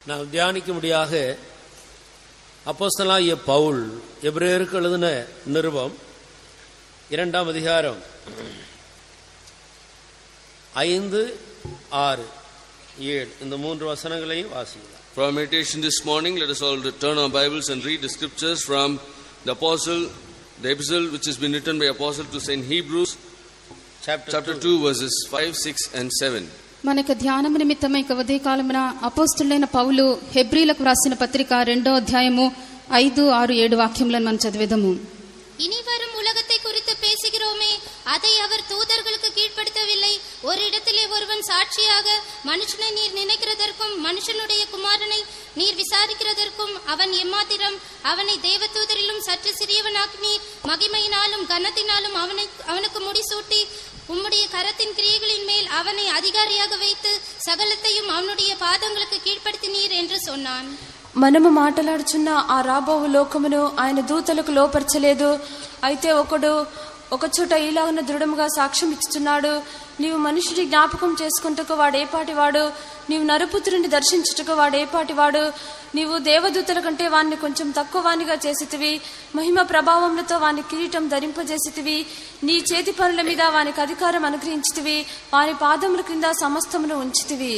நாம் தியானிக்கும்படியாக அப்போஸ்தலனாகிய பவுல் எபிரேயருக்கு எழுதின நிருபம் 2ஆம் அதிகாரம் 5, 6, 7 இந்த 3 வசனங்களையும் வாசிக்கலாம். For our meditation this morning, let us all turn our Bibles and read the scriptures from the epistle which has been written by Apostle to Saint Hebrews, chapter 2, verses 5, 6 and 7. మనకు ధ్యానం నిమిత్తమై ఉదయ కాలమున అపోస్తలుడైన పౌలు హెబ్రీలకు రాసిన పత్రిక 2వ అధ్యాయము 5, 6, 7 వాక్యములను మనం చదివేదము. இனி வரும் உலகத்தை குறித்து பேசுகிறோமே, அதை அவர் தூதர்களுக்கு கீழ்ப்படுத்தவில்லை. ஒரு இடத்திலே ஒருவன் சாட்சியாக, மனுஷனை நீர் நினைக்கிறதற்கும் மனுஷனுடைய குமாரனை நீர் விசாரிக்கிறதற்கும் அவன் எம்மாத்திரம், அவனை தேவதூதரிலும் சற்று சிறியவனாக்கினீர். மகிமையினாலும் கனத்தினாலும் அவனுக்கு முடிசூட்டி உம்முடைய கரத்தின் கிரியைகளின் மேல் அவனை அதிகாரியாக வைத்து சகலத்தையும் அவனுடைய பாதங்களுக்கு கீழ்ப்படுத்தினீர் என்று சொன்னான். మనము మాట్లాడుచున్న ఆ రాబోవు లోకమును ఆయన దూతలకు లోపరచలేదు. అయితే ఒక చోట ఇలాగున దృఢముగా సాక్ష్యం ఇచ్చుచున్నాడు, నీవు మనుషుడి జ్ఞాపకం చేసుకుంటకు వాడేపాటివాడు, నీవు నరపుత్రుని దర్శించుటకు వాడేపాటివాడు, నీవు దేవదూతల కంటే వాణ్ణి కొంచెం తక్కువ వానిగా చేసితివి, మహిమ ప్రభావములతో వాని కిరీటం ధరింపజేసితివి, నీ చేతి పనుల మీద వానికి అధికారం అనుగ్రహించితివి, వాని పాదముల క్రింద సమస్తమును ఉంచితివి.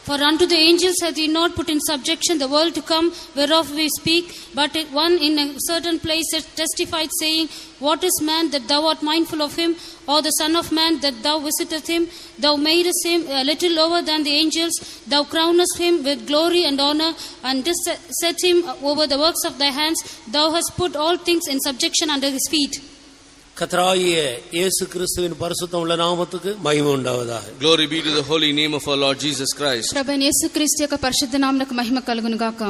For unto the angels hath he not put in subjection the world to come, whereof we speak, but one in a certain place testified, saying, What is man that thou art mindful of him, or the son of man that thou visiteth him? Thou madest him a little lower than the angels, thou crownest him with glory and honor, and didst set him over the works of thy hands. Thou hast put all things in subjection under his feet. கர்த்தராகிய இயேசு கிறிஸ்துவின் பரிசுத்தம் உள்ள நாமத்துக்கு மகிமை உண்டாவதாக. Glory be to the holy name of our Lord Jesus Christ. ప్రభువైన యేసుక్రీస్తు యొక్క పరిశుద్ధ నామమునకు మహిమ కలుగును గాక.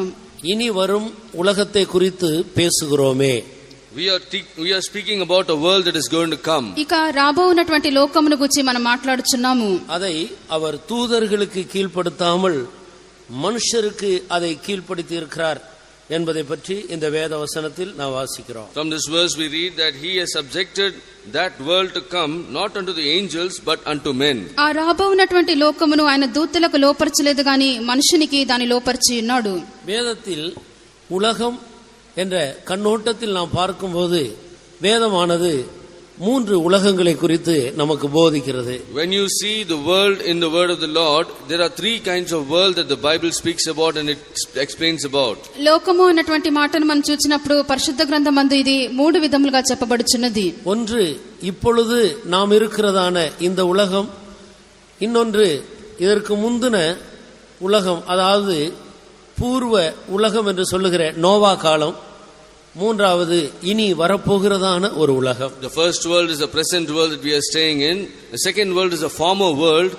இனி வரும் உலகத்தை குறித்து பேசுகிறோமே. We are speaking about a world that is going to come. ఇక రాబోవునటువంటి లోకమును గురించి మనం మాట్లాడుచున్నాము. அதை அவர் தூதர்களுக்கு கீழ்ப்படுத்தாமல் மனுஷருக்கு அதை கீழ்ப்படுத்தி இருக்கிறார் என்பதை பற்றி இந்த வேத வசனத்தில் நாம் வாசிக்கிறோம். From this verse we read that he has subjected that world to come not unto the angels but unto men. ఆ రాబోవునటువంటి లోకమును ఆయన దూతలకు లోపరచలేదు గాని మనుషునికి దాని లోపరిచి ఉన్నాడు. வேதத்தில் உலகம் என்ற கண்ணோட்டத்தில் நாம் பார்க்கும்போது வேதமானது 3 உலகங்களை குறித்து நமக்கு போதிக்கிறது. When you see the world in the word of the Lord, there are 3 kinds of world that the Bible speaks about and it explains about. లోకము అన్నటువంటి మాటను మనం చూచినప్పుడు పరిశుద్ధ గ్రంథమందు ఇది 3 విధములుగా చెప్పబడుచున్నది. ஒன்று இப்பொழுது நாம் இருக்கிறதான இந்த உலகம், இன்னொன்று இதற்கு முந்தின உலகம், அதாவது பூர்வ உலகம் என்று சொல்லுகிற நோவா காலம், மூன்றாவது இனி வரப்போகிறதான ஒரு உலகம். The first world is the present world that we are staying in. The second world is a former world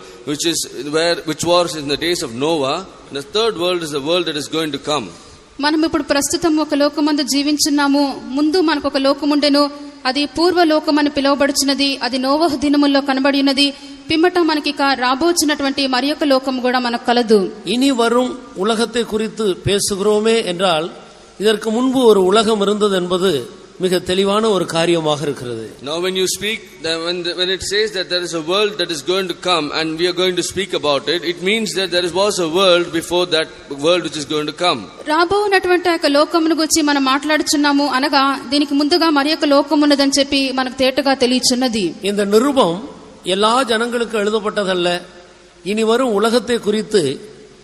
which was in the days of Noah. And the third world is the world that is going to come. మనం ఇప్పుడు ప్రస్తుతం ఒక లోకమందు జీవించున్నాము. ముందు మనకు ఒక లోకం ఉండెను, అది పూర్వ లోకం అని పిలువబడుచున్నది. అది నోవహు దినముల్లో కనబడి ఉన్నది. పిమ్మట మనకిక రాబోచున్నటువంటి మరి ఒక లోకం కూడా మనకు కలదు. இனி வரும் உலகத்தை குறித்து பேசுகிறோமே என்றால் இதற்கு முன்பு ஒரு உலகம் இருந்தது என்பது மிக தெளிவான ஒரு காரியமாக இருக்கிறது. Now when you speak, when it says that there is a world that is going to come and we are going to speak about it, it means that there was a world before that world which is going to come. రాబోవునటువంటి ఒక లోకమును గురించి మనం మాట్లాడుచున్నాము అనగా దీనికి ముందుగా మరి ఒక లోకం ఉన్నదని చెప్పి మనకు తేటగా తెలియచున్నది. இந்த நிருபம் எல்லா ஜனங்களுக்கும் எழுதப்பட்டதல்ல. இனி வரும் உலகத்தை குறித்து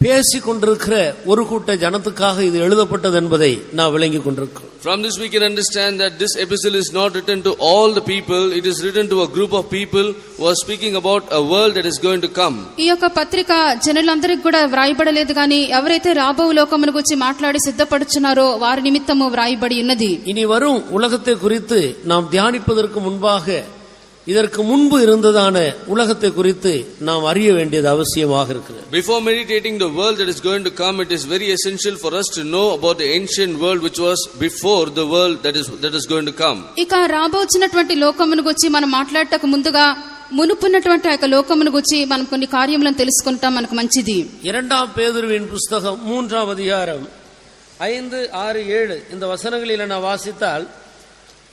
பேசிக் கொண்டிருக்கிற ஒரு கூட்ட ஜனத்துக்காக இது எழுதப்பட்டது என்பதை நான் விளங்கிக் கொண்டிருக்கிறோம். From this we can understand that this epistle is not written to all the people, it is written to a group of people who are speaking about a world that is going to come. ఈ యొక్క పత్రిక జనులందరికీ కూడా వ్రాయబడలేదు గాని ఎవరైతే రాబో లోకమును గురించి మాట్లాడి సిద్ధపడుచున్నారో వారి నిమిత్తము వ్రాయబడి ఉన్నది. இனி வரும் உலகத்தை குறித்து நாம் தியானிப்பதற்கு முன்பாக இதற்கு முன்பு இருந்ததான உலகத்தை குறித்து நாம் அறிய வேண்டியது அவசியமாக இருக்கிறது. Before meditating the world that is going to come, it is very essential for us to know about the ancient world which was before the world that is going to come. ఇక రాబోచున్నటువంటి లోకమును గురించి మనం మాట్లాడటకు ముందుగా మునుపున్నటువంటి ఆ లోకమును గురించి మనం కొన్ని కార్యములను తెలుసుకుంటాం, మనకు మంచిది. 2 பேதுருவின் புத்தகம் 3ஆம் அதிகாரம் 5, 6, 7 இந்த வசனங்களில் நான் வாசித்தால்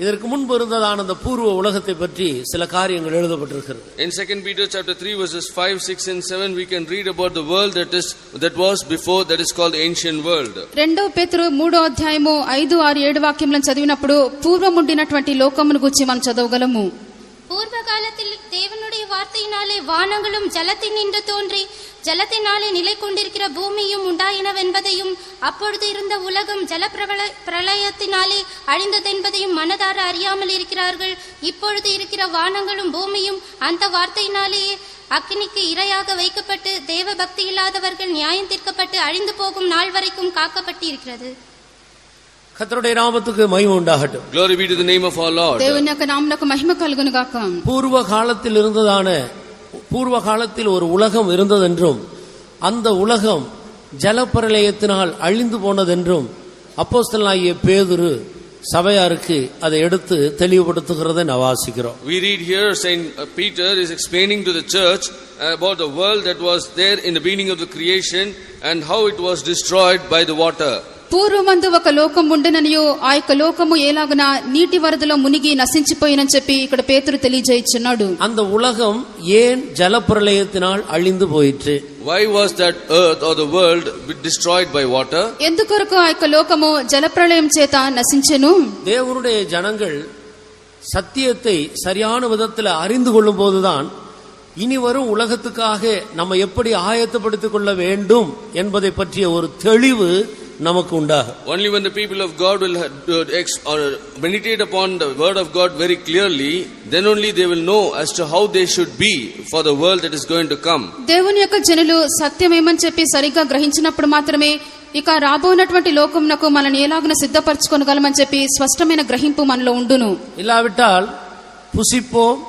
இதற்கு முன்பு இருந்ததான அந்த பூர்வ உலகத்தை பற்றி சில காரியங்கள் எழுதப்பட்டிருக்கிறது. In 2 Peter chapter 3 verses 5, 6 and 7 we can read about the world that was before, that is called the ancient world. 2 పేతురు 3వ అధ్యాయము 5, 6, 7 వాక్యములను చదివినప్పుడు పూర్వముండినటువంటి లోకమును గురించి మనం చదవగలము. பூர்வ காலத்தில் தேவனுடைய வார்த்தையினாலே வானங்களும் ஜலத்தினின்று தோன்றி ஜலத்தினாலே நிலை கொண்டிருக்கிற பூமியும் உண்டாயினவென்பதையும் அப்பொழுது இருந்த உலகம் ஜல பிரளயத்தினாலே அழிந்ததென்பதையும் மனதார அறியாமல் இருக்கிறார்கள். இப்பொழுது இருக்கிற வானங்களும் பூமியும் அந்த வார்த்தையினாலேயே அக்கினிக்கு இரையாக வைக்கப்பட்டு தேவ பக்தி இல்லாதவர்கள் நியாயம் தீர்க்கப்பட்டு அழிந்து போகும் நாள் வரைக்கும் காக்கப்பட்டு இருக்கிறது. கர்த்தருடைய நாமத்துக்கு மகிமை உண்டாகட்டும். Glory be to the name of our Lord. దేవుని యొక్క నామమునకు మహిమ కలుగును గాక. பூர்வ காலத்தில் ஒரு உலகம் இருந்ததென்றும் அந்த உலகம் ஜலப்பிரளயத்தினால் அழிந்து போனதென்றும் அப்போஸ்தலனாகிய பேதுரு சபையாருக்கு அதை எடுத்து தெளிவுபடுத்துகிறதை நான் வாசிக்கிறோம். We read here Saint Peter is explaining to the church about the world that was there in the beginning of the creation and how it was destroyed by the water. పూర్వమందు ఒక లోకం ఉండెననియో ఆ యొక్క లోకము ఏలాగున నీటి వరదలో మునిగి నశించిపోయినని చెప్పి ఇక్కడ పేతురు తెలియజేయుచున్నాడు. அந்த உலகம் ஏன் ஜலப்பிரளயத்தினால் அழிந்து போயிற்று? Why was that earth or the world destroyed by water? ఎందుకొరకు ఆ యొక్క లోకము జలప్రళయం చేత నశించెను? தேவனுடைய ஜனங்கள் சத்தியத்தை சரியான விதத்தில் அறிந்து கொள்ளும் போதுதான் இனி வரும் உலகத்துக்காக நம்ம எப்படி ஆயத்தப்படுத்திக் கொள்ள வேண்டும் என்பதை பற்றிய ஒரு தெளிவு நமக்கு உண்டாகும். Only when the people of God will meditate upon the word of God very clearly, then only they will know as to how they should be for the world that is going to come. దేవుని యొక్క జనులు సత్యమేమని చెప్పి సరిగ్గా గ్రహించినప్పుడు మాత్రమే ఇక రాబోనటువంటి లోకమునకు మనల్ని ఎలాగన సిద్ధపరచుకోగలమని చెప్పి స్పష్టమైన గ్రహింపు మనలో ఉండును. இல்லாவிட்டால் புசிப்போம்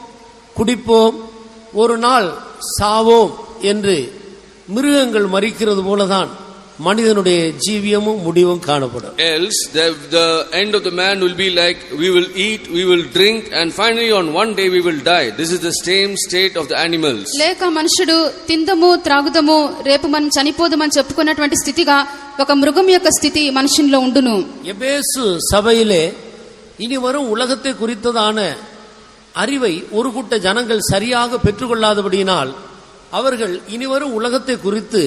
குடிப்போம் ஒரு நாள் சாவோம் என்று மிருகங்கள் மரிக்கிறது போலதான் மனிதனுடைய ஜீவியமும் முடிவும் காணப்படும். Else the end of the man will be like we will eat, we will drink and finally on one day we will die. This is the same state of the animals. లేక మనుషుడు తిందము త్రాగుదము రేపు మనం చనిపోదమని చెప్పుకున్నటువంటి స్థితిగా ఒక మృగం యొక్క స్థితి మనుషుల్లో ఉండును. எபேசு சபையிலே இனி வரும் உலகத்தை குறித்ததான அறிவை ஒரு கூட்ட ஜனங்கள் சரியாக பெற்றுக்கொள்ளாதபடியினால் அவர்கள் இனிவரும் உலகத்தை குறித்து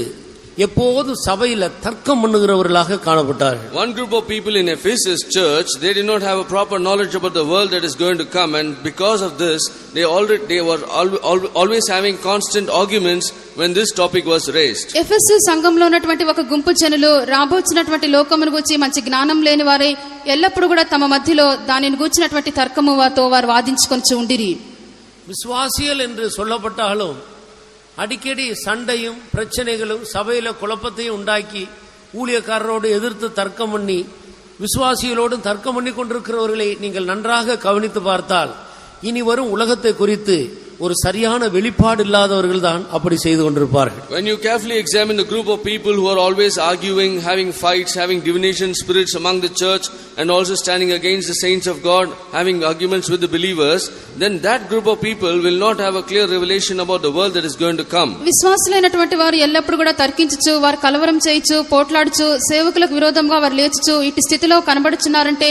எப்போது சபையில தர்க்கம் பண்ணுகிறவர்களாக காணப்பட்டார்கள். One group of people in Ephesus church, they did not have a proper knowledge about the world that is going to come, and because of this they were always having constant arguments when this topic was raised. ఎఫెసు సంఘంలో ఉన్నటువంటి ఒక గుంపు జనులు రాబోచున్నటువంటి లోకమును గురించి మంచి జ్ఞానం లేని వారే ఎల్లప్పుడూ కూడా తమ మధ్యలో దానిని గురించినటువంటి తర్కముతో వారు వాదించుకొని ఉండిరి. விசுவாசிகள் என்று சொல்லப்பட்டாலும் அடிக்கடி சண்டையும் பிரச்சனைகளும் சபையில குழப்பத்தையும் உண்டாக்கி ஊழியக்காரரோடு எதிர்த்து தர்க்கம் பண்ணி விசுவாசிகளோடு தர்க்கம் பண்ணி கொண்டிருக்கிறவர்களை நீங்கள் நன்றாக கவனித்து பார்த்தால் இனி வரும் உலகத்தை குறித்து ஒரு சரியான வெளிப்பாடு இல்லாதவர்கள் தான் அப்படி செய்து கொண்டிருப்பார்கள். When you carefully examine the group of people who are always arguing, having fights, having divination spirits among the church and also standing against the saints of God, having arguments with the believers, then that group of people will not have a clear revelation about the world that is going to come. విశ్వాసులైనటువంటి వారు ఎల్లప్పుడూ కూడా తర్కించుచు వారు కలవరం చేయుచు పోట్లాడుచు సేవకులకు విరోధంగా వారు లేచుచు ఇటు స్థితిలో కనబడుచున్నారంటే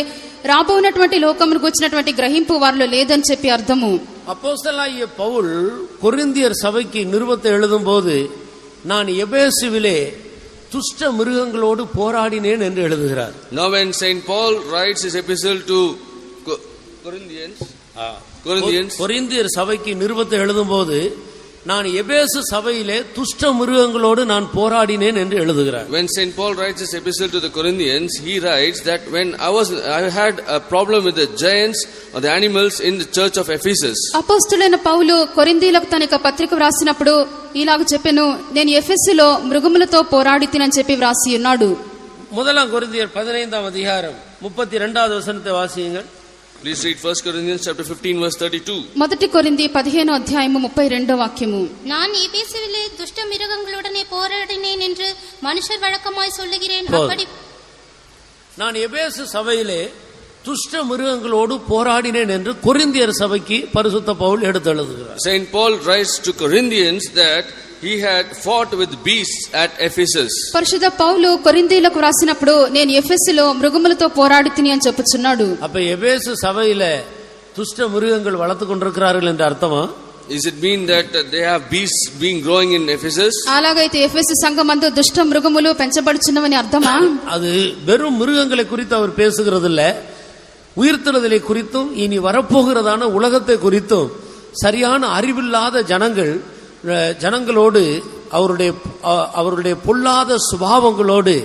రాబోనటువంటి లోకమును గురించినటువంటి గ్రహింపు వారిలో లేదని చెప్పి అర్థము. அப்போஸ்தலனாகிய பவுல் கொரிந்தியர் சபைக்கு நிருபத்தை எழுதும்போது நான் எபேசுவிலே துஷ்ட மிருகங்களோடு போராடினேன் என்று எழுதுகிறார். Now when Saint Paul writes his epistle to கொரிந்தியர் சபைக்கு நிருபத்தை எழுதும்போது நான் எபேசு சபையிலே துஷ்ட மிருகங்களோடு நான் போராடினேன் என்று எழுதுகிறார். When Saint Paul writes his epistle to the Corinthians, he writes that when I had a problem with the giants or the animals in the church of Ephesus. అపోస్తలుడైన పౌలు కొరింథీయులకు తన యొక్క పత్రిక వ్రాసినప్పుడు ఇలాగ చెప్పెను, నేను ఎఫెసులో మృగములతో పోరాడితినని చెప్పి వ్రాసి ఉన్నాడు. முதலாம் கொரிந்தியர் 15ஆம் அதிகாரம் 32வது வசனத்தை வாசியுங்கள். Please read 1 Corinthians chapter 15 verse 32. మొదటి కొరింథీ 15వ అధ్యాయము 32వ వాక్యము. நான் எபேசுவிலே துஷ்ட மிருகங்களுடனே போராடினேன் என்று மனுஷர் வழக்கமாய் சொல்லுகிறேன். அப்படி நான் எபேசு சபையிலே துஷ்ட மிருகங்களோடு போராடினேன் என்று கொரிந்தியர் சபைக்கு பரிசுத்த பவுல் எடுத்து எழுதுகிறார். Saint Paul writes to Corinthians that he had fought with beasts at Ephesus. పరిశుద్ధ పౌలు కొరింథీయులకు రాసినప్పుడు నేను ఎఫెసులో మృగములతో పోరాడి తిని అని చెప్పుచున్నాడు. அப்ப எபேசு சபையில துஷ்ட மிருகங்கள் வளர்த்து கொண்டிருக்கிறார்கள் என்று அர்த்தமா? Is it mean that they have beasts being growing in Ephesus? అలాగైతే ఎఫెసు సంఘమందు దుష్ట మృగములు పెంచబడుచున్నవని అర్థమా? அது வெறும் மிருகங்களை குறித்து அவர் பேசுகிறது இல்ல, உயிர்த்தெழுதலை குறித்தும் இனி வரப்போகிறதான உலகத்தை குறித்தும் சரியான அறிவில்லாத ஜனங்களோடு அவருடைய பொல்லாத சுபாவங்களோடு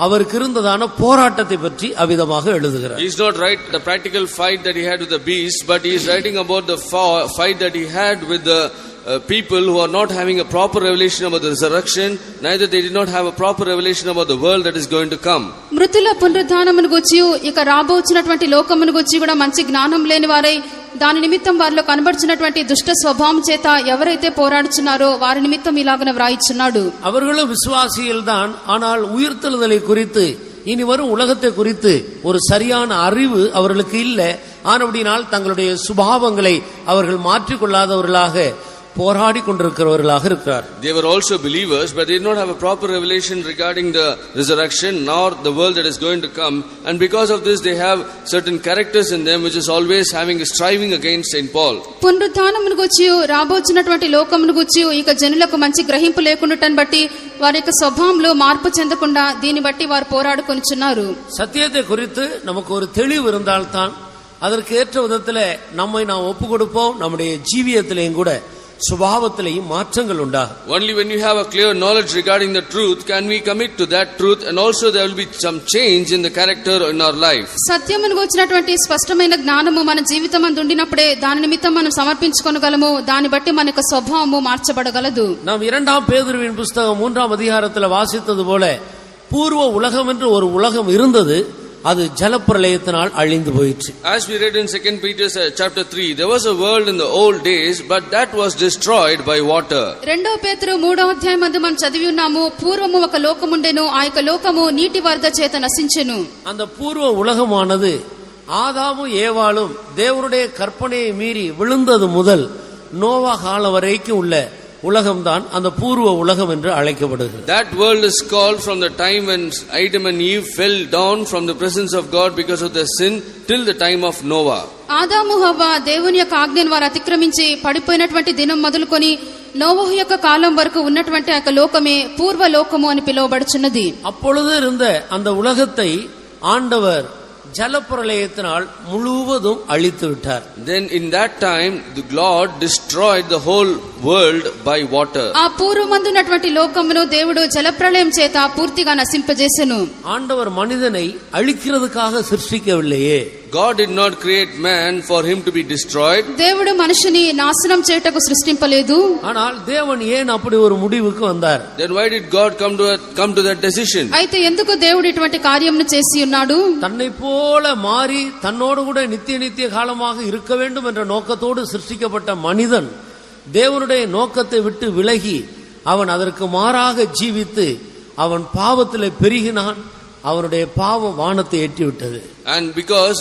அவருக்கு இருந்ததான போராட்டத்தை பற்றி அவிதமாக எழுதுகிறார். He is not right the practical fight that he had with the beast, but he is writing about the fight that he had with the people who are not having a proper revelation about the resurrection, neither they did not have a proper revelation about the world that is going to come. మృతుల పునరుద్ధానమును గూర్చి ఇక రాబోచున్నటువంటి లోకమును గూర్చి కూడా మంచి జ్ఞానం లేని వారై దాని నిమిత్తం వారిలో కనబడుచున్నటువంటి దుష్ట స్వభావం చేత ఎవరైతే పోరాడుచున్నారో వారి నిమిత్తం ఇలాగన వ్రాయిచున్నాడు. அவர்களும் விசுவாசிகள் தான், ஆனால் உயிர்த்தெழுதலை குறித்து இனி வரும் உலகத்தை குறித்து ஒரு சரியான அறிவு அவர்களுக்கு இல்லை. ஆனபடினால் தங்களுடைய சுபாவங்களை அவர்கள் மாற்றிக்கொள்ளாதவர்களாக போராடி கொண்டிருக்கிறவர்களாக இருக்கிறார். They were also believers, but they did not have a proper revelation regarding the resurrection nor the world that is going to come, and because of this they have certain characters in them which is always having a striving against Saint Paul. పునరుద్ధానమును గూర్చి రాబోచున్నటువంటి లోకమును గూర్చి ఇక జనులకు మంచి గ్రహింపు లేకుండాటని బట్టి వారి యొక్క స్వభావంలో మార్పు చెందకుండా దీన్ని బట్టి వారు పోరాడుకొనిచున్నారు. சத்தியத்தை குறித்து நமக்கு ஒரு தெளிவு இருந்தால்தான் அதற்கு ஏற்ற விதத்தில் நம்மை நாம் ஒப்பு கொடுப்போம். நம்முடைய ஜீவியத்திலேயும் கூட சுபாவத்திலேயும் மாற்றங்கள் உண்டாகும். Only when you have a clear knowledge regarding the truth can we commit to that truth, and also there will be some change in the character in our life. సత్యమును గూర్చినటువంటి స్పష్టమైన జ్ఞానము మన జీవితమందు ఉండినప్పుడే దాని నిమిత్తం మనం సమర్పించుకొనగలము. దాన్ని బట్టి మన యొక్క స్వభావము మార్చబడగలదు. நாம் 2 பேதுருவின் புத்தகம் 3 அதிகாரத்தில் வாசித்தது போல பூர்வ உலகம் என்று ஒரு உலகம் இருந்தது, அது ஜலப்பிரளயத்தினால் அழிந்து போயிற்று. As we read in 2 Peter chapter 3, there was a world in the old days, but that was destroyed by water. 2 పేతురు 3వ అధ్యాయమందు మనం చదివి ఉన్నాము, పూర్వము ఒక లోకముండెను, ఆ యొక్క లోకము నీటి వరద చేత నశించెను. அந்த பூர்வ உலகமானது ஆதாமும் ஏவாளும் தேவனுடைய கற்பனையை மீறி விழுந்தது முதல் நோவா காலம் வரைக்கும் உள்ள உலகம்தான் அந்த பூர்வ உலகம் என்று அழைக்கப்படுகிறது. That world is called from the time when Adam and Eve fell down from the presence of God because of their sin till the time of Noah. ఆదాము హవ్వ దేవుని యొక్క ఆజ్ఞను వారు అతిక్రమించి పడిపోయినటువంటి దినం మొదలుకొని నోవహు యొక్క కాలం వరకు ఉన్నటువంటి ఆ లోకమే పూర్వ లోకము అని పిలువబడుచున్నది. அப்பொழுது இருந்த அந்த உலகத்தை ஆண்டவர் ஜலப்பிரளயத்தினால் முழுவதும் அழித்து விட்டார். Then in that time the Lord destroyed the whole world by water. ఆ పూర్వమందున్నటువంటి లోకమును దేవుడు జలప్రళయం చేత పూర్తిగా నశింపజేసెను. ஆண்டவர் மனிதனை அழிக்கிறதுக்காக சிருஷ்டிக்கவில்லையே. God did not create man for him to be destroyed. దేవుడు మనిషిని నాశనం చేయుటకు సృష్టింపలేదు. ஆனால் தேவன் ஏன் அப்படி ஒரு முடிவுக்கு வந்தார்? Then why did God come to that decision? అయితే ఎందుకు దేవుడు ఇటువంటి కార్యమును చేసి ఉన్నాడు? தன்னை போல மாறி தன்னோடு கூட நித்திய காலமாக இருக்க வேண்டும் என்ற நோக்கத்தோடு சிருஷ்டிக்கப்பட்ட மனிதன் தேவனுடைய நோக்கத்தை விட்டு விலகி அவன் அதற்கு மாறாக ஜீவித்து அவன் பாவத்திலே பெருகினான். அவனுடைய பாவம் வானத்தை எட்டி விட்டது. And because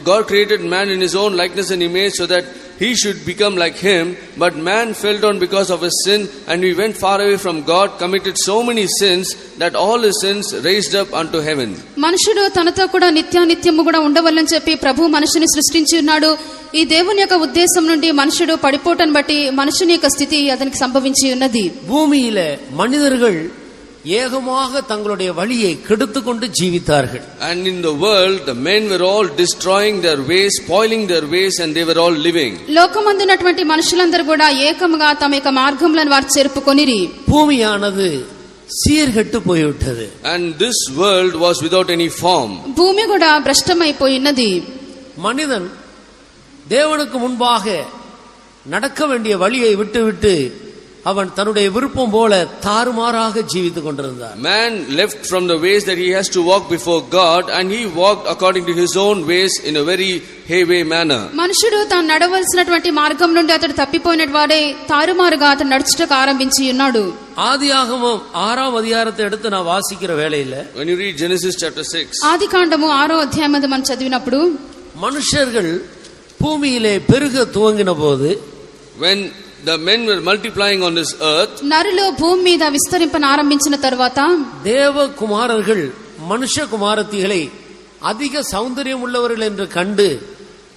God created man in his own likeness and image so that he should become like him, but man fell down because of his sin, and he went far away from God, committed so many sins that all his sins raised up unto heaven. మనుషుడు తనతో కూడా నిత్యానిత్యము కూడా ఉండవల్లని చెప్పి ప్రభు మనుషుని సృష్టించి ఉన్నాడు. ఈ దేవుని యొక్క ఉద్దేశం నుండి మనుషుడు పడిపోవటం బట్టి మనుషుని యొక్క స్థితి అతనికి సంభవించి ఉన్నది. பூமியிலே மனிதர்கள் ஏகமாக தங்களுடைய வழியை கெடுத்துக்கொண்டு ஜீவித்தார்கள். And in the world the men were all destroying their ways, spoiling their ways, and they were all living. లోకమందున్నటువంటి మనుషులందరూ కూడా ఏకముగా తమ యొక్క మార్గములను వారు చెరుపుకొనిరి. பூமியானது சீர்கெட்டு போய்விட்டது. And this world was without any form. భూమి కూడా భ్రష్టమైపోయినది. மனிதன் தேவனுக்கு முன்பாக நடக்க வேண்டிய வழியை விட்டுவிட்டு அவன் தன்னுடைய விருப்பம் போல தாறுமாறாக ஜீவித்துக் கொண்டிருந்தார். Man left from the ways that he has to walk before God, and he walked according to his own ways in a very hayway manner. మనుషుడు తాను నడవలసినటువంటి మార్గం నుండి అతడు తప్పిపోయిన వాడే తారుమారుగా అతడు నడుచుటకు ఆరంభించి ఉన్నాడు. ஆதியாகமம் 6 அதிகாரத்தை எடுத்து நான் வாசிக்கிற வேளையில, when you read Genesis chapter 6, ఆదికాండము 6వ అధ్యాయం మనం చదివినప్పుడు மனுஷர்கள் பூமியிலே பெருக துவங்கின போது, when the men were multiplying on this earth, నరులు భూమి మీద విస్తరింపన ఆరంభించిన తరువాత தேவ குமாரர்கள் மனுஷ குமாரத்திகளை அதிக சௌந்தரியம் உள்ளவர்கள் என்று கண்டு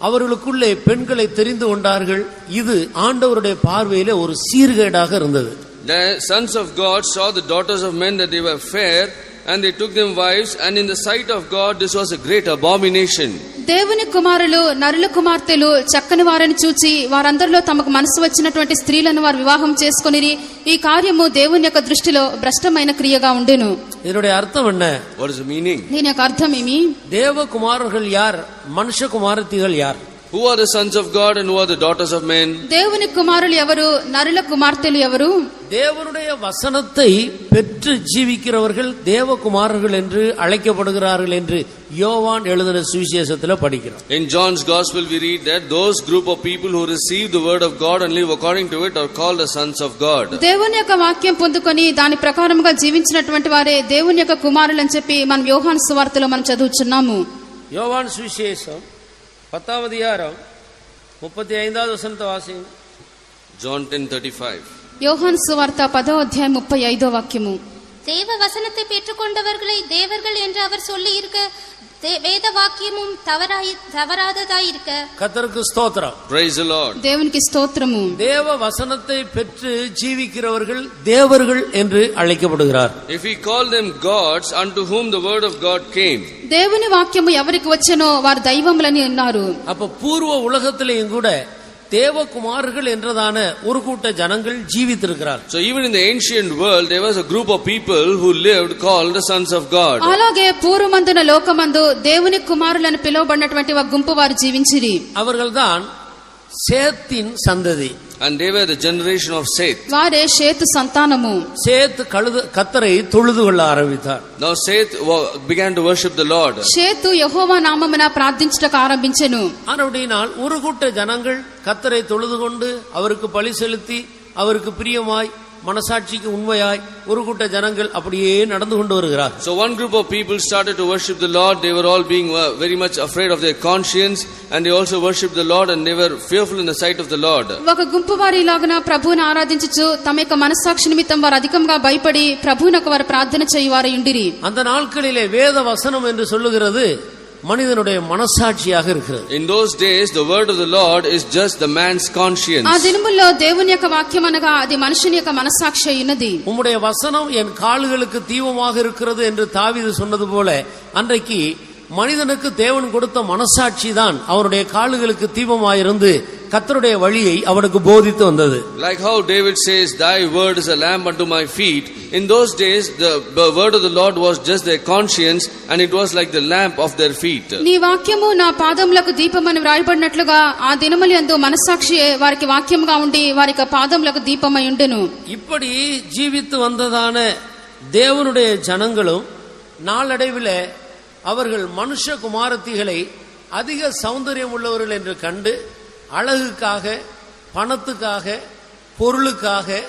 அவர்களுக்குள்ளே பெண்களை தெரிந்து கொண்டார்கள். இது ஆண்டவருடைய பார்வையிலே ஒரு சீர்கேடாக இருந்தது. the sons of God saw the daughters of men that they were fair, and they took them wives, and in the sight of God this was a great abomination. దేవుని కుమారులు నరుల కుమార్తెలు చక్కని వారిని చూచి వారందరిలో తమకు మనసు వచ్చినటువంటి స్త్రీలను వారు వివాహం చేసుకొనిరి. ఈ కార్యము దేవుని యొక్క దృష్టిలో భ్రష్టమైన క్రియగా ఉండెను. இதனுடைய அர்த்தம் என்ன? What is the meaning? దీని యొక్క అర్థం ఏమి? தேவ குமாரர்கள் யார், மனுஷ குமாரத்திகள் யார்? Who are the sons of God and who are the daughters of men? దేవుని కుమారులు ఎవరు, నరుల కుమార్తెలు ఎవరు? தேவனுடைய வசனத்தை பெற்று ஜீவிக்கிறவர்கள் தேவகுமாரர்கள் என்று அழைக்கப்படுகிறார்கள் என்று யோவான் எழுதின சுவிசேஷத்தில் படிக்கிறோம். In John's gospel we read that those group of people who receive the word of God and live according to it are called the sons of God. దేవుని యొక్క వాక్యం పొందుకొని దాని ప్రకారముగా జీవించినటువంటి వారే దేవుని యొక్క కుమారులు అని చెప్పి మనం యోహాను సువార్తలో మనం చదువుచున్నాము. யோவான் சுவிசேஷம் 10వ அதிகாரம் 35వ వచనంతో వాసించండి. John 10:35. யோహాను సువార్త 10వ అధ్యాయం 35వ వాక్యము. தேவ வசனத்தை பெற்றுக்கொண்டவர்களை தேவர்கள் என்று அவர் சொல்லி இருக்க வேத வாக்கியமும் தவறாததாயிருக்க கர்த்தருக்கு ஸ்தோத்திரம். Praise the Lord. దేవునికి స్తోత్రము. தேவ வசனத்தை பெற்று ஜீவிக்கிறவர்கள் தேவர்கள் என்று அழைக்கப்படுகிறார். If we call them gods unto whom the word of God came, దేవుని వాక్యము ఎవరికి వచ్చెనో వారు దైవములని అన్నారు. அப்ப பூர்வ உலகத்திலேயும் கூட தேவகுமாரர்கள் என்றதான ஒரு கூட்ட ஜனங்கள் ஜீவித்திருக்கிறார். so even in the ancient world there was a group of people who lived called the sons of God. అలాగే పూర్వమందున లోకమందు దేవుని కుమారులను పిలువబడినటువంటి ఒక గుంపు వారు జీవించిరి. அவர்கள்தான் சேத்தின் சந்ததி. And they were the generation of Seth. వారే షేతు సంతానము. சேத் கர்த்தரை தொழுது கொள்ள ஆரம்பித்தார். Now Seth began to worship the Lord. షేతు యెహోవా నామమున ప్రార్థించుటకు ఆరంభించెను. ஆனபடியினால் ஒரு கூட்ட ஜனங்கள் கர்த்தரை தொழுது கொண்டு அவருக்கு பலி செலுத்தி அவருக்கு பிரியமாய் மனசாட்சிக்கு உண்மையாய் ஒரு கூட்ட ஜனங்கள் அப்படியே நடந்து கொண்டு வருகிறார். So one group of people started to worship the Lord. They were all being very much afraid of their conscience, and they also worshiped the Lord, and they were fearful in the sight of the Lord. ఒక గుంపు వారు ఇలాగన ప్రభువును ఆరాధించుచు తమ యొక్క మనస్సాక్షి నిమిత్తం వారు అధికంగా భయపడి ప్రభువునకు వారు ప్రార్థన చేయువారు ఉండిరి. அந்த நாட்களிலே வேத வசனம் என்று சொல்லுகிறது மனிதனுடைய மனசாட்சியாக இருக்கிறது. In those days the word of the Lord is just the man's conscience. ఆ దినముల్లో దేవుని యొక్క వాక్యం అనగా అది మనుషుని యొక్క మనస్సాక్షి అయినది. உம்முடைய வசனம் என் கால்களுக்கு தீபமாக இருக்கிறது என்று தாவீது சொன்னது போல அன்றைக்கு மனிதனுக்கு தேவன் கொடுத்த மனசாட்சி தான் அவனுடைய கால்களுக்கு தீபமாயிருந்து கர்த்தருடைய வழியை அவனுக்கு போதித்து வந்தது. Like how David says, thy word is a lamp unto my feet. In those days the word of the Lord was just their conscience, and it was like the lamp of their feet. నీ వాక్యము నా పాదములకు దీపమని వ్రాయబడినట్లుగా ఆ దినములందు మనస్సాక్షి వారికి వాక్యముగా ఉండి వారికి పాదములకు దీపమై ఉండెను. இப்படி ஜீவித்து வந்ததான தேவனுடைய ஜனங்களும் நாளடைவில் அவர்கள் மனுஷ குமாரத்திகளை அதிக சௌந்தரியம் உள்ளவர்கள் என்று கண்டு அழகுக்காக பணத்துக்காக பொருளுக்காக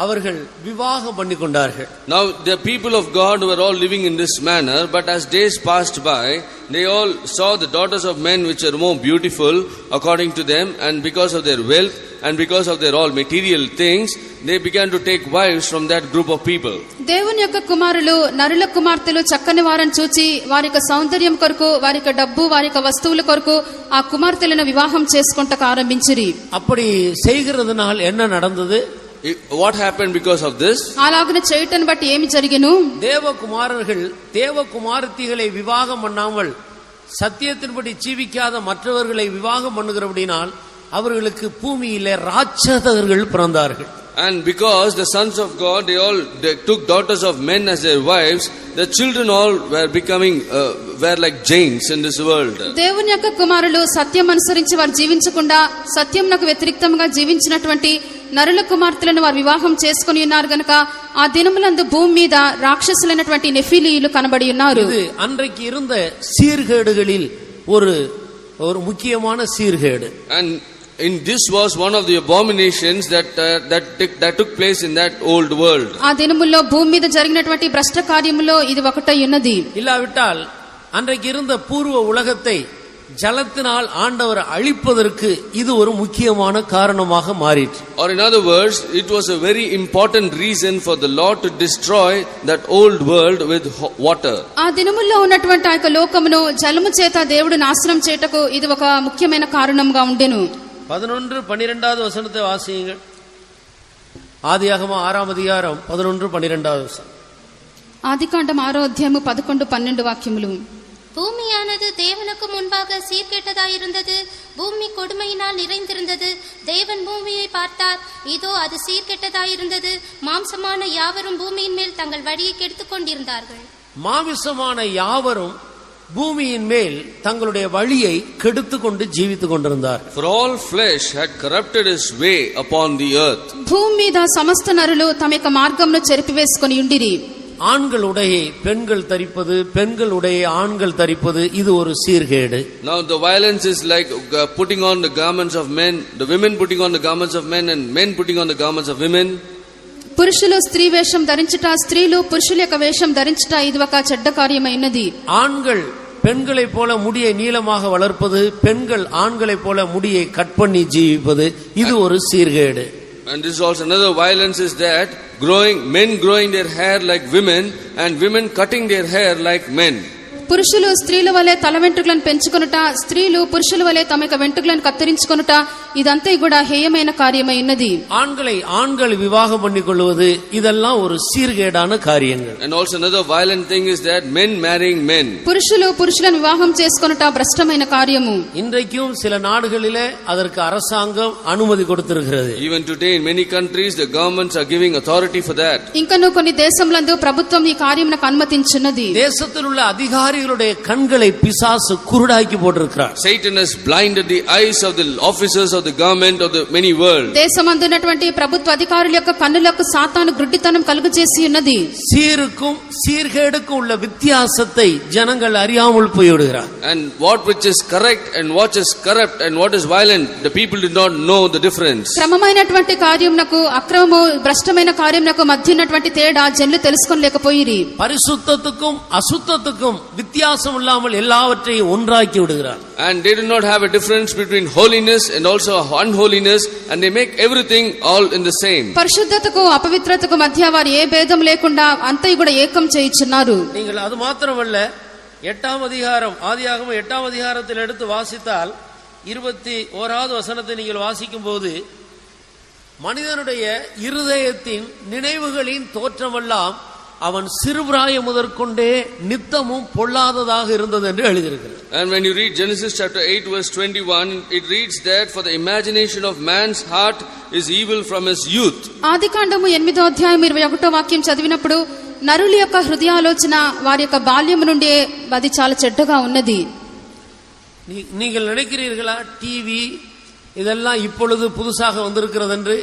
அவர்கள் விவாகம் பண்ணி கொண்டார்கள். Now the people of God were all living in this manner, but as days passed by, they all saw the daughters of men which are more beautiful according to them, and because of their wealth and because of their all material things, they began to take wives from that group of people. దేవుని యొక్క కుమారులు నరుల కుమార్తెలు చక్కని వారిని చూచి వారి యొక్క సౌందర్యం కొరకు వారి యొక్క డబ్బు వారి యొక్క వస్తువుల కొరకు ఆ కుమార్తెలను వివాహం చేసుకుంటకు ఆరంభించిరి. அப்படி செய்கிறதுனால் என்ன நடந்தது? What happened because of this? అలాగన చేయటను బట్టి ఏమి జరిగెను? தேவகுமாரர்கள் தேவகுமாரத்திகளை விவாகம் பண்ணாமல் சத்தியத்தின்படி ஜீவிக்காத மற்றவர்களை விவாகம் பண்ணுகிறபடினால் அவர்களுக்கு பூமியிலே ராட்சதர்கள் பிறந்தார்கள். And because the sons of God, they took daughters of men as their wives, the children all were becoming were like giants in this world. దేవుని యొక్క కుమారులు సత్యం అనుసరించి వారు జీవించకుండా సత్యంనకు వ్యతిరేకంగా జీవించినటువంటి నరుల కుమార్తెలను వారు వివాహం చేసుకుని ఉన్నారు గనుక ఆ దినములందు భూమి మీద రాక్షసులైనటువంటి నెఫిలీయులు కనబడి ఉన్నారు. ఇది అన్றைக்கு இருந்த சீர்கேடுகளில் ஒரு முக்கியமான சீர்கேடு. And in this was one of the abominations that took place in that old world. ఆ దినముల్లో భూమి మీద జరిగినటువంటి భ్రష్ట కార్యములో ఇది ఒకటై ఉన్నది. இல்லாவிட்டால் அன்றைக்கு இருந்த பூர்வ உலகத்தை ஜலத்தினால் ஆண்டவர் அழிப்பதற்கு இது ஒரு முக்கியமான காரணமாக மாறிற்று. Or in other words, it was a very important reason for the Lord to destroy that old world with water. ఆ దినముల్లో ఉన్నటువంటి ఆ యొక్క లోకమును జలము చేత దేవుడు నాశనం చేయటకు ఇది ఒక ముఖ్యమైన కారణంగా ఉండెను. 11-12 వచనத்தை వాసిயுங்கள். ஆதியாகமம் 6ஆம் அதிகாரம் 11-12 வசனம். ఆదికాండం 6వ అధ్యాయము 11-12 వాక్యములు. பூமியானது தேவனுக்கு முன்பாக சீர்கெட்டதாயிருந்தது, பூமி கொடுமையினால் நிறைந்திருந்தது. தேவன் பூமியை பார்த்தார், இதோ அது சீர்கெட்டதாயிருந்தது, மாம்சமான யாவரும் பூமியின் மேல் தங்கள் வழியை கெடுத்துக் கொண்டிருந்தார்கள். மாமிசமான யாவரும் பூமியின் மேல் தங்களுடைய வழியை கெடுத்துக் கொண்டு ஜீவித்துக் கொண்டிருந்தார். For all flesh had corrupted his way upon the earth. భూమి మీద సమస్త నరులు తమ యొక్క మార్గమును చెరిపివేసుకొని ఉండిరి. ஆண்கள் உடையை பெண்கள் தரிப்பது, பெண்கள் உடையை ஆண்கள் தரிப்பது, இது ஒரு சீர்கேடு. Now the violence is like putting on the garments of men, the women putting on the garments of men, and men putting on the garments of women. పురుషులు స్త్రీ వేషం ధరించుట, స్త్రీలు పురుషుల యొక్క వేషం ధరించుట, ఇది ఒక చెడ్డ కార్యమైనది. ஆண்கள் பெண்களை போல முடியை நீளமாக வளர்ப்பது, பெண்கள் ஆண்களை போல முடியை கட் பண்ணி ஜீவிப்பது, இது ஒரு சீர்கேடு. And this is also another violence is that men growing their hair like women and women cutting their hair like men. పురుషులు స్త్రీల వలె తల వెంట్రుకలను పెంచుకొనుట, స్త్రీలు పురుషుల వలె తమ యొక్క వెంట్రుకలను కత్తిరించుకొనుట, ఇదంతా కూడా హేయమైన కార్యమైనది. ஆண்களை ஆண்கள் விவாகம் பண்ணிக்கொள்வது, இதெல்லாம் ஒரு சீர்கேடான காரியங்கள். And also another violent thing is that men marrying men. పురుషులు పురుషులను వివాహం చేసుకొనుట భ్రష్టమైన కార్యము. இன்றைக்கும் சில நாடுகளிலே அதற்கு அரசாங்கம் அனுமதி கொடுத்திருக்கிறது. Even today in many countries the governments are giving authority for that. ఇంకను కొన్ని దేశములందు ప్రభుత్వం ఈ కార్యమునకు అనుమతించున్నది. தேசத்தில் உள்ள அதிகாரிகளுடைய கண்களை பிசாசு குருடாக்கி போட்டிருக்கிறார். Satan has blinded the eyes of the officers of the government of the many world. దేశమందున్నటువంటి ప్రభుత్వ అధికారుల యొక్క కన్నులకు సాతాను గుడ్డితనం కలుగజేసి ఉన్నది. சீருக்கும் சீர்கேடுக்கும் உள்ள வித்தியாசத்தை ஜனங்கள் அறியாமல் போய்விடுகிறார். And what which is correct and what is corrupt and what is violent, the people did not know the difference. క్రమమైనటువంటి కార్యమునకు అక్రమము, భ్రష్టమైన కార్యమునకు మధ్య ఉన్నటువంటి తేడా జనులు తెలుసుకోలేకపోయిరి. பரிசுத்தத்துக்கும் அசுத்தத்துக்கும் வித்தியாசம் இல்லாமல் எல்லாவற்றையும் ஒன்றாக்கி விடுகிறார். And they do not have a difference between holiness and also unholiness, and they make everything all in the same. పరిశుద్ధతకు అపవిత్రతకు మధ్య వారు ఏ భేదం లేకుండా అంతా కూడా ఏకం చేయుచున్నారు. நீங்கள் அது மாத்திரமல்ல, 8ஆம் அதிகாரம் ஆதியாகமம் 8ஆம் அதிகாரத்தில் எடுத்து வாசித்தால் 21வது வசனத்தை நீங்கள் வாசிக்கும் போது, மனிதனுடைய இருதயத்தின் நினைவுகளின் தோற்றமெல்லாம் அவன் சிறுபிராயம் முதற்கொண்டே நித்தமும் பொல்லாததாக இருந்தது என்று எழுதியிருக்கிறது. And when you read Genesis chapter 8 verse 21, it reads that for the imagination of man's heart is evil from his youth. ఆదికాండము 8వ అధ్యాయం 21వ వాక్యం చదివినప్పుడు, నరుల యొక్క హృదయాలోచన వారి యొక్క బాల్యము నుండి అది చాలా చెడ్డగా ఉన్నది. நீங்கள் நினைக்கிறீர்களா டிவி இதெல்லாம் இப்பொழுது புதுசாக வந்திருக்கிறது என்று?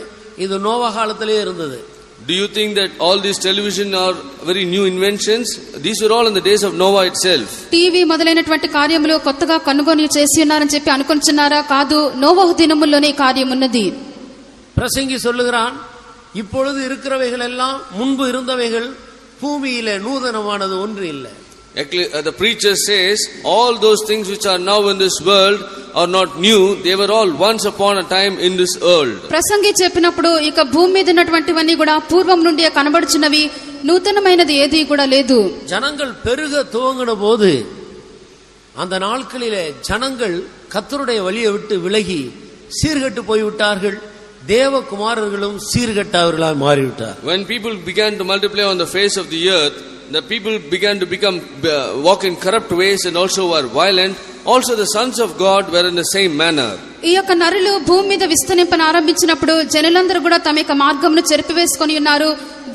இது நோவா காலத்திலே இருந்தது. Do you think that all these television are very new inventions? These were all in the days of Noah itself. TV మొదలైనటువంటి కార్యములు కొత్తగా కనుగొని చేసి ఉన్నారని చెప్పి అనుకుంటున్నారా? కాదు, నోవహు దినముల్లోనే కార్యం ఉన్నది. பிரசங்கி சொல்லுகிறான், இப்பொழுது இருக்கிறவைகள் எல்லாம் முன்பு இருந்தவைகள், பூமியிலே நூதனமானது ஒன்று இல்லை. The preacher says all those things which are now in this world are not new, they were all once upon a time in this world. ప్రసంగి చెప్పినప్పుడు ఇక భూమి మీద ఉన్నటువంటివన్నీ కూడా పూర్వం నుండి కనబడుచున్నవి, నూతనమైనది ఏది కూడా లేదు. ஜனங்கள் பெருக துவங்கின போது அந்த நாட்களிலே ஜனங்கள் கர்த்தருடைய வழியை விட்டு விலகி சீர்கெட்டு போய்விட்டார்கள். தேவகுமாரர்களும் சீர்கெட்டவர்களாய் மாறிவிட்டார். When people began to multiply on the face of the earth, the people began to walk in corrupt ways and also were violent. Also the sons of God were in the same manner. ఈ యొక్క నరులు భూమి మీద విస్తరింపన ఆరంభించినప్పుడు జనులందరూ కూడా తమ యొక్క మార్గమును చెరిపివేసుకొని ఉన్నారు.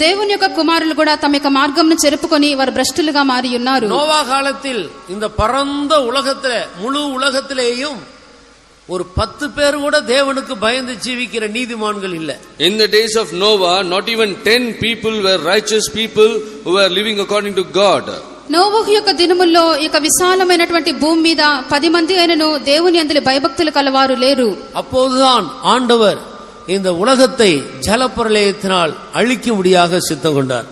దేవుని యొక్క కుమారులు కూడా తమ యొక్క మార్గమును చెరుపుకొని వారు భ్రష్టులుగా మారి ఉన్నారు. நோவா காலத்தில் இந்த பரந்த உலகத்திலே, முழு உலகத்திலேயும் ஒரு 10 பேர் கூட தேவனுக்கு பயந்து ஜீவிக்கிற நீதிமான்கள் இல்ல. In the days of Noah, not even 10 people were righteous people who were living according to God. నోవహు యొక్క దినముల్లో ఇక విశాలమైనటువంటి భూమి మీద 10 మంది అయినను దేవుని యందు భయభక్తులు కలవారు లేరు. அப்போதுதான் ஆண்டவர் இந்த உலகத்தை ஜலப்பிரளயத்தினால் அழிக்கும்படியாக சித்தம் கொண்டார்.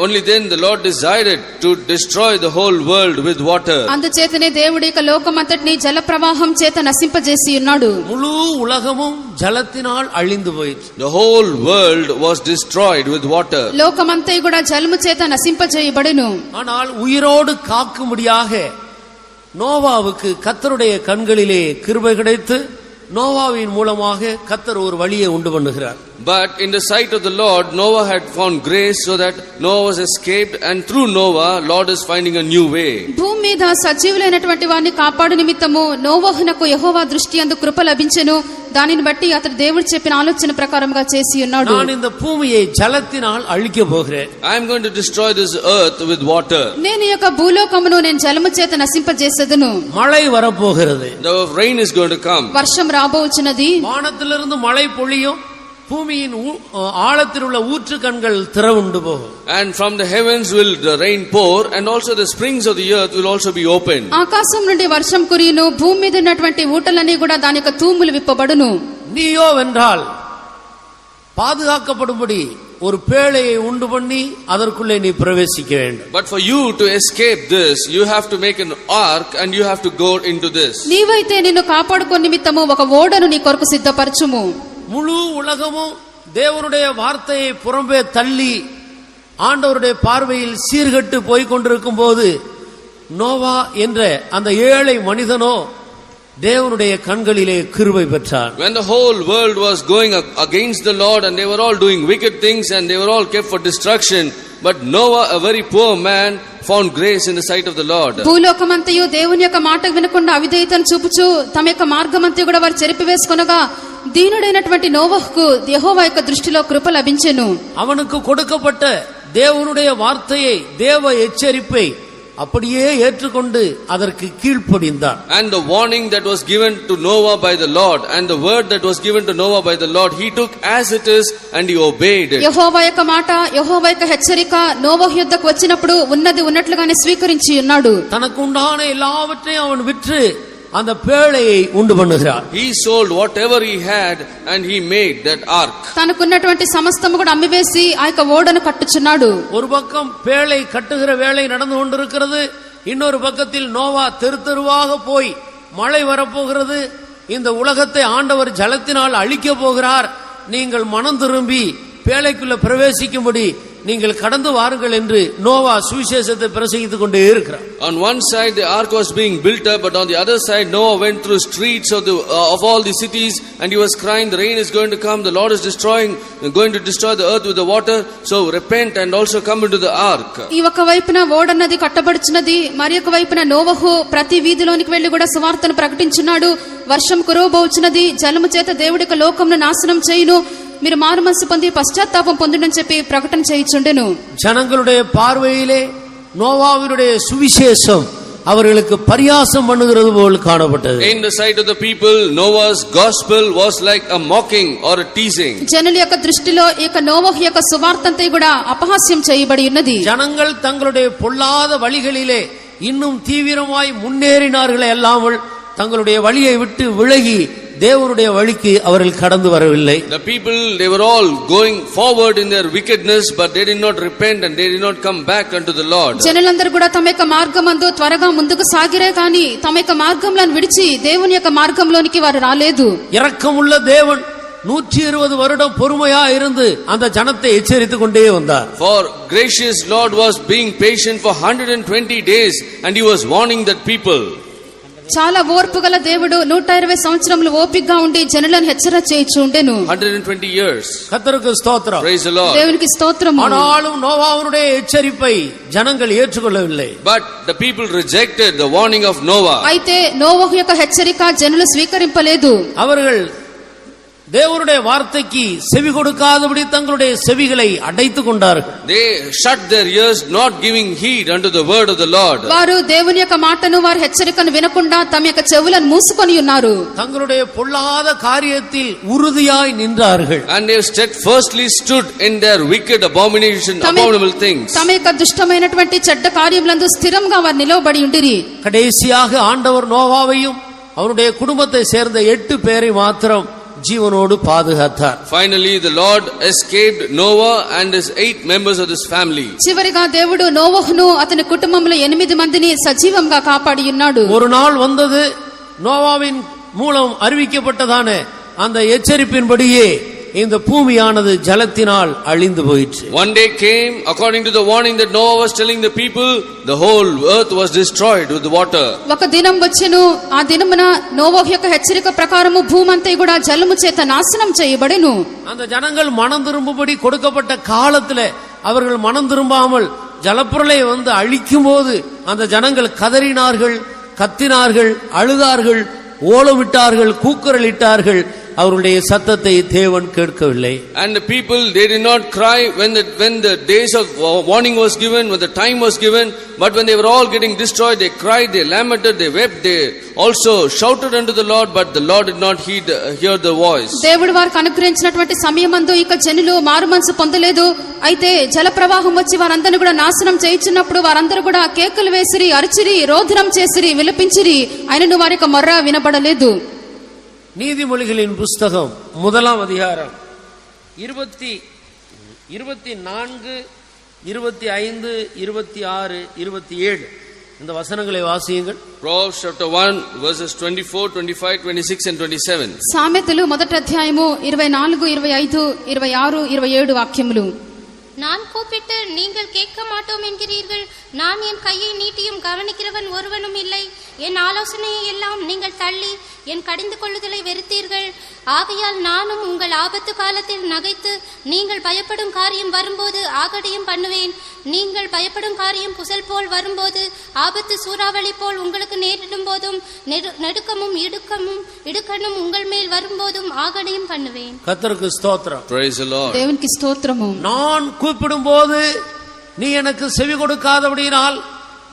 Only then the Lord decided to destroy the whole world with water. అందుచేతనే దేవుడి యొక్క లోకమంతటిని జల ప్రవాహం చేత నశింపజేసి ఉన్నాడు. முழு உலகமும் ஜலத்தினால் அழிந்து போயிற்று. The whole world was destroyed with water. లోకమంతా కూడా జలము చేత నశింపజేయబడెను. ஆனால் உயிரோடு காக்கும்படியாக நோவாவுக்கு கர்த்தருடைய கண்களிலே கிருபை கிடைத்து நோவாவின் மூலமாக கர்த்தர் ஒரு வழியை உண்டு பண்ணுகிறார். But in the sight of the Lord, Noah had found grace so that Noah was escaped, and through Noah, Lord is finding a new way. భూమి మీద సజీవులైనటువంటి వారిని కాపాడు నిమిత్తము నోవహునకు యెహోవా దృష్టి యందు కృప లభించెను. దానిని బట్టి అతడు దేవుడు చెప్పిన ఆలోచన ప్రకారంగా చేసి ఉన్నాడు. நான் இந்த பூமியை ஜலத்தினால் அழிக்க போகிறேன். I am going to destroy this earth with water. నేను ఈ యొక్క భూలోకమును నేను జలము చేత నశింపజేసేదను. மழை வரப்போகிறது. The rain is going to come. వర్షం రాబోచున్నది. வானத்திலிருந்து மழை பொழியும். பூமியின் ஆழத்தில் உள்ள ஊற்று கண்கள் திறவுண்டு போகும். And from the heavens will the rain pour, and also the springs of the earth will also be opened. ఆకాశం నుండి వర్షం కురియును. భూమి మీద ఉన్నటువంటి ఊటలన్నీ కూడా దాని యొక్క తూములు విప్పబడును. நீயோ வென்றால் பாதுகாக்கப்படும்படி ஒரு பேழையை உண்டு பண்ணி அதற்குள்ளே நீ பிரவேசிக்க வேண்டும். But for you to escape this, you have to make an ark and you have to go into this. నీవైతే నిన్ను కాపాడుకోని నిమిత్తము ఒక ఓడను నీ కొరకు సిద్ధపరచుము. முழு உலகமும் தேவனுடைய வார்த்தையை புறம்பே தள்ளி ஆண்டவருடைய பார்வையில் சீர்கெட்டு போய்கொண்டிருக்கும் போது நோவா என்ற அந்த ஏழை மனிதனோ தேவனுடைய கண்களிலே கிருபை பெற்றார். When the whole world was going against the Lord and they were all doing wicked things and they were all kept for destruction, but Noah, a very poor man, found grace in the sight of the Lord. భూలోకమంతయు దేవుని యొక్క మాట వినకుండా అవిధేయతను చూపుచు తమ యొక్క మార్గమంతయు కూడా వారు చెరిపివేసుకొనగా దీనుడైనటువంటి నోవహుకు యెహోవా యొక్క దృష్టిలో కృప లభించెను. அவனுக்கு கொடுக்கப்பட்ட தேவனுடைய வார்த்தையை தேவ எச்சரிப்பை அப்படியே ஏற்றுக்கொண்டு அதற்கு கீழ்ப்படிந்தார். And the warning that was given to Noah by the Lord and the word that was given to Noah by the Lord, he took as it is and he obeyed it. యెహోవా యొక్క మాట, యెహోవా యొక్క హెచ్చరిక నోవహు యొద్దకు వచ్చినప్పుడు ఉన్నది ఉన్నట్లుగానే స్వీకరించి ఉన్నాడు. தனக்கு உண்டான எல்லாவற்றையும் அவன் விற்று அந்த பேழையை உண்டு பண்ணுகிறார். He sold whatever he had and he made that ark. తనకున్నటువంటి సమస్తము కూడా అమ్మివేసి ఆ యొక్క ఓడను కట్టుచున్నాడు. ஒரு பக்கம் பேழை கட்டுகிற வேலை நடந்து கொண்டிருக்கிறது. இன்னொரு பக்கத்தில் நோவா தெருவாக போய் மழை வரப்போகிறது. இந்த உலகத்தை ஆண்டவர் ஜலத்தினால் அழிக்க போகிறார். நீங்கள் மனம் திரும்பி பேழைக்குள்ள பிரவேசிக்கும்படி நீங்கள் கடந்து வாருங்கள் என்று நோவா சுவிசேஷத்தை பிரசங்கித்துக் கொண்டே இருக்கிறார். On one side the ark was being built up, but on the other side Noah went through streets of all the cities and he was crying, the rain is going to come, the Lord is going to destroy the earth with the water, so repent and also come into the ark. ఈ ఒక వైపున ఓడన్నది కట్టబడుచున్నది, మరి ఒక వైపున నోవహు ప్రతి వీధిలోనికి వెళ్లి కూడా సువార్తను ప్రకటించున్నాడు. వర్షం కురవబోచున్నది, జలము చేత దేవుడి యొక్క లోకమును నాశనం చేయును, మీరు మారు మనసు పొంది పశ్చాత్తాపం పొందుడని చెప్పి ప్రకటన చేయుచుండెను. ஜனங்களுடைய பார்வையிலே நோவாவினுடைய சுவிசேஷம் அவர்களுக்கு பரியாசம் பண்ணுகிறது போல் காணப்பட்டது. In the sight of the people, Noah's gospel was like a mocking or a teasing. జనుల యొక్క దృష్టిలో ఈ యొక్క నోవహు యొక్క సువార్తంతా కూడా అపహాస్యం చేయబడి ఉన్నది. ஜனங்கள் தங்களுடைய பொல்லாத வழிகளிலே இன்னும் தீவிரமாய் முன்னேறினார்களே அல்லாமல் தங்களுடைய வழியை விட்டு விலகி தேவனுடைய வழிக்கு அவர்கள் கடந்து வரவில்லை. The people, they were all going forward in their wickedness, but they did not repent and they did not come back unto the Lord. జనులందరూ కూడా తమ యొక్క మార్గమందు త్వరగా ముందుకు సాగిరే కానీ తమ యొక్క మార్గంలను విడిచి దేవుని యొక్క మార్గంలోనికి వారు రాలేదు. இரக்கமுள்ள தேவன் 120 வருடம் பொறுமையா இருந்து அந்த ஜனத்தை எச்சரித்துக் கொண்டே வந்தார். For gracious Lord was being patient for 120 days and he was warning that people. చాలా ఓర్పు గల దేవుడు 120 సంవత్సరములు ఓపికగా ఉండి జనులను హెచ్చరిక చేయుచు ఉండెను. 120 years. கர்த்தருக்கு ஸ்தோத்திரம். Praise the Lord. దేవునికి స్తోత్రము. ஆனாலும் நோவாவுடைய எச்சரிப்பை ஜனங்கள் ஏற்றுக்கொள்ளவில்லை. But the people rejected the warning of Noah. అయితే నోవహు యొక్క హెచ్చరిక జనులు స్వీకరింపలేదు. அவர்கள் தேவனுடைய வார்த்தைக்கு செவி கொடுக்காதபடி தங்களுடைய செவிகளை அடைத்துக் கொண்டார்கள். They shut their ears, not giving heed unto the word of the Lord. వారు దేవుని యొక్క మాటను వారి హెచ్చరికను వినకుండా తమ యొక్క చెవులను మూసుకొని ఉన్నారు. தங்களுடைய பொல்லாத காரியத்தில் உறுதியாய் நின்றார்கள். And they steadfastly stood in their wicked abominable things. తమ యొక్క దుష్టమైనటువంటి చెడ్డ కార్యములందు స్థిరంగా వారు నిలవబడి ఉండిరి. கடைசியாக ஆண்டவர் நோவாவையும் அவருடைய குடும்பத்தை சேர்ந்த 8 பேரை மாத்திரம் ஜீவனோடு பாதுகாத்தார். Finally, the Lord escaped Noah and his 8 members of his family. చివరిగా దేవుడు నోవహును అతని కుటుంబంలో 8 మందిని సజీవంగా కాపాడి ఉన్నాడు. ஒரு நாள் வந்தது, நோவாவின் மூலம் அறிவிக்கப்பட்டதான அந்த எச்சரிப்பின்படியே இந்த பூமியானது ஜலத்தினால் அழிந்து போயிற்று. One day came, according to the warning that Noah was telling the people, the whole earth was destroyed with the water. ఒక దినం వచ్చెను, ఆ దినమున నోవహు యొక్క హెచ్చరిక ప్రకారము భూమంతా కూడా జలము చేత నాశనం చేయబడెను. அந்த ஜனங்கள் மனம் திரும்பும்படி கொடுக்கப்பட்ட காலத்திலே அவர்கள் மனம் திரும்பாமல் ஜலப்பிரளயம் வந்து அழிக்கும் போது அந்த ஜனங்கள் கதறினார்கள், கத்தினார்கள், அழுதார்கள், ஓலமிட்டார்கள், கூக்குரலிட்டார்கள். அவருடைய சத்தத்தை தேவன் கேட்கவில்லை. And the people, they did not cry when the days of warning was given, when the time was given, but when they were all getting destroyed, they cried, they lamented, they wept, they also shouted unto the Lord, but the Lord did not hear the voice. దేవుడు వారికి అనుగ్రహించినటువంటి సమయమందు ఇక జనులు మారుమనసు పొందలేదు. అయితే జల ప్రవాహం వచ్చి వారందరిని కూడా నాశనం చేయించినప్పుడు వారందరూ కూడా కేకలు వేసిరి, అరిచిరి, రోదనం చేసిరి, విలపించిరి, అయినను వారి యొక్క మొర్ర వినబడలేదు. நீதிமொழிகளின் புஸ்தகம் 1ஆம் அதிகாரம் 24, 25, 26, 27 இந்த வசனங்களை வாசியுங்கள். Proverbs chapter 1 verses 24, 25, 26 and 27. సామెతలు మొదటి అధ్యాయము 24, 25, 26, 27 వాక్యములు. நான் கூப்பிட்டு நீங்கள் கேட்க மாட்டோம் என்கிறீர்கள். நான் என் கையை நீட்டியும் கவனிக்கிறவன் ஒருவனும் இல்லை. என் ஆலோசனையை எல்லாம் நீங்கள் தள்ளி என் கடிந்து கொள்ளுதலை வெறுத்தீர்கள். ஆகையால் நானும் உங்கள் ஆபத்து காலத்தில் நகைத்து நீங்கள் பயப்படும் காரியம் வரும்போது ஆகடியும் பண்ணுவேன். நீங்கள் பயப்படும் காரியம் புசல் போல் வரும்போது, ஆபத்து சூறாவளி போல் உங்களுக்கு நேரிடும் போதும், நடுக்கமும் இடுக்கணும் உங்கள் மேல் வரும்போதும் ஆகடியும் பண்ணுவேன். கர்த்தருக்கு ஸ்தோத்திரம். Praise the Lord. దేవునికి స్తోత్రము. நான் கூப்பிடும் போது நீ எனக்கு செவி கொடுக்காதபடியினால்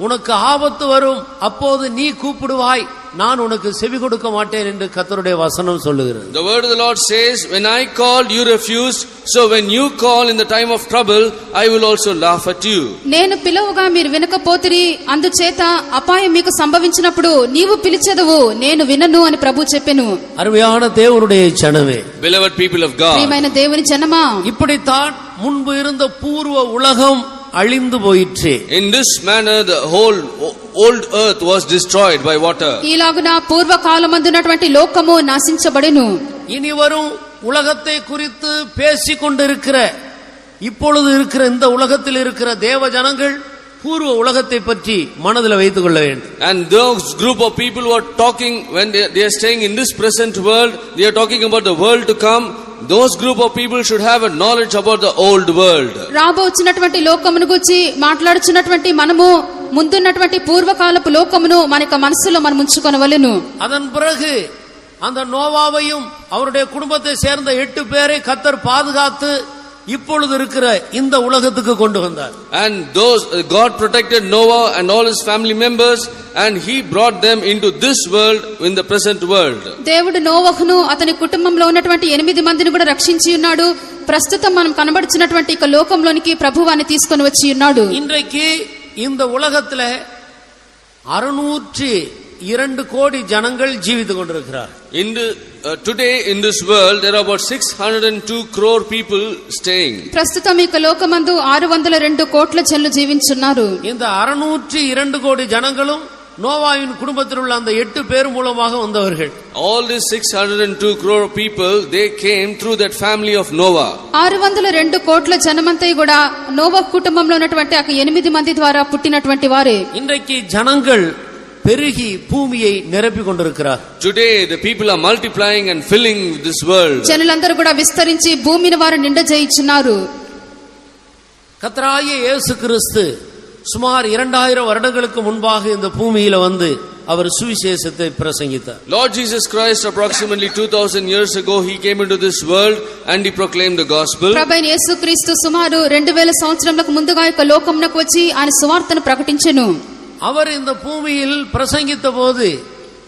உனக்கு ஆபத்து வரும். அப்போது நீ கூப்பிடுவாய், நான் உனக்கு செவி கொடுக்க மாட்டேன் என்று கர்த்தருடைய வசனம் சொல்லுகிறது. The word of the Lord says, when I called you refused, so when you call in the time of trouble, I will also laugh at you. నేను పిలువగా మీరు వినకపోతిరి, అందుచేత అపాయం మీకు సంభవించినప్పుడు నీవు పిలిచెదవు, నేను వినను అని ప్రభు చెప్పెను. அருமையான தேவனுடைய ஜனமே, Beloved people of God, ప్రియమైన దేవుని జనమా, இப்படித்தான் முன்பு இருந்த பூர்வ உலகம் அழிந்து போயிற்று. in this manner the whole old earth was destroyed by water. ఈలాగున పూర్వకాలమందున్నటువంటి లోకము నాశించబడెను. இனி வரும் உலகத்தை குறித்து பேசிக் கொண்டிருக்கிற, இப்பொழுது இருக்கிற இந்த உலகத்தில் இருக்கிற தேவ ஜனங்கள் பூர்வ உலகத்தை பற்றி மனதில் வைத்துக் கொள்ள வேண்டும். And those group of people who are talking, when they are staying in this present world, they are talking about the world to come. Those group of people should have a knowledge about the old world. రాబోచున్నటువంటి లోకమును గురించి మాట్లాడుచున్నటువంటి మనము ముందున్నటువంటి పూర్వకాలపు లోకమును మన యొక్క మనసులో మనం ఉంచుకొనవలెను. அதன் பிறகு அந்த நோவாவையும் அவருடைய குடும்பத்தை சேர்ந்த 8 பேரை கர்த்தர் பாதுகாத்து இப்பொழுது இருக்கிற இந்த உலகத்துக்கு கொண்டு வந்தார். And those God protected Noah and all his family members, and he brought them into this world, in the present world. దేవుడు నోవహును అతని కుటుంబంలో ఉన్నటువంటి 8 మందిని కూడా రక్షించి ఉన్నాడు. ప్రస్తుతం మనం కనబడుచున్నటువంటి ఈ లోకంలోనికి ప్రభువాన్ని తీసుకొని వచ్చి ఉన్నాడు. இன்றைக்கு இந்த உலகத்துல 602 கோடி ஜனங்கள் ஜீவித்துக் கொண்டிருக்கிறார். Today in this world there are about 602 crore people staying. ప్రస్తుతం ఈ లోకమందు 602 కోట్ల జనులు జీవించున్నారు. இந்த 602 கோடி ஜனங்களும் நோவாவின் குடும்பத்தில் உள்ள அந்த 8 பேர் மூலமாக வந்தவர்கள். All these 602 crore people, they came through that family of Noah. 602 కోట్ల జనమంతా కూడా నోవహు కుటుంబంలో ఉన్నటువంటి ఆ 8 మంది ద్వారా పుట్టినటువంటి వారే. இன்றைக்கு ஜனங்கள் பெருகி பூமியை நிரப்பிக் கொண்டிருக்கிறார். Today the people are multiplying and filling this world. జనులందరూ కూడా విస్తరించి భూమిని వారు నిండజేయుచున్నారు. கர்த்தராகிய இயேசு கிறிஸ்து சுமார் 2000 வருடங்களுக்கு முன்பாக இந்த பூமியில வந்து அவர் சுவிசேஷத்தை பிரசங்கித்தார். Lord Jesus Christ, approximately 2000 years ago, he came into this world and he proclaimed the gospel. ప్రభువైన యేసుక్రీస్తు సుమారు 2000 సంవత్సరములకు ముందుగా ఈ లోకమునకు వచ్చి ఆయన సువార్తను ప్రకటించెను. அவர் இந்த பூமியில் பிரசங்கித்த போது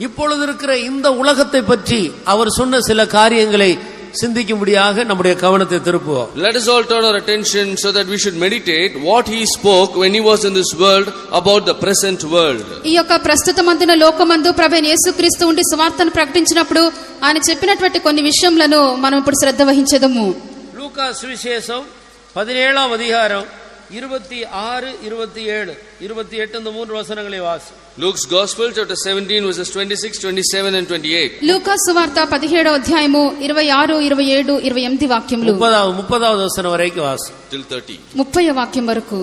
இப்பொழுது இருக்கிற இந்த உலகத்தை பற்றி அவர் சொன்ன சில காரியங்களை சிந்திக்கும்படியாக நம்முடைய கவனத்தை திருப்புவோம். Let us all turn our attention so that we should meditate what he spoke when he was in this world about the present world. ఈ యొక్క ప్రస్తుతమందున లోకమందు ప్రభువైన యేసుక్రీస్తు ఉండి సువార్తను ప్రకటించినప్పుడు ఆయన చెప్పినటువంటి కొన్ని విషయములను మనం ఇప్పుడు శ్రద్ధ వహించెదము. లూకా సువిశేషం 17వ అధ్యాయం 26, 27, 28 இந்த மூன்று வசனங்களை வாசி. Luke's Gospel chapter 17 verses 26, 27 and 28. లూకా సువార్త 17వ అధ్యాయము 26, 27, 28 వాక్యములు. 30వ వచనం వరకు వాసి. Till 30. 30వ వాక్యం వరకు.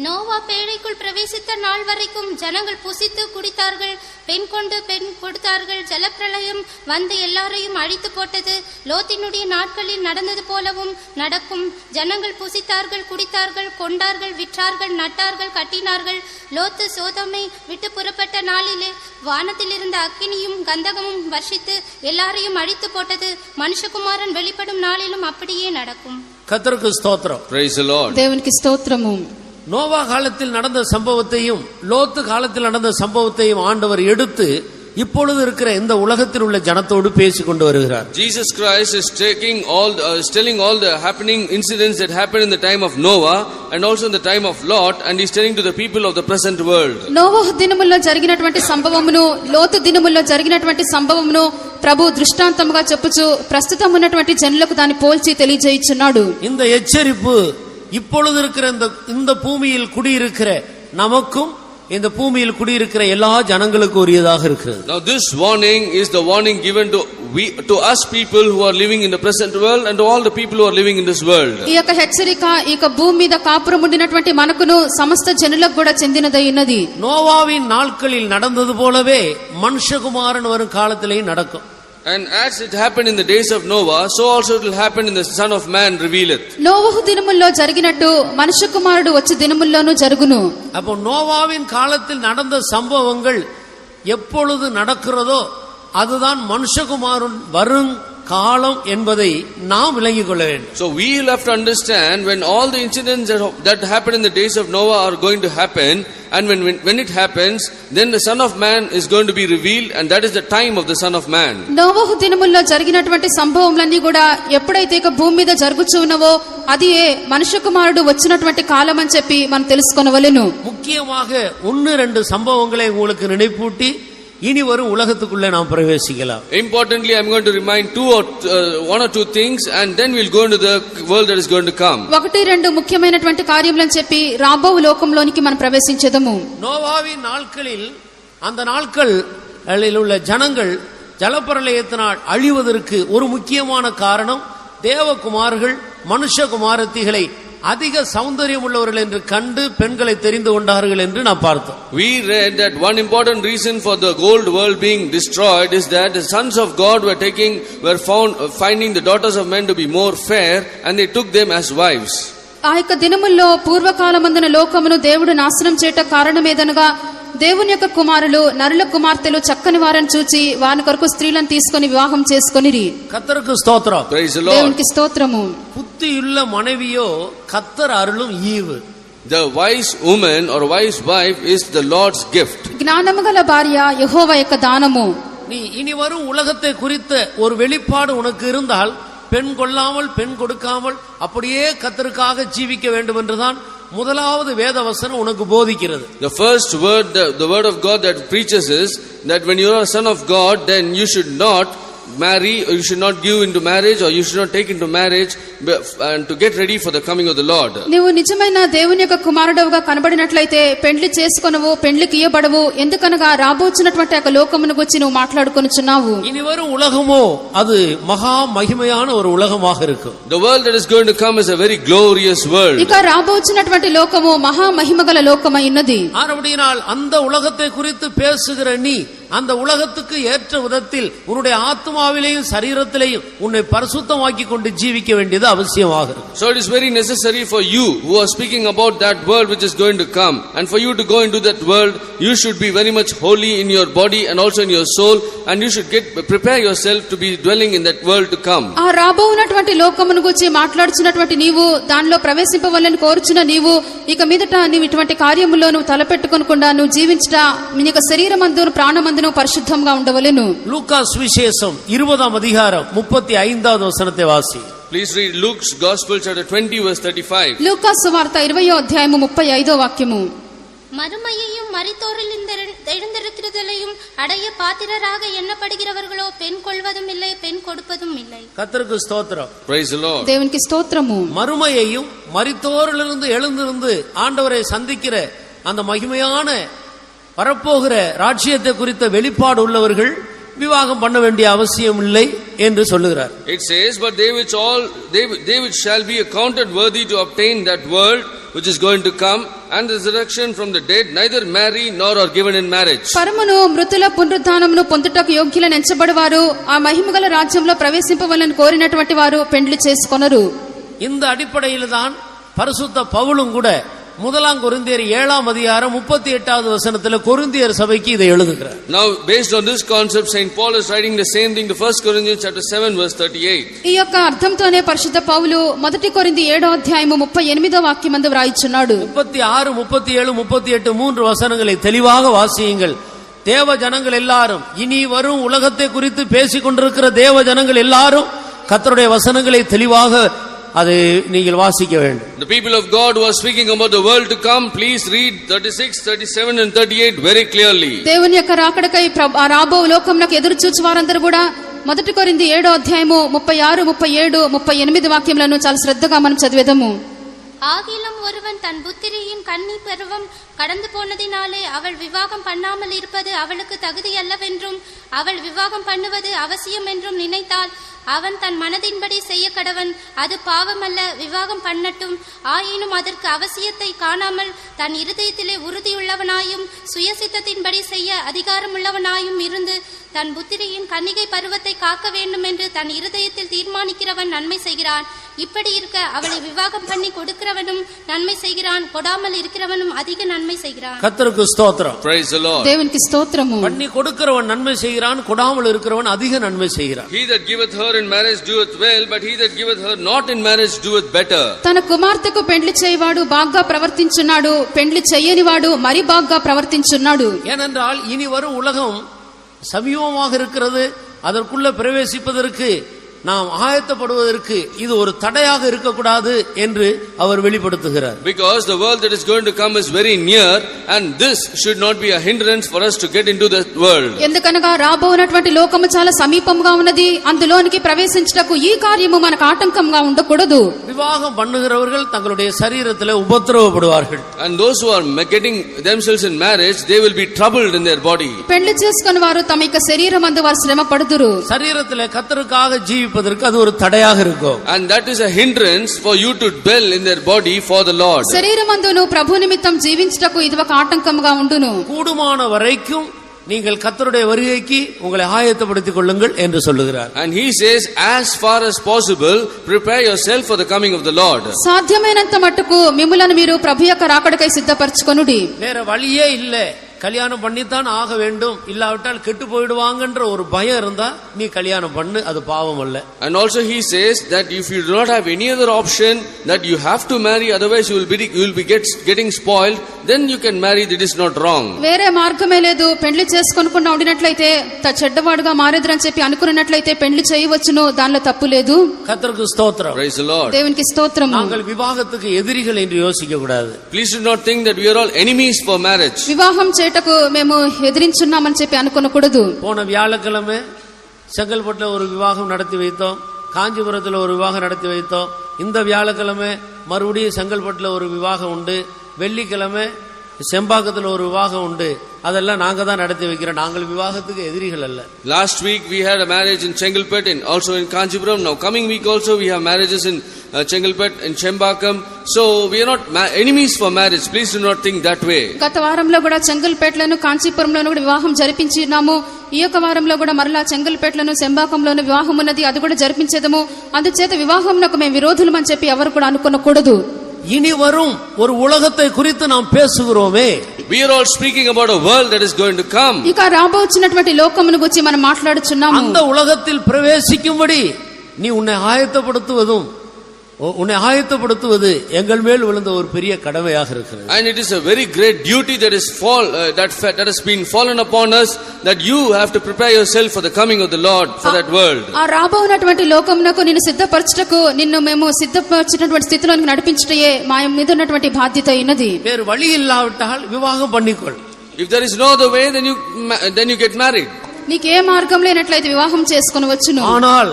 நோவா பேழைக்குள் பிரவேசித்த நாள் வரைக்கும் ஜனங்கள் புசித்து குடித்தார்கள், பெண் கொண்டு பெண் கொடுத்தார்கள். ஜலப்பிரளயம் வந்து எல்லாரையும் அழித்து போட்டது. லோத்தினுடைய நாட்களில் நடந்தது போலவும் நடக்கும். ஜனங்கள் புசித்தார்கள், குடித்தார்கள், கொண்டார்கள், விற்றார்கள், நட்டார்கள், கட்டினார்கள். லோத்து சோதோமை விட்டு புறப்பட்ட நாளிலே வானத்தில் இருந்த அக்கினியும் கந்தகமும் வர்ஷித்து எல்லாரையும் அழித்து போட்டது. மனுஷகுமாரன் வெளிப்படும் நாளிலும் அப்படியே நடக்கும். கர்த்தருக்கு ஸ்தோத்திரம். Praise the Lord. దేవునికి స్తోత్రము. நோவா காலத்தில் நடந்த சம்பவத்தையும் லோத்து காலத்தில் நடந்த சம்பவத்தையும் ஆண்டவர் எடுத்து இப்பொழுது இருக்கிற இந்த உலகத்தில் உள்ள ஜனத்தோடு பேசிக் கொண்டு வருகிறார். Jesus Christ is telling all the happening incidents that happened in the time of Noah and also in the time of Lot, and he's telling to the people of the present world. నోవహు దినముల్లో జరిగినటువంటి సంభవమును లోతు దినముల్లో జరిగినటువంటి సంభవమును ప్రభు దృష్టాంతముగా చెప్పుచు ప్రస్తుతం ఉన్నటువంటి జనులకు దాన్ని పోల్చి తెలియజేయుచున్నాడు. இந்த எச்சரிப்பு இப்பொழுது இருக்கிற இந்த பூமியில் குடியிருக்கிற நமக்கும் இந்த பூமியில் குடியிருக்கிற எல்லா ஜனங்களுக்கும் உரியதாக இருக்கிறது. Now this warning is the warning given to us people who are living in the present world and to all the people who are living in this world. ఈ యొక్క హెచ్చరిక ఈ యొక్క భూమి మీద కాపురం ఉండినటువంటి మనకును సమస్త జనులకు కూడా చెందినదై ఉన్నది. நோவாவின் நாட்களில் நடந்தது போலவே மனுஷகுமாரன் வரும் காலத்திலேயும் நடக்கும். And as it happened in the days of Noah, so also it will happen in the Son of Man revealeth. నోవహు దినముల్లో జరిగినట్టు మనుష్య కుమారుడు వచ్చే దినముల్లోనూ జరుగును. அப்போ நோவாவின் காலத்தில் நடந்த சம்பவங்கள் எப்பொழுது நடக்கிறதோ அதுதான் மனுஷகுமாரன் வரும் காலம் என்பதை நாம் விளங்கிக் கொள்ள வேண்டும். So we will have to understand when all the incidents that happened in the days of Noah are going to happen, and when it happens, then the Son of Man is going to be revealed, and that is the time of the Son of Man. నోవహు దినముల్లో జరిగినటువంటి సంభవములన్నీ కూడా ఎప్పుడైతే ఇక భూమి మీద జరుగుచున్నవో అది మనుష్య కుమారుడు వచ్చినటువంటి కాలం అని చెప్పి మనం తెలుసుకొనవలెను. முக்கியமாக 1-2 சம்பவங்களை உங்களுக்கு நினைப்பூட்டி இனி வரும் உலகத்துக்குள்ளே நாம் பிரவேசிக்கலாம். Importantly, I am going to remind one or two things, and then we'll go into the world that is going to come. 1-2 ముఖ్యమైనటువంటి కార్యములను చెప్పి రాబో లోకంలోనికి మనం ప్రవేశించేదము. நோவாவின் நாட்களில் அந்த நாட்களில் உள்ள ஜனங்கள் ஜலப்பிரளயத்தினால் அழிவதற்கு ஒரு முக்கியமான காரணம் தேவகுமார்கள் மனுஷகுமாரத்திகளை அதிக சௌந்தரியம் உள்ளவர்கள் என்று கண்டு பெண்களை தெரிந்து கொண்டார்கள் என்று நாம் பார்த்தோம். We read that one important reason for the old world being destroyed is that the sons of God were finding the daughters of men to be more fair, and they took them as wives. ఆ యొక్క దినముల్లో పూర్వకాలమందున లోకమును దేవుడు నాశనం చేయట కారణమేదనగా దేవుని యొక్క కుమారులు నరుల కుమార్తెలు చక్కని వారని చూచి వారి కొరకు స్త్రీలను తీసుకొని వివాహం చేసుకొనిరి. கர்த்தருக்கு ஸ்தோத்திரம். Praise the Lord. దేవునికి స్తోత్రము. புத்தியுள்ள மனைவியோ கர்த்தர் அருளும் ஈவு. The wise woman or wise wife is the Lord's gift. జ్ఞానము గల భార్య యెహోవా యొక్క దానము. நீ இனி வரும் உலகத்தை குறித்த ஒரு வெளிப்பாடு உனக்கு இருந்தால் பெண் கொள்ளாமல் பெண் கொடுக்காமல் அப்படியே கர்த்தருக்காக ஜீவிக்க வேண்டும் என்றுதான் முதலாவது வேத வசனம் உனக்கு போதிக்கிறது. The first word, the word of God that preaches is that when you are a son of God, then you should not marry, or you should not give into marriage, or you should not take into marriage, and to get ready for the coming of the Lord. నీవు నిజమైన దేవుని యొక్క కుమారుడవుగా కనబడినట్లయితే పెండ్లి చేసుకొనవు, పెండ్లికి ఇయ్యబడవు. ఎందుకనగా రాబోచున్నటువంటి ఒక లోకమును గురించి నువ్వు మాట్లాడుకొనుచున్నావు. இனி வரும் உலகமோ அது மகா மகிமையான ஒரு உலகமாக இருக்கும். The world that is going to come is a very glorious world. ఇక రాబోచున్నటువంటి లోకము మహా మహిమగల లోకమై ఉన్నది. ஆனபடியால் அந்த உலகத்தை குறித்து பேசுகிற நீ அந்த உலகத்துக்கு ஏற்ற விதத்தில் உன்னுடைய ஆத்மாவிலேயும் சரீரத்திலேயும் உன்னை பரிசுத்தமாக்கி கொண்டு ஜீவிக்க வேண்டியது அவசியமாகிறது. So it is very necessary for you who are speaking about that world which is going to come, and for you to go into that world, you should be very much holy in your body and also in your soul, and you should prepare yourself to be dwelling in that world to come. ఆ రాబోవునటువంటి లోకమును గురించి మాట్లాడుచున్నటువంటి నీవు, దానిలో ప్రవేశింపవలని కోరుచున్న నీవు, ఇక మీదట నీవు ఇటువంటి కార్యములో నువ్వు తలపెట్టుకొనకుండా నువ్వు జీవించుట నీ యొక్క శరీరమందును ప్రాణమందును పరిశుద్ధంగా ఉండవలెను. லூக்கா சுவிசேஷம் 20ஆம் அதிகாரம் 35வது வசனத்தை வாசி. Please read Luke's Gospel chapter 20 verse 35. లూకా సువార్త 20వ అధ్యాయము 35వ వాక్యము. மறுமையையும் மரித்தோரில் எழுந்திருக்கிறதையும் அடைய பாத்திரராக எண்ணப்படுகிறவர்களோ பெண் கொள்வதும் இல்லை, பெண் கொடுப்பதும் இல்லை. கர்த்தருக்கு ஸ்தோத்திரம். Praise the Lord. దేవునికి స్తోత్రము. மறுமையையும் மரித்தோரிலிருந்து எழுந்திருந்து ஆண்டவரை சந்திக்கிற அந்த மகிமையான வரப்போகிற ராஜ்யத்தை குறித்த வெளிப்பாடு உள்ளவர்கள் விவாகம் பண்ண வேண்டிய அவசியம் இல்லை என்று சொல்லுகிறார். It says, but they which shall be accounted worthy to obtain that world which is going to come and the resurrection from the dead neither marry nor are given in marriage. పరమును మృతుల పునరుద్ధానమును పొందుటకు యోగ్యులను ఎంచబడివారు ఆ మహిమగల రాజ్యంలో ప్రవేశింపవలని కోరినటువంటి వారు పెండ్లి చేసుకొనరు. இந்த அடிப்படையில் தான் பரிசுத்த பவுலும் கூட முதலாம் கொரிந்தியர் 7ஆம் அதிகாரம் 38வது வசனத்தில் கொரிந்தியர் சபைக்கு இதை எழுதுகிறார். Now based on this concept, Saint Paul is writing the same thing to 1 Corinthians chapter 7 verse 38. ఈ యొక్క అర్థంతోనే పరిశుద్ధ పౌలు మొదటి కొరింథీ 7వ అధ్యాయము 38వ వాక్యమందు వ్రాయిచున్నాడు. 36, 37, 38 மூன்று வசனங்களை தெளிவாக வாசியுங்கள். தேவ ஜனங்கள் எல்லாரும், இனி வரும் உலகத்தை குறித்து பேசிக் கொண்டிருக்கிற தேவ ஜனங்கள் எல்லாரும் கர்த்தருடைய வசனங்களை தெளிவாக அதை நீங்கள் வாசிக்க வேண்டும். The people of God who are speaking about the world to come, please read 36, 37 and 38 very clearly. దేవుని యొక్క రాకడకై రాబో లోకమునకు ఎదురు చూచు వారందరూ కూడా మొదటి కొరింథీ 7వ అధ్యాయము 36, 37, 38 వాక్యములను చాలా శ్రద్ధగా మనం చదివేదము. ஆகிலும் ஒருவன் தன் புத்திரியின் கன்னி பருவம் கடந்து போனதினாலே அவள் விவாகம் பண்ணாமல் இருப்பது அவளுக்கு தகுதி அல்லவென்றும் அவள் விவாகம் பண்ணுவது அவசியம் என்றும் நினைத்தால் அவன் தன் மனதின்படி செய்ய கடவன். அது பாவமல்ல, விவாகம் பண்ணட்டும். ஆயினும் அதற்கு அவசியத்தை காணாமல் தன் இருதயத்திலே உறுதியுள்ளவனாயும் சுயசித்தத்தின்படி செய்ய அதிகாரமுள்ளவனாயும் இருந்து தன் புத்திரியின் கன்னிகை பருவத்தை காக்க வேண்டும் என்று தன் இருதயத்தில் தீர்மானிக்கிறவன் நன்மை செய்கிறான். இப்படி இருக்க அவளை விவாகம் பண்ணி கொடுக்கிறவனும் நன்மை செய்கிறான், கொடாமல் இருக்கிறவனும் அதிக நன்மை செய்கிறான். கர்த்தருக்கு ஸ்தோத்திரம். Praise the Lord. దేవునికి స్తోత్రము. பண்ணி கொடுக்கிறவன் நன்மை செய்கிறான், கொடாமல் இருக்கிறவன் அதிக நன்மை செய்கிறான். He that giveth her in marriage doeth well, but he that giveth her not in marriage doeth better. తన కుమార్తెకు పెండ్లి చేయవాడు బాగా ప్రవర్తించున్నాడు, పెండ్లి చేయనివాడు మరి బాగా ప్రవర్తించున్నాడు. ஏனென்றால் இனி வரும் உலகம் சமீபமாக இருக்கிறது. அதற்குள்ள பிரவேசிப்பதற்கு நாம் ஆயத்தப்படுவதற்கு இது ஒரு தடையாக இருக்கக்கூடாது என்று அவர் வெளிப்படுத்துகிறார். Because the world that is going to come is very near and this should not be a hindrance for us to get into that world. ఎందుకనగా రాబోనటువంటి లోకము చాలా సమీపంగా ఉన్నది, అందులోనికి ప్రవేశించుటకు ఈ కార్యము మనకు ఆటంకంగా ఉండకూడదు. விவாகம் பண்ணுகிறவர்கள் தங்களுடைய சரீரத்தில் உபத்திரவப்படுவார்கள். And those who are getting themselves in marriage, they will be troubled in their body. పెండ్లి చేసుకుని వారు తమ యొక్క శరీరమందు వారు శ్రమ పడుదురు. சரீரத்தில் கர்த்தருக்காக ஜீவிப்பதற்கு அது ஒரு தடையாக இருக்கும். And that is a hindrance for you to dwell in their body for the Lord. శరీరమందును ప్రభు నిమిత్తం జీవించుటకు ఇది ఒక ఆటంకంగా ఉండును. கூடுமான வரைக்கும் நீங்கள் கர்த்தருடைய வருகைக்கு உங்களை ஆயத்தப்படுத்திக் கொள்ளுங்கள் என்று சொல்லுகிறார். And he says, as far as possible, prepare yourself for the coming of the Lord. సాధ్యమైనంత మట్టుకు మిమ్ములను మీరు ప్రభు యొక్క రాకడకై సిద్ధపరచుకొనుడి. வேற வழியே இல்லை, கல்யாணம் பண்ணித்தான் ஆக வேண்டும், இல்லாவிட்டால் கெட்டு போயிடுவாங்கன்ற ஒரு பயம் இருந்தா நீ கல்யாணம் பண்ணு, அது பாவம் அல்ல. And also he says that if you do not have any other option, that you have to marry, otherwise you will be getting spoiled, then you can marry, that is not wrong. వేరే మార్గమే లేదు, పెండ్లి చేసుకొనకుండా ఉండినట్లయితే చెడ్డవాడుగా మారేద్రని చెప్పి అనుకున్నట్లయితే పెండ్లి చేయవచ్చును, దానిలో తప్పు లేదు. கர்த்தருக்கு ஸ்தோத்திரம். Praise the Lord. దేవునికి స్తోత్రము. நாங்கள் விவாகத்துக்கு எதிரிகள் என்று யோசிக்க கூடாது. Please do not think that we are all enemies for marriage. వివాహం చేయటకు మేము ఎదిరించున్నామని చెప్పి అనుకోకూడదు. போன வியாழக்கிழமை செங்கல்பட்டுல ஒரு விவாகம் நடத்தி வைத்தோம், காஞ்சிபுரத்தில் ஒரு விவாகம் நடத்தி வைத்தோம். இந்த வியாழக்கிழமை மறுபடியும் செங்கல்பட்டுல ஒரு விவாகம் உண்டு, வெள்ளிக்கிழமை செம்பாக்கத்தில் ஒரு விவாகம் உண்டு. அதெல்லாம் நாங்க தான் நடத்தி வைக்கிறோம், நாங்கள் விவாகத்துக்கு எதிரிகள் அல்ல. Last week we had a marriage in Chengalpet and also in Kanchipuram. Now coming week also we have marriages in Chengalpet and Chembakam. So we are not enemies for marriage. Please do not think that way. గత వారంలో కూడా చెంగల్పేటలోను కాంచీపురంలోను కూడా వివాహం జరిపించినాము. ఈ యొక్క వారంలో కూడా మరలా చెంగల్పేటలోను సెంబాకంలోను వివాహం ఉన్నది, అది కూడా జరిపించేదము. అందుచేత వివాహంకు మేము విరోధులమని చెప్పి ఎవరు కూడా అనుకోకూడదు. இனி வரும் ஒரு உலகத்தை குறித்து நாம் பேசுகிறோமே, We are all speaking about a world that is going to come. ఇక రాబోచున్నటువంటి లోకమును గురించి మనం మాట్లాడుచున్నాము. அந்த உலகத்தில் பிரவேசிக்கும்படி நீ உன்னை ஆயத்தப்படுத்துவது எங்கள் மேல் விழுந்த ஒரு பெரிய கடமையாக இருக்கிறது. And it is a very great duty that has been fallen upon us, that you have to prepare yourself for the coming of the Lord for that world. ఆ రాబోనటువంటి లోకమునకు నిన్ను సిద్ధపరచుటకు నిన్ను మేము సిద్ధపరచినటువంటి స్థితిలోకి నడిపించుటయే మా మీద ఉన్నటువంటి బాధ్యత అయినది. வேறு வழி இல்லாவிட்டால் விவாகம் பண்ணிக்கொள். If there is no other way, then you get married. నీకే మార్గం లేనట్లయితే వివాహం చేసుకొనవచ్చును. ஆனால்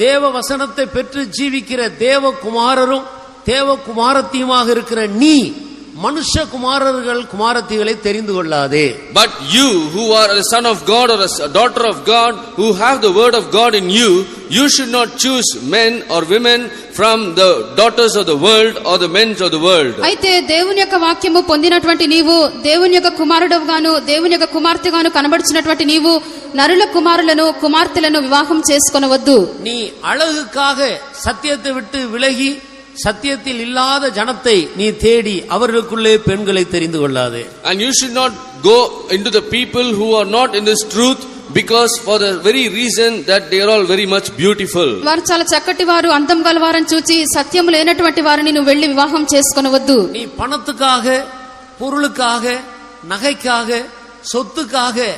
தேவ வசனத்தை பெற்று ஜீவிக்கிற தேவகுமாரரும் தேவகுமாரத்தியுமாக இருக்கிற நீ மனுஷகுமாரர்கள் குமாரத்திகளை தெரிந்து கொள்ளாதே. But you who are a son of God or a daughter of God, who have the word of God in you, you should not choose men or women from the daughters of the world or the men of the world. అయితే దేవుని యొక్క వాక్యము పొందినటువంటి నీవు దేవుని యొక్క కుమారుడుగాను దేవుని యొక్క కుమార్తెగాను కనబడుచున్నటువంటి నీవు నరుల కుమారులను కుమార్తెలను వివాహం చేసుకొనవద్దు. நீ அழகுக்காக சத்தியத்தை விட்டு விலகி சத்தியத்தில் இல்லாத ஜனத்தை நீ தேடி அவர்களுக்குள்ளே பெண்களை தெரிந்து கொள்ளாதே. And you should not go into the people who are not in this truth, because for the very reason that they are all very much beautiful. వారు చాలా చక్కటి వారు, అందం గలవారని చూచి సత్యము లేనటువంటి వారిని నువ్వు వెళ్లి వివాహం చేసుకొనవద్దు. நீ பணத்துக்காக, பொருளுக்காக, நகைக்காக, சொத்துக்காக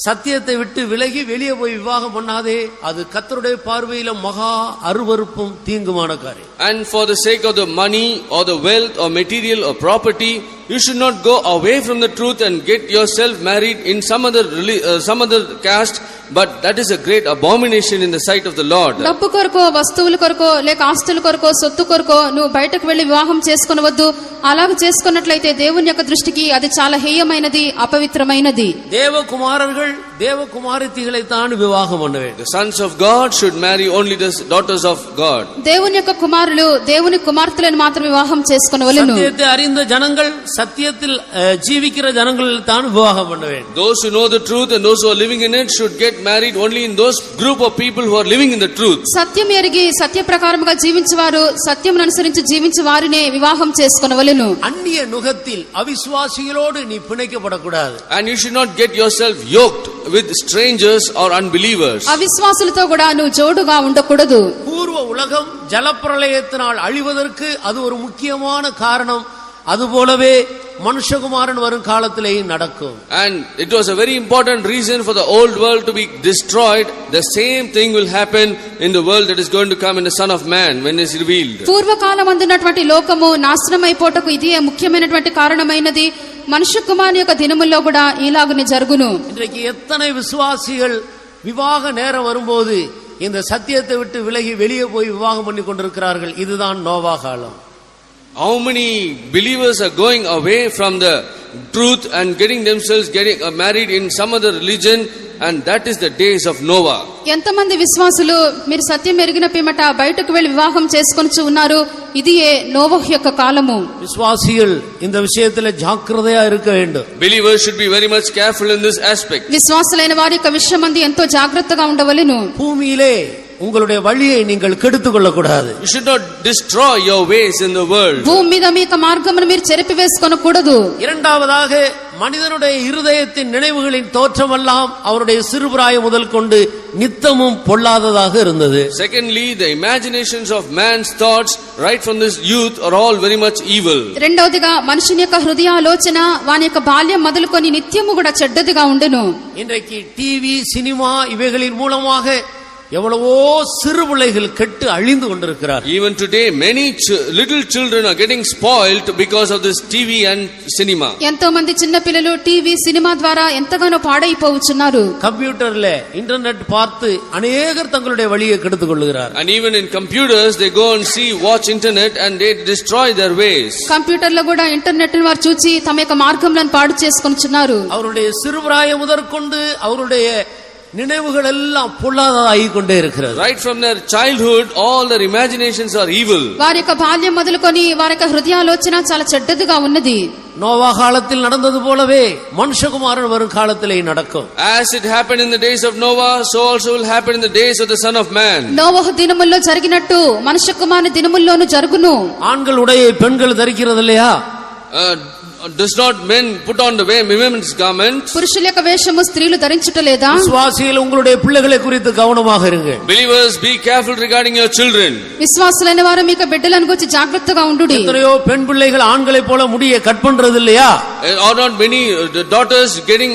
சத்தியத்தை விட்டு விலகி வெளியே போய் விவாகம் பண்ணாதே. அது கர்த்தருடைய பார்வையில மகா அருவருப்பும் தீங்குமான காரியம். And for the sake of the money or the wealth or material or property, you should not go away from the truth and get yourself married in some other caste, but that is a great abomination in the sight of the Lord. డబ్బు కొరకో, వస్తువుల కొరకో, లేక ఆస్తుల కొరకో, సొత్తు కొరకో నువ్వు బయటకు వెళ్లి వివాహం చేసుకొనవద్దు. అలాగ చేసుకున్నట్లయితే దేవుని యొక్క దృష్టికి అది చాలా హేయమైనది, అపవిత్రమైనది. தேவகுமாரர்கள் தேவகுமாரத்திகளை தான் விவாகம் பண்ண வேண்டும். The sons of God should marry only the daughters of God. దేవుని యొక్క కుమారులు దేవుని కుమార్తెలను మాత్రం వివాహం చేసుకొనవలెను. சத்தியத்தை அறிந்த ஜனங்கள் சத்தியத்தில் ஜீவிக்கிற ஜனங்களில் தான் விவாகம் பண்ண வேண்டும். Those who know the truth and those who are living in it should get married only in those group of people who are living in the truth. సత్యం ఎరిగి సత్య ప్రకారముగా జీవించువారు, సత్యమును అనుసరించి జీవించు వారినే వివాహం చేసుకొనవలెను. அந்நிய நுகத்தில் அவிசுவாசிகளோடு நீ பிணைக்கப்படக்கூடாது. And you should not get yourself yoked with strangers or unbelievers. అవిశ్వాసులతో కూడా నువ్వు జోడుగా ఉండకూడదు. பூர்வ உலகம் ஜலப்பிரளயத்தினால் அழிவதற்கு அது ஒரு முக்கியமான காரணம். அதுபோலவே மனுஷகுமாரன் வரும் காலத்திலேயும் நடக்கும். And it was a very important reason for the old world to be destroyed. The same thing will happen in the world that is going to come in the Son of Man when it is revealed. పూర్వకాలమందున్నటువంటి లోకము నాశనమైపోటకు ఇదే ముఖ్యమైనటువంటి కారణమైనది. మనుష్య కుమారుని యొక్క దినముల్లో కూడా ఇలాగునే జరుగును. இன்றைக்கு எத்தனை விசுவாசிகள் விவாக நேரம் வரும்போது இந்த சத்தியத்தை விட்டு விலகி வெளியே போய் விவாகம் பண்ணி கொண்டிருக்கிறார்கள். இதுதான் நோவா காலம். How many believers are going away from the truth and getting themselves married in some other religion, and that is the days of Noah. ఎంతమంది విశ్వాసులు మీరు సత్యం ఎరిగిన పిమ్మట బయటకు వెళ్లి వివాహం చేసుకొనిచు ఉన్నారు. ఇదియే నోవహు యొక్క కాలము. விசுவாசிகள் இந்த விஷயத்துல ஜாக்கிரதையா இருக்க வேண்டும். Believers should be very much careful in this aspect. విశ్వాసులైన వారి యొక్క విషయమందు ఎంతో జాగ్రత్తగా ఉండవలెను. பூமியிலே உங்களுடைய வழியை நீங்கள் கெடுத்துக் கொள்ளக்கூடாது. You should not destroy your ways in the world. భూమి మీద మీ యొక్క మార్గమును మీరు చెరిపి వేసుకొనకూడదు. இரண்டாவதாக மனிதனுடைய இருதயத்தின் நினைவுகளின் தோற்றமெல்லாம் அவருடைய சிறுபிராயம் முதல் கொண்டு நித்தமும் பொல்லாததாக இருந்தது. Secondly, the imaginations of man's thoughts right from this youth are all very much evil. రెండవదిగా మనుషుని యొక్క హృదయ ఆలోచన వాని యొక్క బాల్యం మొదలుకొని నిత్యము కూడా చెడ్డదిగా ఉండును. இன்றைக்கு டிவி, சினிமா இவைகளின் மூலமாக எவ்வளவோ சிறு பிள்ளைகள் கெட்டு அழிந்து கொண்டிருக்கிறார். Even today many little children are getting spoiled because of this TV and cinema. ఎంతో మంది చిన్న పిల్లలు టీవీ సినిమా ద్వారా ఎంతగానో పాడైపోవచ్చున్నారు. கம்ப்யூட்டர்ல இன்டர்நெட் பார்த்து அநேகர் தங்களுடைய வழியை கெடுத்துக் கொள்கிறார். And even in computers they go and watch internet and they destroy their ways. కంప్యూటర్లో కూడా ఇంటర్నెట్ వారు చూచి తమ యొక్క మార్గంలను పాడు చేసుకొనిచున్నారు. அவருடைய சிறுபிராயம் முதற்கொண்டு அவருடைய நினைவுகள் எல்லாம் பொல்லாததாகி கொண்டே இருக்கிறது. Right from their childhood all their imaginations are evil. వారి యొక్క బాల్యం మొదలుకొని వారి యొక్క హృదయాలోచన చాలా చెడ్డదిగా ఉన్నది. நோவா காலத்தில் நடந்தது போலவே மனுஷகுமாரன் வரும் காலத்திலே நடக்கும். As it happened in the days of Noah, so also will happen in the days of the Son of Man. నోవహు దినముల్లో జరిగినట్టు మనుష్య కుమారుని దినముల్లోనూ జరుగును. ஆண்கள் உடையை பெண்கள் தரிக்கிறது இல்லையா? does not men put on the women's garment? పురుషుల యొక్క వేషము స్త్రీలు ధరించుట లేదా? விசுவாசிகள் உங்களுடைய பிள்ளைகளை குறித்து கவனமாக இருங்க. Believers, be careful regarding your children. విశ్వాసులైన వారు మీ బిడ్డలను గురించి జాగ్రత్తగా ఉండుడి. எத்தனையோ பெண் பிள்ளைகள் ஆண்களைப் போல முடியை கட் பண்றது இல்லையா? Are not many daughters getting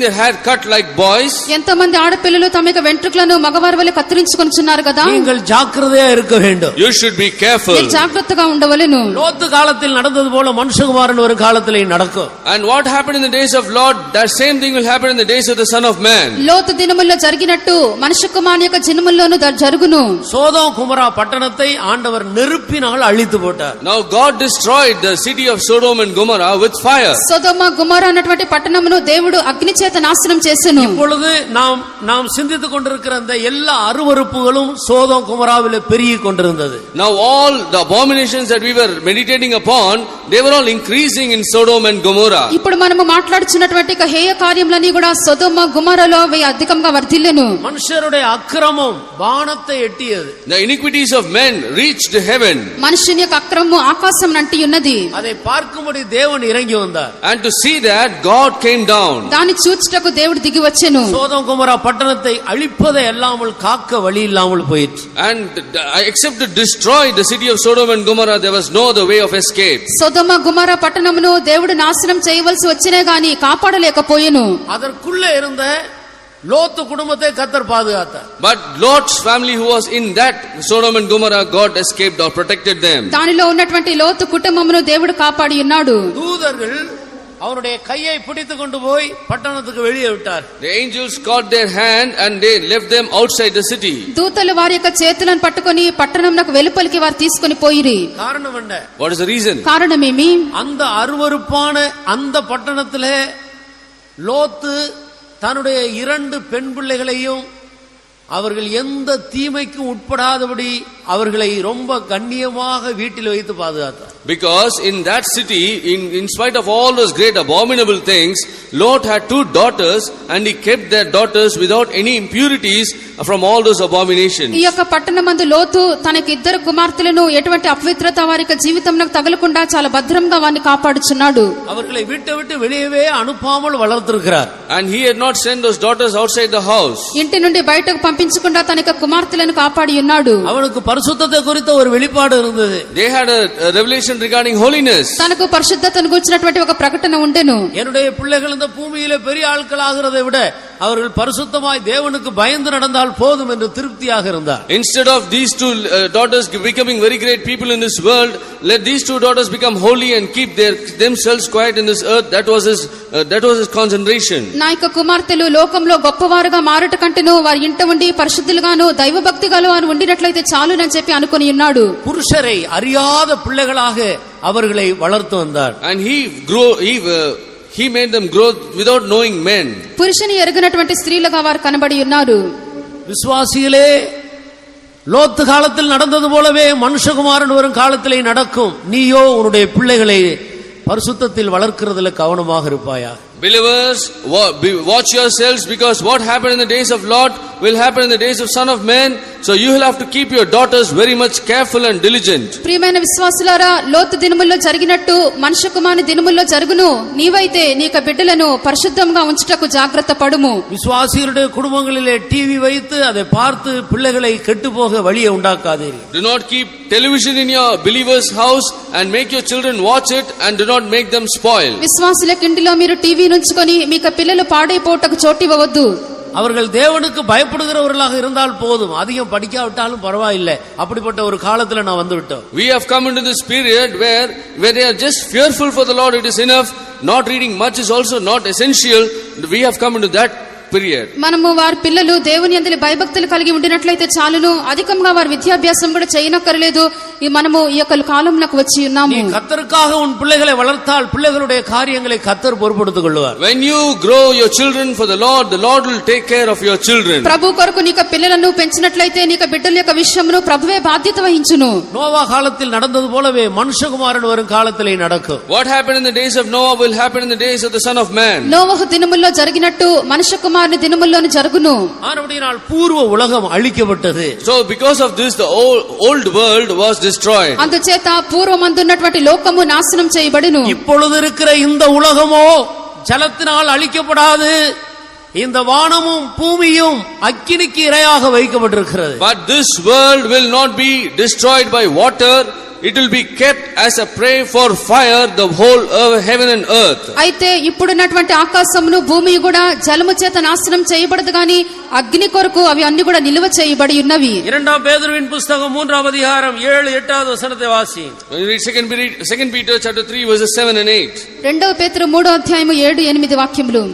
their hair cut like boys? ఎంతమంది ఆడపిల్లలు తమ యొక్క వెంట్రుకలను మగవారి వలె కత్తిరించుకొనుచున్నారు కదా? நீங்கள் ஜாக்கிரதையா இருக்க வேண்டும். You should be careful. మీరు జాగ్రత్తగా ఉండవలెను. லோத்து காலத்தில் நடந்தது போல மனுஷகுமாரன் ஒரு காலத்திலே நடக்கும். And what happened in the days of Lot, that same thing will happen in the days of the Son of Man. లోతు దినముల్లో జరిగినట్టు మనుష్య కుమారుని యొక్క దినముల్లోనూ జరుగును. சோதோம் குமரா பட்டணத்தை ஆண்டவர் நெருப்பினால் அழித்து போட்டார். Now God destroyed the city of Sodom and Gomorrah with fire. సొదొమ గొమొర్రా అన్నటువంటి పట్టణమును దేవుడు అగ్ని చేత నాశనం చేసెను. இப்பொழுது நாம் சிந்தித்துக் கொண்டிருக்கிற அந்த எல்லா அருவருப்புகளும் சோதோம் குமராவிலே பெருகிக் கொண்டிருந்தது. Now all the abominations that we were meditating upon, they were all increasing in Sodom and Gomorrah. ఇప్పుడు మనము మాట్లాడుచున్నటువంటి హేయ కార్యములన్నీ కూడా సొదొమ గొమొర్రాలో అధికంగా వర్ధిల్లెను. மனுஷருடைய அக்கிரமம் வானத்தை எட்டியது. The iniquities of men reached heaven. మనుషుని యొక్క అక్రమము ఆకాశం నంటి ఉన్నది. அதை பார்க்கும்படி தேவன் இறங்கி வந்தார். And to see that, God came down. దాన్ని చూచుటకు దేవుడు దిగి వచ్చెను. சோதோம் குமரா பட்டணத்தை அழிப்பதை அல்லாமல் காக்க வழி இல்லாமல் போயிற்று. And except to destroy the city of Sodom and Gomorrah, there was no other way of escape. సొదొమ గొమొర్రా పట్టణమును దేవుడు నాశనం చేయవలసి వచ్చినే గాని కాపాడలేకపోయెను. அதற்குள்ளே இருந்த லோத்து குடும்பத்தை கர்த்தர் பாதுகாத்தார். But Lot's family who was in that Sodom and Gomorrah, God escaped or protected them. దానిలో ఉన్నటువంటి లోతు కుటుంబమును దేవుడు కాపాడి ఉన్నాడు. தூதர்கள் அவருடைய கையை பிடித்துக் கொண்டு போய் பட்டணத்துக்கு வெளியே விட்டார். The angels caught their hand and they left them outside the city. దూతలు వారి యొక్క చేతులను పట్టుకొని పట్టణంనకు వెలుపలికి వారు తీసుకొని పోయిరి. காரணம் என்ன? What is the reason? కారణమేమి? அந்த அருவருப்பான அந்த பட்டணத்திலே லோத்து தன்னுடைய 2 பெண் பிள்ளைகளையும் அவர்கள் எந்த தீமைக்கும் உட்படாதபடி அவர்களை ரொம்ப கண்ணியமாக வீட்டில் வைத்து பாதுகாத்தார். Because in that city, in spite of all those great abominable things, Lot had 2 daughters and he kept their daughters without any impurities from all those abominations. ఈ యొక్క పట్టణమందు లోతు తనకి 2 కుమార్తెలను ఎటువంటి అపవిత్రత వారి జీవితంలో తగలకుండా చాలా భద్రంగా వారిని కాపాడుచున్నాడు. அவர்களை விட்டு வெளியவே அனுப்பாமல் வளர்த்திருக்கிறார். And he had not sent those daughters outside the house. ఇంటి నుండి బయటకు పంపించకుండా తన యొక్క కుమార్తెలను కాపాడి ఉన్నాడు. அவனுக்கு பரிசுத்தத்தை குறித்த ஒரு வெளிப்பாடு இருந்தது. They had a revelation regarding holiness. తనకు పరిశుద్ధతను గురించినటువంటి ఒక ప్రకటన ఉండెను. என்னுடைய பிள்ளைகள் இந்த பூமியிலே பெரிய ஆட்கள் ஆகிறதை விட அவர்கள் பரிசுத்தமாய் தேவனுக்கு பயந்து நடந்தால் போதும் என்று திருப்தியாக இருந்தார். Instead of these 2 daughters becoming very great people in this world, let these 2 daughters become holy and keep themselves quiet in this earth. That was his concentration. నా యొక్క కుమార్తెలు లోకంలో గొప్పవారుగా మారుట కంటేను వారి ఇంట ఉండి పరిశుద్ధులుగాను దైవభక్తి గల వారు ఉండినట్లయితే చాలునని చెప్పి అనుకొని ఉన్నాడు. புருஷரை அறியாத பிள்ளைகளாக அவர்களை வளர்த்து வந்தார். And he made them grow without knowing men. పురుషుని ఎరుగనటువంటి స్త్రీలుగా వారు కనబడి ఉన్నారు. விசுவாசிகளே, லோத்து காலத்தில் நடந்தது போலவே மனுஷகுமாரன் வரும் காலத்திலே நடக்கும். நீயோ உன்னுடைய பிள்ளைகளை பரிசுத்தத்தில் வளர்க்கிறதுல கவனமாக இருப்பாயா. Believers, watch yourselves, because what happened in the days of Lot will happen in the days of Son of Man. So you will have to keep your daughters very much careful and diligent. ప్రియమైన విశ్వాసులారా, లోతు దినముల్లో జరిగినట్టు మనుష్య కుమారుని దినముల్లో జరుగును. నీవైతే నీ యొక్క బిడ్డలను పరిశుద్ధంగా ఉంచుటకు జాగ్రత్త పడుము. விசுவாசிகளுடைய குடும்பங்களிலே டிவி வைத்து அதை பார்த்து பிள்ளைகளை கெட்டுப்போக வழியை உண்டாக்காதீர்கள். Do not keep television in your believers' house and make your children watch it, and do not make them spoil. విశ్వాసుల ఇంటిలో మీరు టీవీ నుంచుకొని మీకు పిల్లలు పాడైపోటకు చోటివ్వవద్దు. அவர்கள் தேவனுக்கு பயப்படுகிறவர்களாக இருந்தால் போதும், அதிகம் படிக்காவிட்டாலும் பரவாயில்லை. அப்படிப்பட்ட ஒரு காலத்துல நான் வந்து விட்டோம். We have come into this period where they are just fearful for the Lord. It is enough. Not reading much is also not essential. We have come into that period. మనము వారి పిల్లలు దేవుని యందు భయభక్తులు కలిగి ఉండినట్లయితే చాలును. అధికంగా వారి విద్యాభ్యాసం కూడా చేయనక్కర్లేదు. మనము ఈ యొక్క కాలంలోకి వచ్చి ఉన్నాము. கர்த்தருக்காக உன் பிள்ளைகளை வளர்த்தால் பிள்ளைகளுடைய காரியங்களை கர்த்தர் பொறுப்பெடுத்துக் கொள்வார். When you grow your children for the Lord will take care of your children. ప్రభు కొరకు నీకు పిల్లలను పెంచినట్లయితే నీకు బిడ్డల యొక్క విషయమును ప్రభువే బాధ్యత వహించును. நோவா காலத்தில் நடந்தது போலவே மனுஷகுமாரன் வரும் காலத்திலே நடக்கும். What happened in the days of Noah will happen in the days of the Son of Man. నోవహు దినముల్లో జరిగినట్టు మనుష్య కుమారుని కుమారుని దినముల్లోని జరుగును. ஆனபடியால் பூர்வ உலகம் அழிக்கப்பட்டது. So because of this the old world was destroyed. అందుచేత పూర్వమందున్నటువంటి లోకము నాశనం చేయబడును. இப்பொழுது இருக்கிற இந்த உலகமோ ஜலத்தினால் அழிக்கப்படாது. இந்த வானமும் பூமியும் அக்கினிக்கு இரையாக வைக்கப்பட்டிருக்கிறது. But this world will not be destroyed by water. It will be kept as a prey for fire, the whole heaven and earth. అయితే ఇప్పుడున్నటువంటి ఆకాశమును భూమి కూడా జలము చేత నాశనం చేయబడదు గాని అగ్ని కొరకు అవి అన్ని కూడా నిలువ చేయబడి ఉన్నవి. இரண்டாம் பேதுருவின் புத்தகம் 3ஆம் அதிகாரம் 7-8 வசனத்தை வாசி. When you read 2 Peter chapter 3 verses 7 and 8. రెండవ పేతురు 3వ అధ్యాయము 7-8 వాక్యములు.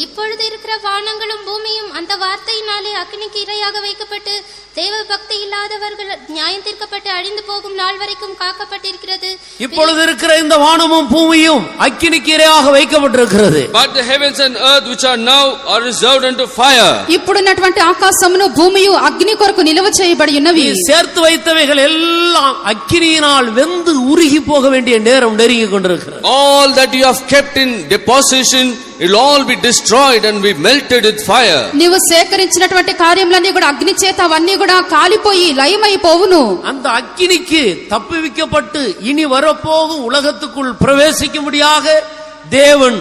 இப்பொழுது இருக்கிற வானங்களும் பூமியும் அந்த வார்த்தையினாலே அக்னிக்கு இரையாக வைக்கப்பட்டு தேவ பக்தி இல்லாதவர்கள் நியாயம் தீர்க்கப்பட்டு அழிந்து போகும் நாள் வரைக்கும் காக்கப்பட்டிருக்கிறது. இப்பொழுது இருக்கிற இந்த வானமும் பூமியும் அக்கினிக்கு இரையாக வைக்கப்பட்டிருக்கிறது. But the heavens and earth which are now are reserved unto fire. ఇప్పుడున్నటువంటి ఆకాశమును భూమియు అగ్ని కొరకు నిలువ చేయబడి ఉన్నవి. சேர்த்து வைத்தவைகள் எல்லாம் அக்கினியினால் வெந்து உருகி போக வேண்டிய நேரம் நெருங்கி கொண்டிருக்கிறது. All that you have kept in deposition will all be destroyed and be melted with fire. నీవు సేకరించినటువంటి కార్యములన్నీ కూడా అగ్ని చేత అవన్నీ కూడా కాలిపోయి లయమైపోవును. அந்த அக்கினிக்கு தப்புவிக்கப்பட்டு இனி வரப்போகும் உலகத்துக்குள் பிரவேசிக்கும்படியாக தேவன்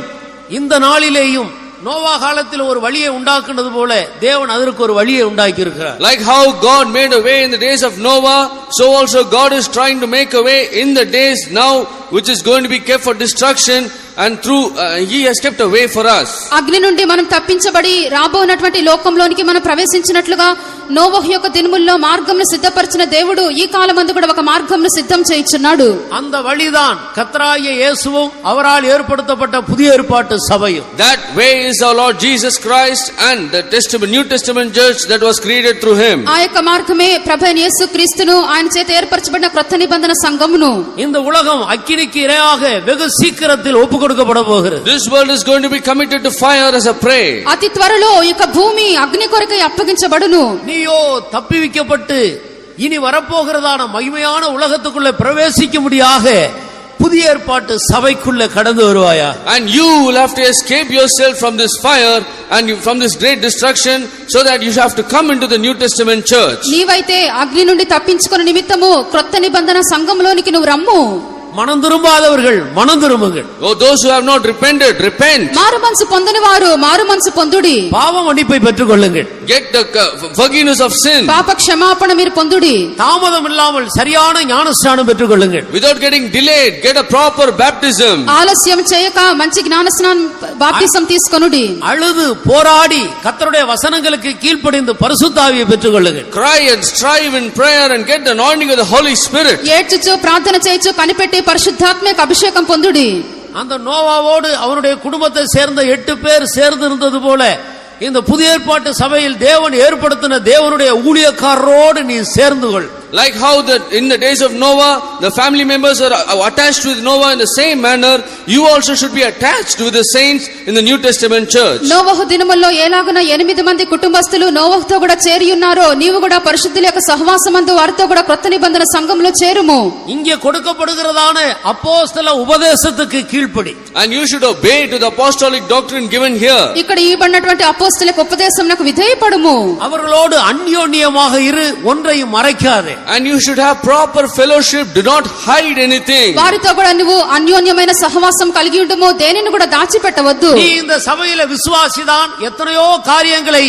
இந்த நாளிலேயும் நோவா காலத்தில் ஒரு வழியை உண்டாக்குனது போல தேவன் அதற்கு ஒரு வழியை உண்டாக்கி இருக்கிறார். Like how God made a way in the days of Noah, so also God is trying to make a way in the days now which is going to be kept for destruction, and through he has kept a way for us. అగ్ని నుండి మనం తప్పించబడి రాబోనటువంటి లోకంలోనికి మనం ప్రవేశించినట్లుగా నోవహు యొక్క దినముల్లో మార్గమును సిద్ధపరిచిన దేవుడు ఈ కాలమందు కూడా ఒక మార్గమును సిద్ధం చేయుచున్నాడు. அந்த வழிதான் கர்த்தராகிய இயேசுவும் அவரால் ஏற்படுத்தப்பட்ட புதிய ஏற்பாட்டு சபையும். That way is our Lord Jesus Christ and the New Testament church that was created through him. ఆ యొక్క మార్గమే ప్రభువైన యేసుక్రీస్తును ఆయన చేత ఏర్పరచబడిన క్రొత్త నిబంధన సంఘమును. இந்த உலகம் அக்கினிக்கு இரையாக வெகு சீக்கிரத்தில் ஒப்பு கொடுக்கப்பட போகிறது. This world is going to be committed to fire as a prey. అతి త్వరలో ఈ యొక్క భూమి అగ్ని కొరకై అప్పగించబడును. நீயோ தப்பிவிக்கப்பட்டு இனி வரப்போகிறதான மகிமையான உலகத்துக்குள்ளே பிரவேசிக்கும்படியாக புதிய ஏற்பாட்டு சபைக்குள்ளே கடந்து வருவாயா. And you will have to escape yourself from this fire and from this great destruction, so that you have to come into the New Testament church. నీవైతే అగ్ని నుండి తప్పించుకున్న నిమిత్తము క్రొత్త నిబంధన సంఘములోనికి నువ్వు రమ్ము. மனம் திரும்பாதவர்கள் மனம் திரும்புங்கள். Oh, those who have not repented, repent. మారు మనసు పొందని వారు మారు మనసు పొందుడి. பாவ மன்னிப்பை பெற்றுக் கொள்ளுங்கள். Get the forgiveness of sin. పాప క్షమాపణ మీరు పొందుడి. தாமதம் இல்லாமல் சரியான ஞானஸ்நானம் பெற்றுக் கொள்ளுங்கள். Without getting delayed, get a proper baptism. ఆలస్యం చేయక మంచి జ్ఞానస్నానం బాప్తిసం తీసుకొనుడి. அழுது போராடி கர்த்தருடைய வசனங்களுக்கு கீழ்ப்படிந்து பரிசுத்த ஆவியை பெற்றுக் கொள்ளுங்கள். Cry and strive in prayer and get the anointing of the Holy Spirit. ఏడ్చుచు ప్రార్థన చేయుచు కనిపెట్టి పరిశుద్ధాత్మక అభిషేకం పొందుడి. அந்த நோவாவோடு அவனுடைய குடும்பத்தை சேர்ந்த 8 பேர் சேர்ந்து இருந்தது போல இந்த புதிய ஏற்பாட்டு சபையில் தேவன் ஏற்படுத்தின தேவனுடைய ஊழியக்காரரோடு நீ சேர்ந்து கொள். Like how that in the days of Noah, the family members are attached with Noah in the same manner, you also should be attached with the saints in the New Testament church. నోవహు దినముల్లో ఎలాగున 8 మంది కుటుంబస్తులు నోవహుతో కూడా చేరి ఉన్నారో నీవు కూడా పరిశుద్ధుల యొక్క సహవాసమందు వారితో కూడా క్రొత్త నిబంధన సంఘంలో చేరుము. இங்கே கொடுக்கப்படுகிறதான அப்போஸ்தல உபதேசத்துக்கு கீழ்ப்படி. And you should obey to the apostolic doctrine given here. ఇక్కడ ఇవ్వబడినటువంటి అపోస్తలుల ఉపదేశమునకు విధేయపడుము. அவர்களோடு அந்யோன்யமாக இரு, ஒன்றையும் மறைக்காதே. And you should have proper fellowship, do not hide anything. వారితో కూడా నువ్వు అన్యోన్యమైన సహవాసం కలిగి ఉండుము, దేనిని కూడా దాచిపెట్టవద్దు. நீ இந்த சபையில விசுவாசிதான் எத்தனையோ காரியங்களை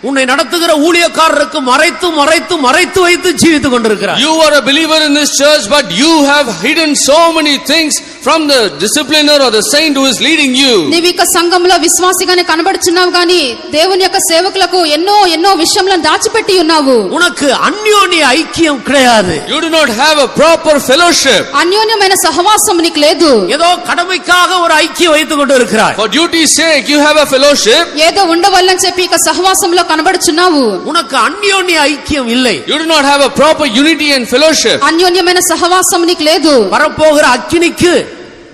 உன்னை நடத்துகிற ஊழியக்காரருக்கு மறைத்து மறைத்து மறைத்து வைத்து ஜீவித்துக் கொண்டிருக்கிறார். You are a believer in this church, but you have hidden so many things from the discipliner or the saint who is leading you. నీవు ఇక సంఘంలో విశ్వాసిగానే కనబడుచున్నావు గాని దేవుని యొక్క సేవకులకు ఎన్నో ఎన్నో విషయములను దాచిపెట్టి ఉన్నావు. உனக்கு அந்யோன்ய ஐக்கியம் கிடையாது. You do not have a proper fellowship. అన్యోన్యమైన సహవాసం నీకు లేదు. ஏதோ கடமைக்காக ஒரு ஐக்கியம் வைத்துக் கொண்டு இருக்கிறாய். For duty's sake you have a fellowship. ఏదో ఉండవల్లని చెప్పి ఇక సహవాసంలో కనబడుచున్నావు. உனக்கு அந்யோன்ய ஐக்கியம் இல்லை. You do not have a proper unity and fellowship. అన్యోన్యమైన సహవాసం నీకు లేదు. வரப்போகிற அக்கினிக்கு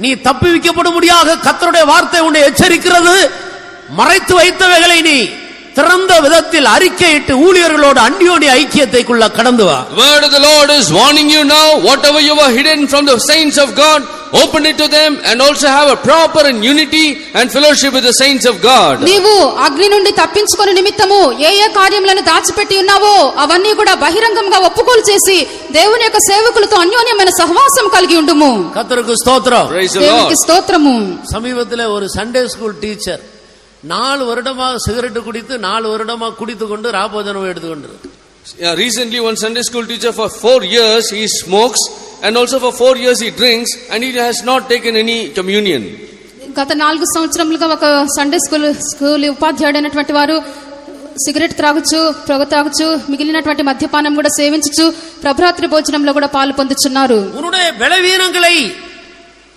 நீ தப்பிவிக்கப்படும்படியாக கர்த்தருடைய வார்த்தை உன்னை எச்சரிக்கிறது. மறைத்து வைத்தவைகளை நீ திறந்த விதத்தில் அறிக்கையிட்டு ஊழியர்களோடு அந்யோன்ய ஐக்கியத்தைக்குள்ள கடந்து வா. The word of the Lord is warning you now. Whatever you were hidden from the saints of God, open it to them, and also have a proper and unity and fellowship with the saints of God. నీవు అగ్ని నుండి తప్పించుకొని నిమిత్తము ఏ ఏ కార్యములను దాచిపెట్టి ఉన్నావో అవన్నీ కూడా బహిరంగంగా ఒప్పుకోలు చేసి దేవుని యొక్క సేవకులతో అన్యోన్యమైన సహవాసం కలిగి ఉండుము. கர்த்தருக்கு ஸ்தோத்திரம். Praise the దేవునికి Lord. స్తోత్రము. சமீபத்தில் ஒரு சண்டே ஸ்கூல் டீச்சர் 4 வருடமா சிகரெட் குடித்து 4 வருடமா குடித்து கொண்டு ராபோஜனம் எடுத்துக்கொண்டு. Recently one Sunday school teacher, for 4 years he smokes, and also for 4 years he drinks, and he has not taken any communion. గత 4 సంవత్సరములుగా ఒక సండే స్కూల్ ఉపాధ్యాయుడైనటువంటి వారు సిగరెట్ త్రాగుచు, పొగ త్రాగుచు, మిగిలినటువంటి మద్యపానం కూడా సేవించుచు ప్రభురాత్రి భోజనంలో కూడా పాలు పొందుచున్నారు. உன்னுடைய பலவீனங்களை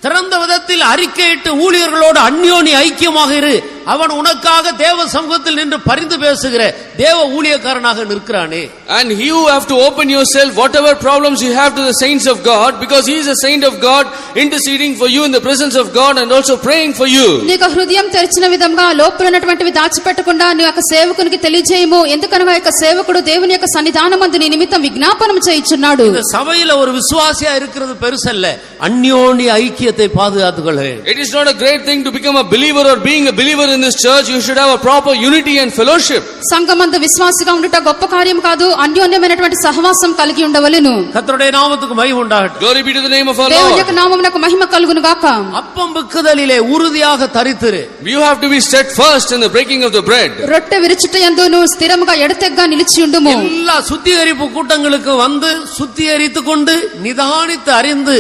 திறந்த விதத்தில் அறிக்கையிட்டு ஊழியர்களோடு அந்யோன்ய ஐக்கியமாக இரு. அவன் உனக்காக தேவ சமூகத்தில் நின்று பரிந்து பேசுகிற தேவ ஊழியக்காரனாக நிற்கிறானே. And you have to open yourself, whatever problems you have, to the saints of God, because he is a saint of God, interceding for you in the presence of God and also praying for you. నీకు హృదయం తెరిచిన విధంగా లోపల ఉన్నటువంటివి దాచిపెట్టకుండా నీ యొక్క సేవకునికి తెలియజేయము. ఎందుకనగా యొక్క సేవకుడు దేవుని యొక్క సన్నిధానమందు నీ నిమిత్తం విజ్ఞాపనం చేయుచున్నాడు. இந்த சபையில ஒரு விசுவாசியா இருக்கிறது பெருசல்ல, அந்யோன்ய ஐக்கியத்தை பாதுகாத்துக் கொள்ள வேண்டும். It is not a great thing to become a believer or being a believer in this church. You should have a proper unity and fellowship. సంఘమందు విశ్వాసిగా ఉండుట గొప్ప కార్యం కాదు, అన్యోన్యమైనటువంటి సహవాసం కలిగి ఉండవలెను. கர்த்தருடைய நாமத்துக்கு மகிமை உண்டாகட்டும். Glory be to the name of our దేవుని Lord. యొక్క నామమునకు మహిమ కలుగును గాక. அப்பம் விக்குதலிலே உறுதியாக தரித்திரு. You have to be steadfast in the breaking of the bread. రొట్టె విరుచుట యందును స్థిరముగా ఎడతెగ్గా నిలిచి ఉండుము. எல்லா சுத்திகரிப்பு கூட்டங்களுக்கு வந்து சுத்திகரித்துக் கொண்டு நிதானித்து அறிந்து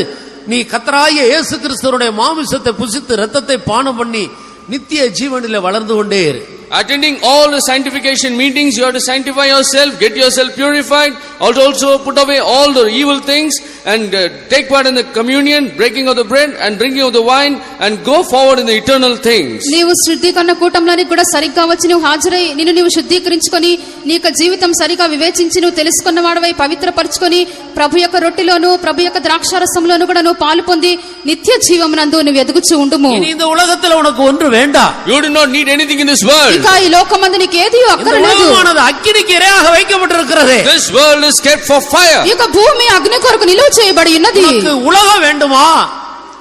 நீ கர்த்தராகிய இயேசு கிறிஸ்துவுடைய மாமிசத்தை புசித்து இரத்தத்தை பானம் பண்ணி நித்திய ஜீவனிலே வளர்ந்து கொண்டே இரு. Attending all the sanctification meetings, you have to sanctify yourself, get yourself purified, also put away all the evil things, and take part in the communion, breaking of the bread and drinking of the wine, and go forward in the eternal things. నీవు శుద్ధీకరణ కూటంలోనికి కూడా సరిగ్గా వచ్చి నువ్వు హాజరై నీవు శుద్ధీకరించుకొని నీ యొక్క జీవితం సరిగా వివేచించి నువ్వు తెలుసుకున్నవాడవై పవిత్రపరచుకొని ప్రభు యొక్క రొట్టెలోను ప్రభు యొక్క ద్రాక్షారసంలోను కూడా నువ్వు పాలు పొంది నిత్య జీవమునందు నువ్వు ఎదుగుచూ ఉండుము. இனி இந்த உலகத்தில் உனக்கு ஒன்று வேண்டாம். You do not need anything in this world. ఇక ఈ లోకమందు నీకు ఏదీ இந்த అక్కరలేదు. உலகமானது அக்கினிக்கு இரையாக வைக்கப்பட்டிருக்கிறது. This world is kept for fire. ఈ యొక్క భూమి అగ్ని కొరకు నిలువ చేయబడి ఉన్నది. உனக்கு உலகம் வேண்டுமா?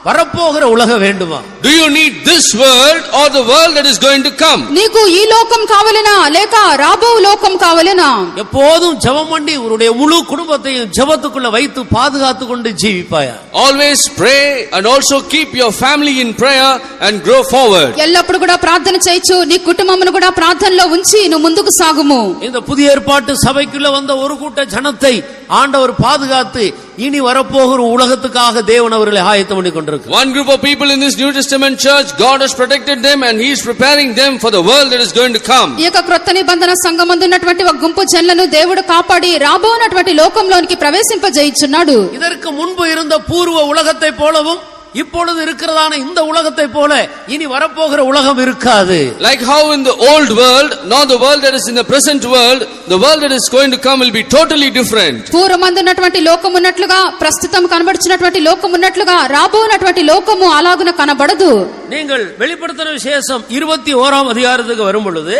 வரப்போகிற உலகம் வேண்டுமா? Do you need this world or the world that is going to come? నీకు ఈ లోకం కావాలనా లేక రాబో లోకం కావాలనా? எப்போதும் ஜெபம் பண்ணி உன்னுடைய முழு குடும்பத்தையும் ஜெபத்துக்குள்ள வைத்து பாதுகாத்துக் கொண்டு ஜீவிப்பாயா. Always pray and also keep your family in prayer and grow forward. ఎల్లప్పుడు కూడా ప్రార్థన చేయొచ్చు, నీ కుటుంబమును కూడా ప్రార్థనలో ఉంచి నువ్వు ముందుకు సాగుము. இந்த புதிய ஏற்பாட்டு சபைக்குள்ள வந்த ஒரு கூட்ட ஜனத்தை ஆண்டவர் பாதுகாத்து இனி வரப்போகிற உலகத்துக்காக தேவன் அவர்களை ஆயத்தம் பண்ணி கொண்டிருக்கிறார். One group of people in this New Testament church, God has protected them and he is preparing them for the world that is going to come. ఈ యొక్క క్రొత్త నిబంధన సంఘమందు ఉన్నటువంటి ఒక గుంపు జనులను దేవుడు కాపాడి రాబోనటువంటి లోకంలోనికి ప్రవేశింపజేయుచున్నాడు. இதற்கு முன்பு இருந்த பூர்வ உலகத்தை போலவும் இப்பொழுது இருக்கிறதான இந்த உலகத்தை போல இனி வரப்போகிற உலகம் இருக்காது. Like how in the old world, not the world that is in the present world, the world that is going to come will be totally different. పూర్వమందు ఉన్నటువంటి లోకం ఉన్నట్లుగా ప్రస్తుతం కనబడుచున్నటువంటి లోకం ఉన్నట్లుగా రాబోనటువంటి లోకము అలాగున కనబడదు. நீங்கள் வெளிப்படுத்தின விசேஷம் 21ஆம் அதிகாரத்துக்கு வரும் பொழுது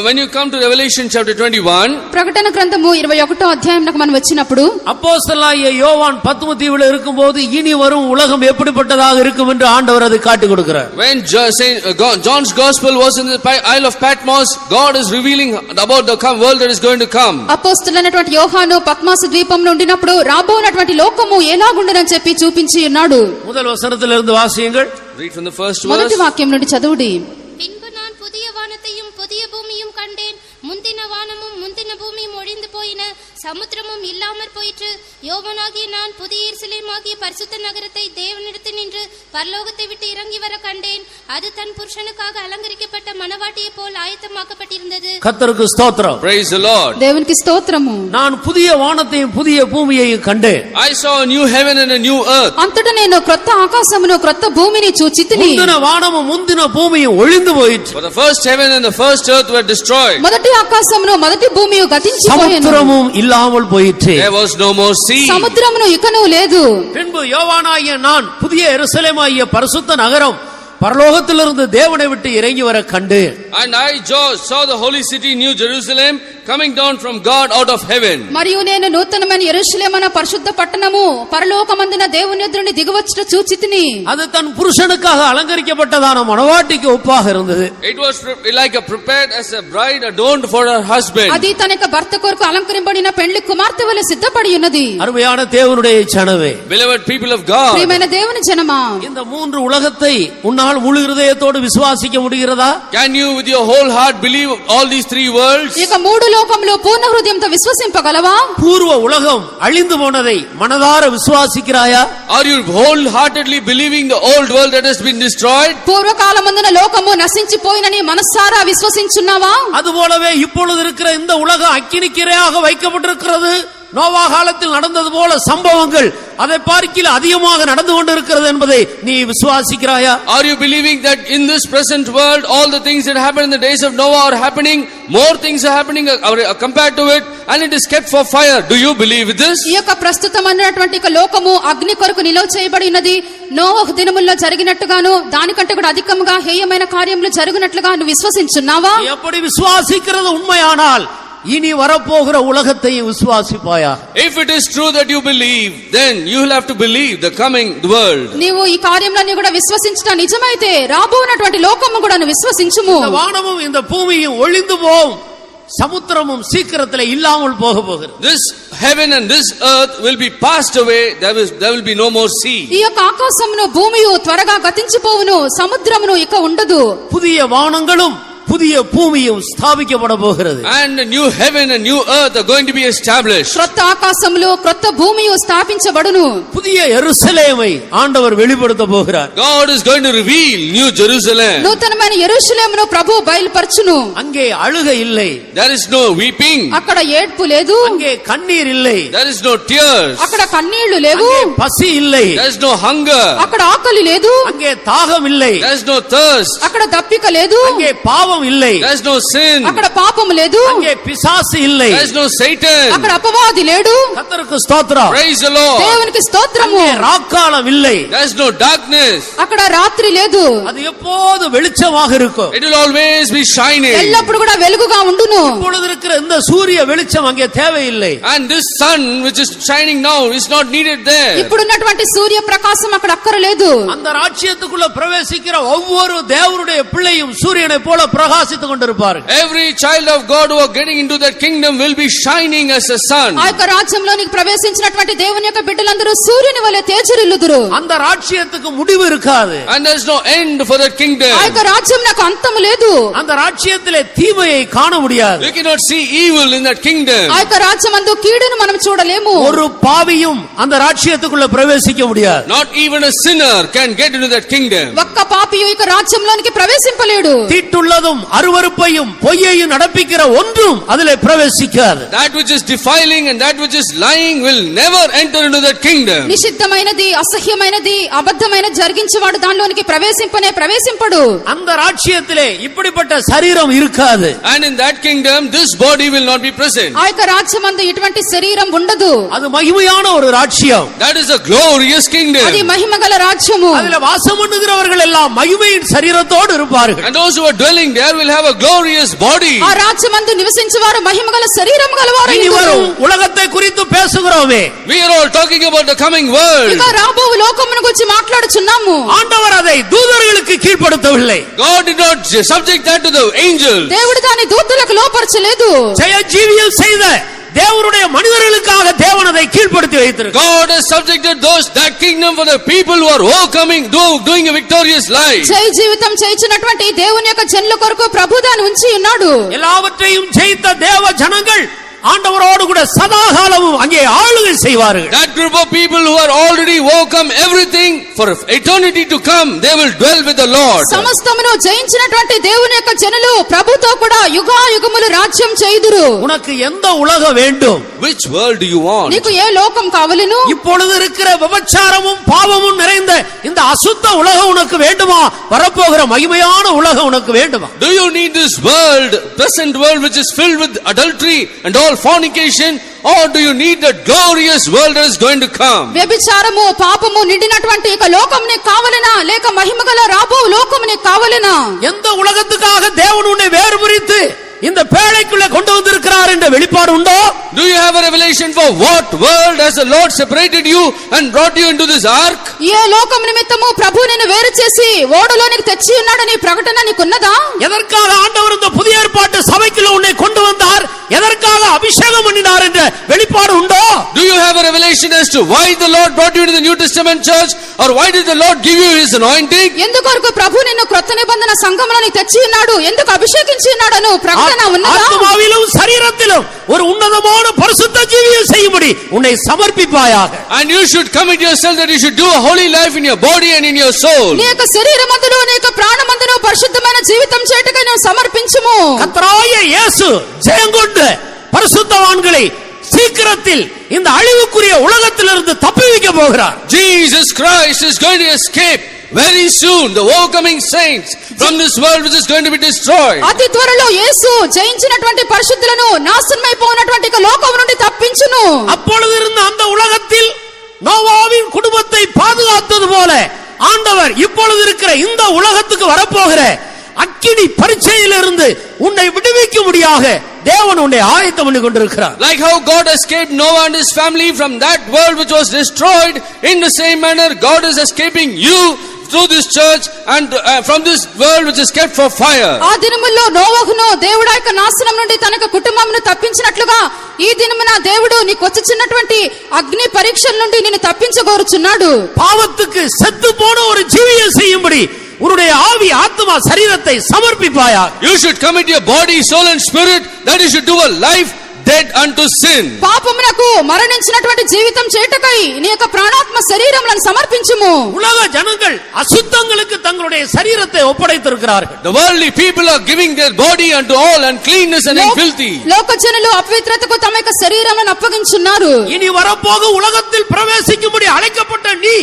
When you come to Revelation chapter 21, ప్రకటన గ్రంథము 21వ అధ్యాయంకు మనం వచ్చినప్పుడు அப்போஸ்தலனாகிய யோவான் பத்ம தீவுல இருக்கும்போது இனி வரும் உலகம் எப்படிப்பட்டதாக இருக்கும் என்று ஆண்டவர் அதை காட்டிக் கொடுக்கிறார். when John's gospel was in the Isle of Patmos, God is revealing about the world that is going to come. అపోస్తలుడైనటువంటి యోహాను పద్మాసు ద్వీపంలో ఉండినప్పుడు రాబోనటువంటి లోకము ఎలాగుండునని చెప్పి చూపించి ఉన్నాడు. முதல் வசனத்திலிருந்து வாசியுங்கள். Read from the first మొదటి verse. వాక్యం నుండి చదువుడి. பின்பு நான் புதிய வானத்தையும் புதிய பூமியும் கண்டேன். முந்தின வானமும் முந்தின பூமியும் ஒழிந்து போயின, சமுத்திரமும் இல்லாமற் போயிற்று. யோவானாகிய நான் புதிய எருசலேமாகிய பரிசுத்த நகரத்தை தேவனிடத்தில் நின்று பரலோகத்தை விட்டு இறங்கி வர கண்டேன். அது தன் புருஷனுக்காக அலங்கரிக்கப்பட்ட மணவாட்டியை போல் ஆயத்தமாக்கப்பட்டிருந்தது. கர்த்தருக்கு ஸ்தோத்திரம். Praise the Lord. దేవునికి స్తోత్రము. நான் புதிய வானத்தையும் புதிய பூமியையும் கண்டேன். I saw a new heaven and a new earth. అంతటా నేను క్రొత్త ఆకాశమును క్రొత్త భూమిని చూచితిని. முந்தின வானமும் முந்தின பூமியும் ஒழிந்து போயிற்று. For the first heaven and the first earth were destroyed. మొదటి ఆకాశమును మొదటి భూమియు గతించిపోయెను. சமுத்திரமும் இல்லாமல் போயிற்று. There was no more sea. సముద్రమును ఇకను లేదు. பின்பு யோவானாகிய நான் புதிய எருசலேமாகிய பரிசுத்த நகரம் பரலோகத்திலிருந்து தேவனை விட்டு இறங்கி வர கண்டு. And I saw the holy city New Jerusalem coming down from God out of heaven. మరియు నేను నూతనమైన యెరూషలేమన పరిశుద్ధ పట్టణము పరలోకమందున దేవుని యొద్ద నుండి దిగివచ్చుట చూచితిని. அது தன் புருஷனுக்காக அலங்கரிக்கப்பட்டதான மணவாட்டிக்கு ஒப்பாக இருந்தது. It was like a prepared as a bride adorned for her husband. అది తన యొక్క భర్త కొరకు అలంకరింపబడిన పెళ్లి కుమార్తె వలె సిద్ధపడి ఉన్నది. அருமையான தேவனுடைய ஜனமே, Beloved people of God, ప్రియమైన దేవుని జనమా, இந்த மூன்று உலகத்தை உன்னால் முழு இருதயத்தோடு விசுவாசிக்க முடிகிறதா? can you with your whole heart believe all these three worlds? ఇక మూడు లోకములు పూర్ణ హృదయంతో విశ్వసింపగలవా? பூர்வ உலகம் அழிந்து போனதை மனதார விசுவாசிக்கிறாயா? Are you wholeheartedly believing the old world that has been destroyed? పూర్వకాలమందున లోకము నశించిపోయినని మనసారా విశ్వసించున్నావా? அதுபோலவே இப்பொழுது இருக்கிற இந்த உலகம் அக்கினிக்கிரையாக வைக்கப்பட்டிருக்கிறது. நோவா காலத்தில் நடந்தது போல சம்பவங்கள் அதை பார்க்கில அதிகமாக நடந்து கொண்டிருக்கிறது என்பதை நீ விசுவாசிக்கிறாயா? Are you believing that in this present world all the things that happened in the days of Noah are happening, more things are happening compared to it, and it is kept for fire? Do you believe this? ఈ యొక్క ప్రస్తుతమైనటువంటి లోకము అగ్ని కొరకు నిలవ చేయబడినది. నోవహు దినముల్లో జరిగినట్టుగాను దానికంటే కూడా అధికంగా హేయమైన కార్యములు జరుగునట్లుగా నువ్వు విశ్వసించున్నావా? எப்படி விசுவாசிக்கிறது உண்மையானால் இனி வரப்போகிற உலகத்தையும் விசுவாசிப்பாயா? If it is true that you believe, then you will have to believe the coming world. నీవు ఈ కార్యములన్నీ కూడా విశ్వసించట నిజమైతే రాబోనటువంటి లోకము కూడా నువ్వు విశ్వసించుము. இந்த வானமும் இந்த பூமியும் ஒளிந்து போகும், சமுத்திரமும் சீக்கிரத்திலே இல்லாமல் போக போகிறது. This heaven and this earth will be passed away. There will be no more sea. ఈ యొక్క ఆకాశమును భూమియు త్వరగా గతించిపోవును, సముద్రమును ఇక ఉండదు. புதிய வானங்களும் புதிய பூமியும் ஸ்தாபிக்கப்பட போகிறது. And a new heaven and new earth are going to be established. క్రొత్త ఆకాశములు క్రొత్త భూమియు స్థాపించబడును. புதிய எருசலேமை ஆண்டவர் வெளிப்படுத்த போகிறார். God is going to reveal New Jerusalem. నూతనమైన యెరూషలేమును ప్రభు బయలుపరచును. அங்கே அழுகை இல்லை, There is no weeping. అక్కడ ఏడ్పు లేదు, அங்கே கண்ணீர் இல்லை, There is no tears. అక్కడ కన్నీళ్లు లేవు, அங்கே பசி இல்லை, There is no hunger. అక్కడ ఆకలి లేదు, அங்கே தாகம் இல்லை, There is no thirst. అక్కడ దప్పిక లేదు, அங்கே பாவம் இல்லை, There is no sin. అక్కడ పాపము లేదు, அங்கே பிசாசு இல்லை. There is no Satan. అక్కడ అపవాది లేడు. கர்த்தருக்கு ஸ்தோத்திரம். Praise the Lord. దేవునికి స్తోత్రము. அங்கே ராக்காலம் இல்லை, There is no darkness. అక్కడ రాత్రి లేదు, அது எப்போது வெளிச்சமாக இருக்கும். It will always be shining. ఎల్లప్పుడు కూడా వెలుగుగా ఉండును. இப்பொழுது இருக்கிற இந்த சூரிய வெளிச்சம் அங்கே தேவையில்லை. And this sun which is shining now is not needed there. ఇప్పుడున్నటువంటి సూర్య ప్రకాశం అక్కడ అక్కరలేదు. அந்த ராஜ்யத்துக்குள்ள பிரவேசிக்கிற ஒவ்வொரு தேவனுடைய பிள்ளையும் சூரியனை போல பிரகாசித்துக் கொண்டிருப்பார்கள். Every child of God who are getting into that kingdom will be shining as a sun. ఆ యొక్క రాజ్యంలోనికి ప్రవేశించినటువంటి దేవుని యొక్క బిడ్డలందరూ సూర్యుని వలె తేజరిల్లుదురు. அந்த ராஜ்யத்துக்கு முடிவு இருக்காது. And there is no end for that kingdom. ఆ యొక్క రాజ్యం నాకు అంతము లేదు. அந்த ராஜ்யத்திலே தீமையை காண முடியாது. You cannot see evil in that kingdom. ఆ యొక్క రాజ్యమందు కీడును మనం చూడలేము. ஒரு பாவியும் அந்த ராஜ்யத்துக்குள்ள பிரவேசிக்க முடியாது. Not even a sinner can get into that kingdom. ఒక్క పాపియు ఈ యొక్క రాజ్యంలోనికి ప్రవేశింపలేడు. தீட்டுள்ளதும் அருவருப்பையும் பொய்யையும் நடப்பிக்கிற ஒன்றும் அதிலே பிரவேசிக்காது. That which is defiling and that which is lying will never enter into that kingdom. నిషిద్ధమైనది అసహ్యమైనది అబద్ధమైన జరిగించేవాడు దానిలోనికి ప్రవేశింపడు. அந்த ராஜ்யத்திலே இப்படிப்பட்ட சரீரம் இருக்காது. And in that kingdom this body will not be present. ఆ యొక్క రాజ్యమందు ఇటువంటి శరీరం ఉండదు. அது மகிமையான ஒரு ராஜ்யம். That is a glorious kingdom. అది మహిమగల రాజ్యము. அதிலே வாசம் பண்ணுகிறவர்கள் எல்லாம் மகிமையின் சரீரத்தோடு இருப்பார்கள். And those who are dwelling there will have a glorious body. ఆ రాజ్యమందు నివసించువారు మహిమగల శరీరం గలవారు. இனி வரும் உலகத்தை குறித்து பேசுகிறோமே. We are all talking about the coming world. ఇక రాబో లోకమును గురించి మాట్లాడుచున్నాము. ஆண்டவர் அதை தூதர்களுக்கு கீழ்ப்படுத்தவில்லை. God did not subject that to the angels. దేవుడు దాని దూతలకు లోపరచలేదు. ஜெய ஜீவியம் செய்த தேவனுடைய மனிதர்களுக்காக தேவன் அதை கீழ்ப்படுத்தி வைத்திருக்கிறார். God has subjected that kingdom for the people who are overcoming, doing a victorious life. జయ జీవితం చేయించినటువంటి దేవుని యొక్క జనుల కొరకు ప్రభు దాన్ని ఉంచి ఉన్నాడు. எல்லாவற்றையும் ஜெயித்த தேவ ஜனங்கள் ஆண்டவரோடு கூட சதாகாலமும் அங்கே ஆளுகை செய்வார்கள். That group of people who are already overcome everything for eternity to come, they will dwell with the Lord. సమస్తమును జయించినటువంటి దేవుని యొక్క జనులు ప్రభుతో కూడా యుగాయుగములు రాజ్యం చేయుదురు. உனக்கு எந்த உலகம் வேண்டும்? Which world do you want? నీకు ఏ లోకం కావలెను? இப்பொழுது இருக்கிற விபச்சாரமும் பாவமும் நிறைந்த இந்த அசுத்த உலகம் உனக்கு வேண்டுமா? வரப்போகிற மகிமையான உலகம் உனக்கு வேண்டுமா? Do you need this world, present world which is filled with adultery and all fornication, or do you need the glorious world that is going to come? వ్యభిచారము పాపము నిండినటువంటి ఇక లోకం నీకు కావలెనా లేక మహిమగల రాబో లోకం నీకు కావలెనా? எந்த உலகத்துக்காக தேவன் உன்னை வேறுபிரித்து இந்த பேழைக்குள்ள கொண்டு வந்திருக்கிறார் என்ற வெளிப்பாடு உண்டோ? Do you have a revelation for what world has the Lord separated you and brought you into this ark? ఏ లోకం నిమిత్తము ప్రభు నిన్ను వేరు చేసి ఓడలోనికి తెచ్చి ఉన్నాడని ప్రకటన నీకున్నదా? எதற்காக ஆண்டவர் இந்த புதிய ஏற்பாட்டு சபைக்குள்ள உன்னை கொண்டு வந்தார், எதற்காக அபிஷேகம் பண்ணினார் என்ற வெளிப்பாடு உண்டோ? Do you have a revelation as to why the Lord brought you into the New Testament church, or why did the Lord give you his anointing? ఎందుకొరకు ప్రభు నిన్ను క్రొత్త నిబంధన సంఘములోనికి తెచ్చి ఉన్నాడు, ఎందుకు అభిషేకించి ఉన్నాడను ప్రకటన ఉన్నదా? ஆத்மாவிலும் சரீரத்திலும் ஒரு உன்னதமான பரிசுத்த ஜீவியம் செய்யும்படி உன்னை சமர்ப்பிப்பாயாக. And you should commit yourself that you should do a holy life in your body and in your soul. నీ యొక్క శరీరమందును నీ యొక్క ప్రాణమందును పరిశుద్ధమైన జీవితం చేయుటకై నువ్వు సమర్పించుము. கர்த்தராகிய இயேசு ஜெயங்கொண்டு பரிசுத்தவான்களை சீக்கிரத்தில் இந்த அழிவுக்குரிய உலகத்திலிருந்து தப்புவிக்க போகிறார். Jesus Christ is going to escape very soon the overcoming saints from this world which is going to be destroyed. అతి త్వరలో యేసు జయించినటువంటి పరిశుద్ధులను నాశనమైపోయినటువంటి లోకం నుండి తప్పించును. அப்பொழுது இருந்த அந்த உலகத்தில் நோவாவின் குடும்பத்தை பாதுகாத்தது போல ஆண்டவர் இப்பொழுது இருக்கிற இந்த உலகத்துக்கு வரப்போகிற அக்கினி பரீட்சையிலிருந்து உன்னை விடுவிக்கும்படியாக தேவன் உன்னை ஆயத்தம் பண்ணி கொண்டிருக்கிறார். Like how God escaped Noah and his family from that world which was destroyed, in the same manner God is escaping you through this church and from this world which is kept for fire. ఆ దినముల్లో నోవహును దేవుడు యొక్క నాశనం నుండి తన కుటుంబమును తప్పించినట్లుగా ఈ దినమున దేవుడు నీకు వచ్చుచున్నటువంటి అగ్ని పరీక్షల నుండి నిన్ను తప్పించగోరుచున్నాడు. பாவத்துக்கு செத்து போன ஒரு ஜீவியம் செய்யும்படி உன்னுடைய ஆவி ஆத்மா சரீரத்தை சமர்ப்பிப்பாயா. You should commit your body, soul and spirit that you should do a life dead unto sin. పాపమునకు మరణించినటువంటి జీవితం చేయుటకై నీ యొక్క ప్రాణాత్మ శరీరములను సమర్పించుము. உலக ஜனங்கள் அசுத்தங்களுக்கு தங்களுடைய சரீரத்தை ஒப்படைத்திருக்கிறார்கள். The worldly people are giving their body unto all uncleanness and filthy. లోక జనులు అపవిత్రతకు తమ యొక్క శరీరములను అప్పగించున్నారు. இனி வரப்போக உலகத்தில் பிரவேசிக்கும்படி அழைக்கப்பட்ட நீ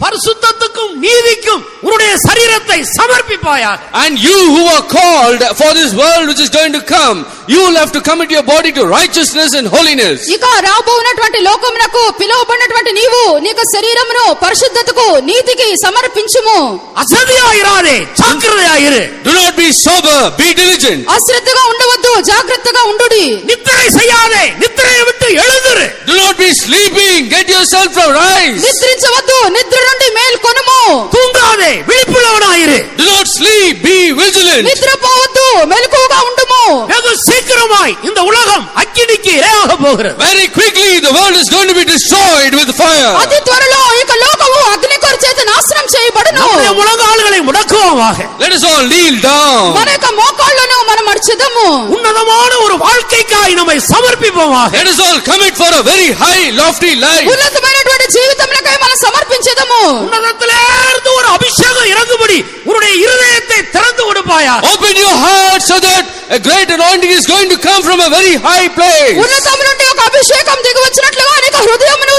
பரிசுத்தத்துக்கும் நீதிக்கும் உன்னுடைய சரீரத்தை சமர்ப்பிப்பாயாக. And you who are called for this world which is going to come, you will have to commit your body to righteousness and holiness. ఇక రాబోవునటువంటి లోకమునకు పిలువబడినటువంటి నీవు నీకు శరీరమును పరిశుద్ధతకు నీతికి సమర్పించుము. అసదియాయిరాదే, జాగ్రత్తయాయిరు. Do not be sober, be diligent. అశ్రద్ధగా ఉండవద్దు, జాగ్రత్తగా ఉండుడి. நித்திரை செய்யாதே, நித்திரையை விட்டு எழுந்திரு. Do not be sleeping, get yourself from rise. నిద్రించవద్దు, నిద్ర నుండి మేల్కొనుము. தூங்காதே, விழிப்புள்ளவனாயிரு. Do not sleep, be vigilant. నిద్రపోవద్దు, మెలకువగా ఉండుము. வெகு சீக்கிரமாய் இந்த உலகம் அக்கினிக்கு இரையாக போகிறது. Very quickly the world is going to be destroyed with fire. అతి త్వరలో ఇక లోకము అగ్నికొర చేత నాశనం చేయబడును. நம்முடைய முழங்கால்களை முடக்குவோமாக. Let us all kneel down. మన యొక్క మోకాళ్ళను మనం అర్చిదము. உன்னதமான ஒரு வாழ்க்கைக்காய் நம்மை சமர்ப்பிப்போமாக. Let us all commit for a very high lofty life. ఉన్నతమైనటువంటి జీవితములకై మనం సమర్పించదము. உன்னதத்திலே இருந்து ஒரு அபிஷேகம் இறங்கும்படி உன்னுடைய இருதயத்தை திறந்து கொடுப்பாயா. Open your heart so that a great anointing is going to come from a very high place. ఉన్నతము నుండి ఒక అభిషేకం దిగి వచ్చినట్లుగా నీకు హృదయమును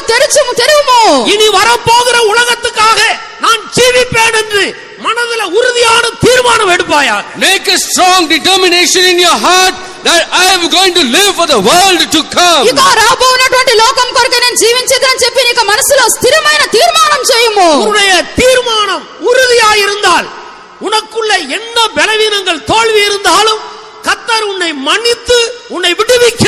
తెరువుము. இனி வரப்போகிற உலகத்துக்காக நான் ஜீவிப்பேன் என்று மனதில் உறுதியான தீர்மானம் எடுப்பாயா. Make a strong determination in your heart that I am going to live for the world to come. ఇక రాబోవునటువంటి లోకం కొరకు నేను జీవించేదని చెప్పి నీకు మనసులో స్థిరమైన తీర్మానం చేయుము. உன்னுடைய தீர்மானம் உறுதியாய் இருந்தால் உனக்குள்ள என்ன பலவீனங்கள் தோல்வி இருந்தாலும் கர்த்தர் உன்னை மன்னித்து உன்னை விடுவிக்க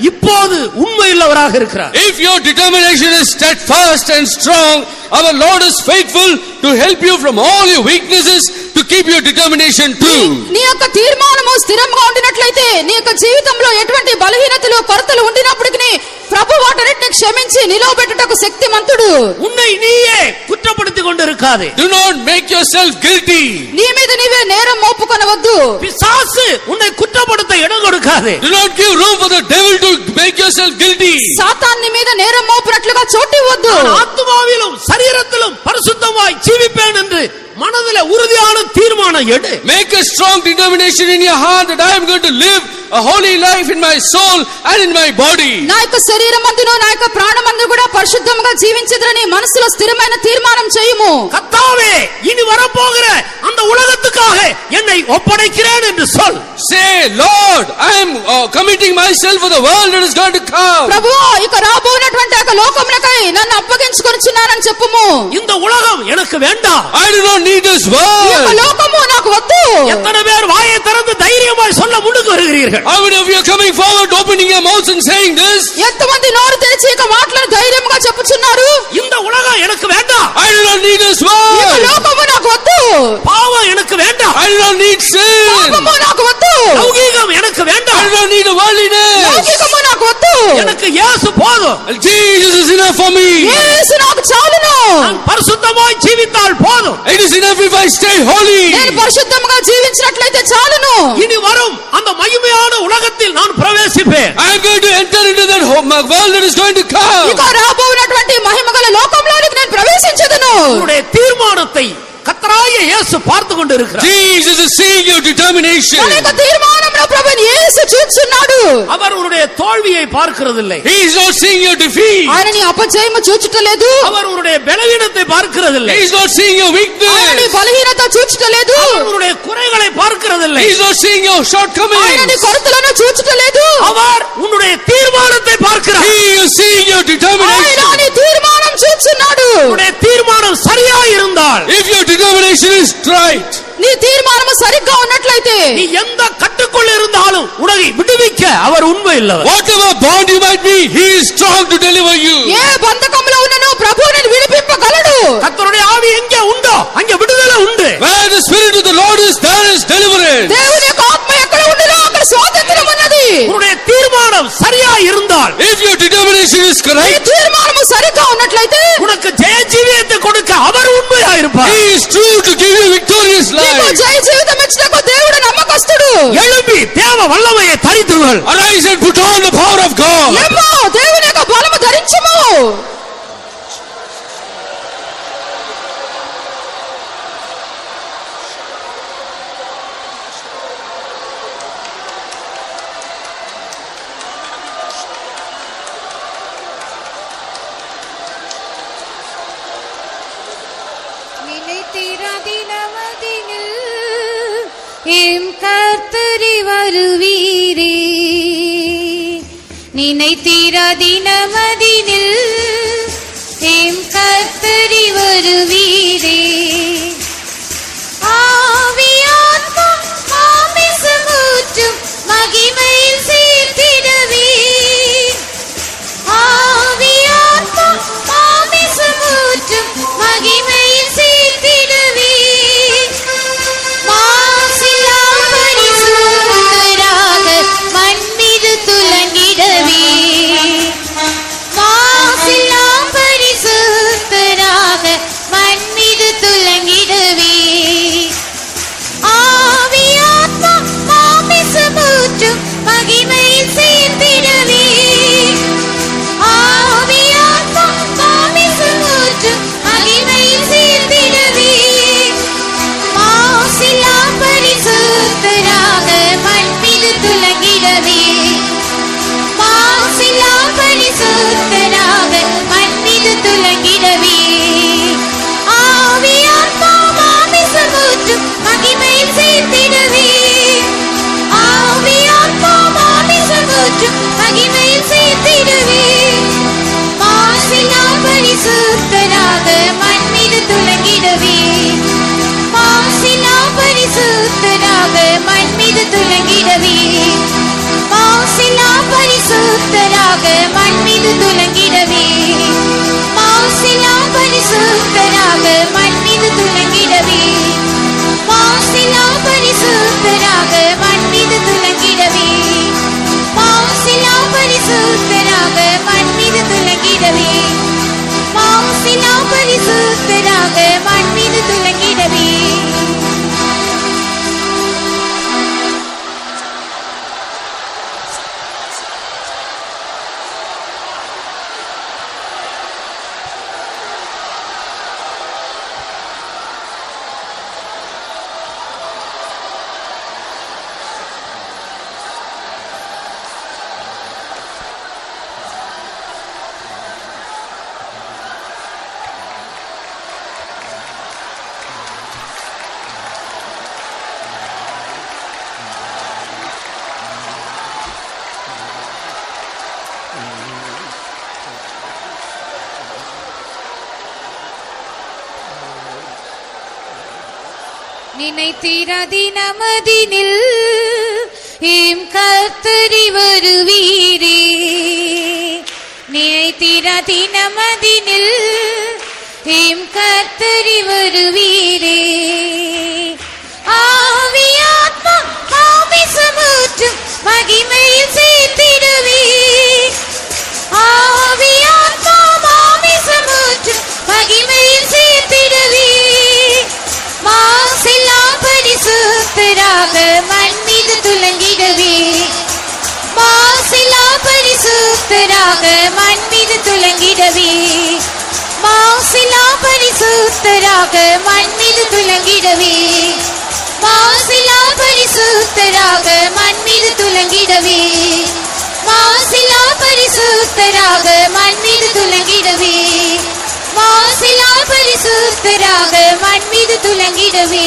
இப்போது உண்மையுள்ளவராக இருக்கிறார். If your determination is steadfast and strong, our Lord is faithful to help you from all your weaknesses to keep your determination true. నీ యొక్క తీర్మానము స్థిరంగా ఉండినట్లయితే నీ యొక్క జీవితంలో ఎటువంటి బలహీనతలు కొరతలు ఉండినప్పటికీ ప్రభు వాటన్నిటిని క్షమించి నిలవబెట్టుటకు శక్తిమంతుడు. உன்னை நீயே குற்றப்படுத்திக் கொண்டிருக்காதே. Do not make yourself guilty. నీ మీద నీవే నేరం మోపుకొనవద్దు. பிசாசு உன்னை குற்றப்படுத்த இடம் கொடுக்காதே. Do not give room for the devil to make yourself guilty. సాతాను నీ మీద నేరం మోపునట్లుగా చోటివ్వద్దు. ஆத்மாவிலும் சரீரத்திலும் பரிசுத்தமாய் ஜீவிப்பேன் என்று மனதில் உறுதியான தீர்மானம் எடு. Make a strong determination in your heart that I am going to live a holy life in my soul and in my body. నా యొక్క శరీరమందును నా యొక్క ప్రాణమందు కూడా పరిశుద్ధంగా జీవించదరని మనసులో స్థిరమైన తీర్మానం చేయుము. கர்த்தாவே, இனி வரப்போகிற அந்த உலகத்துக்காக என்னை ஒப்படைக்கிறேன் என்று சொல். Say, Lord, I am committing myself for the world that is going to come. ప్రభువా, ఇక రాబోనటువంటి ఆ లోకమునకై నన్ను అప్పగించుకొనిచున్నానని చెప్పుము. இந்த உலகம் எனக்கு வேண்டாம். I do not need this ఈ యొక్క world. లోకము నాకు వద్దు. எத்தனை பேர் வாயை திறந்து தைரியமாய் சொல்ல சொல்ல முன்னுக்கு வருகிறீர்கள்? How many of you are coming forward, opening your mouths and saying this? ఎంతమంది నోరు తెరిచి ఈ మాటలను ధైర్యంగా చెప్పుచున్నారు? இந்த உலகம் எனக்கு வேண்டாம். I do not need this ఈ world. లోకము నాకు వద్దు. பாவம் எனக்கு வேண்டாம். I do not need sin. పాపము నాకు వద్దు. லௌகீகம் எனக்கு I வேண்டாம். do not need the worldliness. లౌకికము నాకు వద్దు. எனக்கு இயேசு போதும். And Jesus is enough for me. యేసు నాకు చాలును. நான் பரிசுத்தமாய் ஜீவித்தால் போதும். It is enough if I stay holy. నేను పరిశుద్ధంగా జీవించినట్లయితే చాలును. இனி வரும் அந்த மகிமையான உலகத்தில் நான் பிரவேசிப்பேன். I am going to enter into that world that is going to come. ఇక రాబోయేటువంటి మహిమగల లోకంలోనికి నేను ప్రవేశించదును. உன்னுடைய தீர்மானத்தை கர்த்தராகிய இயேசு பார்த்து கொண்டிருக்கிறார். Jesus is seeing your determination. మన యొక్క తీర్మానమును ప్రభువు యేసు చూస్తున్నాడు. அவர் உன்னுடைய தோல்வியை பார்க்கிறதில்லை. He is not seeing your defeat. ఆయన నీ అపజయము చూచుటలేదు. அவர் உன்னுடைய பலவீனத்தை பார்க்கிறதில்லை. He is not seeing your ఆయన నీ weakness. బలహీనత చూచుటలేదు. அவர் உன்னுடைய குறைகளை பார்க்கிறதில்லை. He is not seeing your ఆయన నీ shortcomings. కొరతలను చూచుటలేదు. அவர் உன்னுடைய தீர்மானத்தை பார்க்கிறார். He is seeing your ఆయన determination. నీ తీర్మానం చూస్తున్నాడు. உன்னுடைய தீர்மானம் சரியா இருந்தால், If your determination is right, నీ తీర్మానము సరిగ్గా ఉన్నట్లయితే நீ எந்த கட்டுக்குள் இருந்தாலும் உன்னை விடுவிக்க அவர் உண்மை இல்லவர். whatever bond you might be, He is strong to deliver you. ఏ బంధకంలో ఉన్నను ప్రభువు నిన్ను విడిపింపగలడు. கர்த்தருடைய ஆவி எங்கே உண்டோ அங்கே விடுதலை உண்டு. Where the Spirit of the Lord is, there is deliverance. దేవుని యొక్క ఆత్మ ఎక్కడ ఉండునో అక్కడ స్వాతంత్రం ఉన్నది. உன்னுடைய தீர்மானம் சரியா இருந்தால், If your determination is నీ correct, తీర్మానము సరిగ్గా ఉన్నట్లయితే உனக்கு ஜெய ஜீவியத்தை கொடுக்க அவர் உண்மையா இருப்பார். He is true to give you victorious నీకు life. జయ జీవితం ఇచ్చినకు దేవుడు నమ్మకస్తుడు. எழும்பி தேவ வல்லமையை தரித்துகள். Arise and put on the power of God. లెమ్ము, దేవుని యొక్క బలము ధరించుము. எம் கர்த்தரே வருவீரே, நினைத்தீர தினமதினில் எம் கர்த்தரே வருவீரே. ஆவியாத்மா மாமிசமூற்றும் மகிமையில் சேர்த்திடவே, ஆவியாத்மா மாமிசமூற்றும் மகிமையில் சேர்த்திடவே, மாசிலா பரிசுத்தராக மண் மீது துலங்கிடவே, மாசிலா பரிசுத்தராக மண் மீது துலங்கிடவே, ஆவியாத்மா மாமிசமூற்றும் மகிமையில் சேர்த்திடவே, ஆவியாத்மா மாமிசமூற்றும் மகிமையில் சேர்த்திடவே, மாசிலா பரிசுத்தராக மண் மீது துலங்கிடவே, மாசிலா பரிசுத்தராக மண் மீது துலங்கிடவே, ஆவியாத்மா மாமிசமூற்றும் மகிமையில் சேர்த்திடவே, ஆவியாத்மா மாமிசமூற்றும் மகிமையில் சேர்த்திடவே, மாசிலா பரிசுத்தராக மண் மீது துலங்கிடவே, மாசிலா பரிசுத்தராக மண் மீது துலங்கிடவே, மாசிலா பரிசுத்தராக மண் மீது துலங்கிடவே, மாசிலா பரிசுத்தராக மண் மீது துலங்கிடவே, மாசிலா பரிசுத்தராக மண் மீது துலங்கிடவே, மாசிலா பரிசுத்தராக மண் மீது துலங்கிடவே, மாசிலா பரிசுத்தராக மண் மீது துலங்கிடவே. நினைத்திர தினமதினில் கர்த்தரை வருவீரே நினைத்திர தினமதினில் எம் கர்த்தரை வருவீரே ஆவியாத்மா மாமிசமுற்றும் மகிமையில் சேர்த்திடுவே ஆவியாத்மா மாமிசமுற்றும் மகிமையில் சேர்த்திடுவே மாசில்லா பரிசுத்தராக மண் மீது துலங்கிடவே மாசில்லா பரிசுத்தராக மண் மீது துலங்கிடவே மாசில்லா பரிசுத்தராக மண் மீது துலங்கிடவே மாசில்லா பரிசுத்தராக மண் மீது துலங்கிடவே மாசில்லா பரிசுத்தராக மண் மீது துலங்கிடவே மாசில்லா பரிசுத்தராக மண் மீது துலங்கிடவே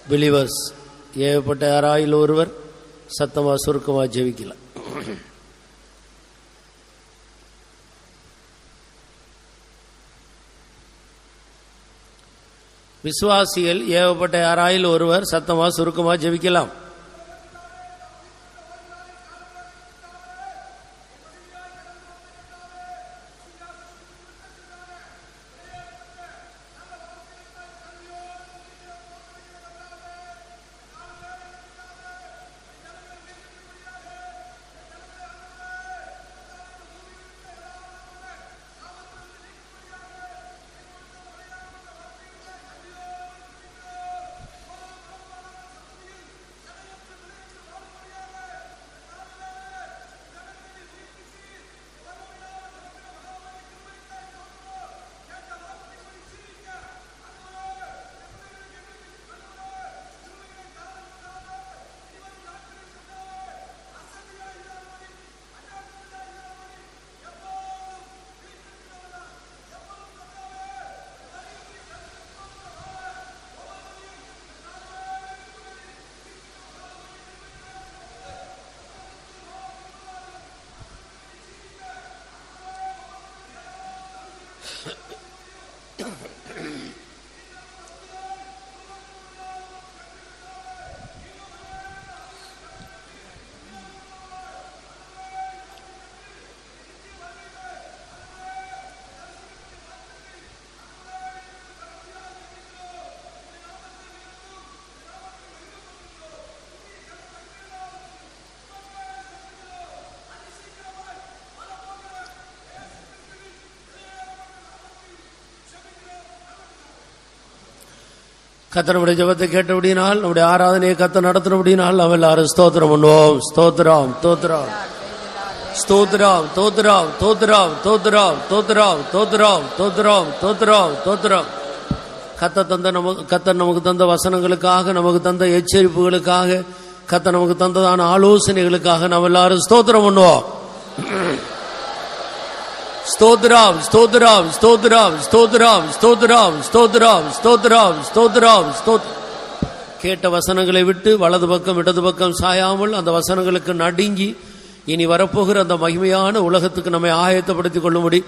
பிலீவர்ஸ் ஏகப்பட்ட யாராயில் ஒருவர் சத்தமா சுருக்கமா ஜெபிக்கலாம். விசுவாசிகள் ஏகப்பட்ட யாராயில் ஒருவர் சத்தமா சுருக்கமா ஜெபிக்கலாம். கர்த்தர் நம்முடைய ஜெபத்தை கேட்டபடியினால் நம்முடைய ஆராதனையை கர்த்தர் நடத்தினபடியினால் நம்ம எல்லாரும் ஸ்தோத்திரம் பண்ணுவோம். ஸ்தோத்திரம் தோத்திரம் ஸ்தோத்திரம் தோத்திரம் தோத்திரம் தோத்திரம் தோத்திரம் தோத்திரம் தோத்திரம் தோத்திரம் தோத்திரம். கர்த்தர் நமக்கு தந்த வசனங்களுக்காக, நமக்கு தந்த எச்சரிப்புகளுக்காக, கர்த்தர் நமக்கு தந்ததான ஆலோசனைகளுக்காக நம்ம எல்லாரும் ஸ்தோத்திரம் பண்ணுவோம். ஸ்தோத்திரம் ஸ்தோத்திரம் ஸ்தோத்திரம் ஸ்தோத்திரம் ஸ்தோத்திரம் ஸ்தோத்திரம் ஸ்தோத்திரம் ஸ்தோத்திரம் ஸ்தோத்திரம். கேட்ட வசனங்களை விட்டு வலது பக்கம் இடது பக்கம் சாயாமல் அந்த வசனங்களுக்கு நடுங்கி இனி வரப்போகிற அந்த மகிமையான உலகத்துக்கு நம்மை ஆயத்தப்படுத்திக் கொள்ளும்படி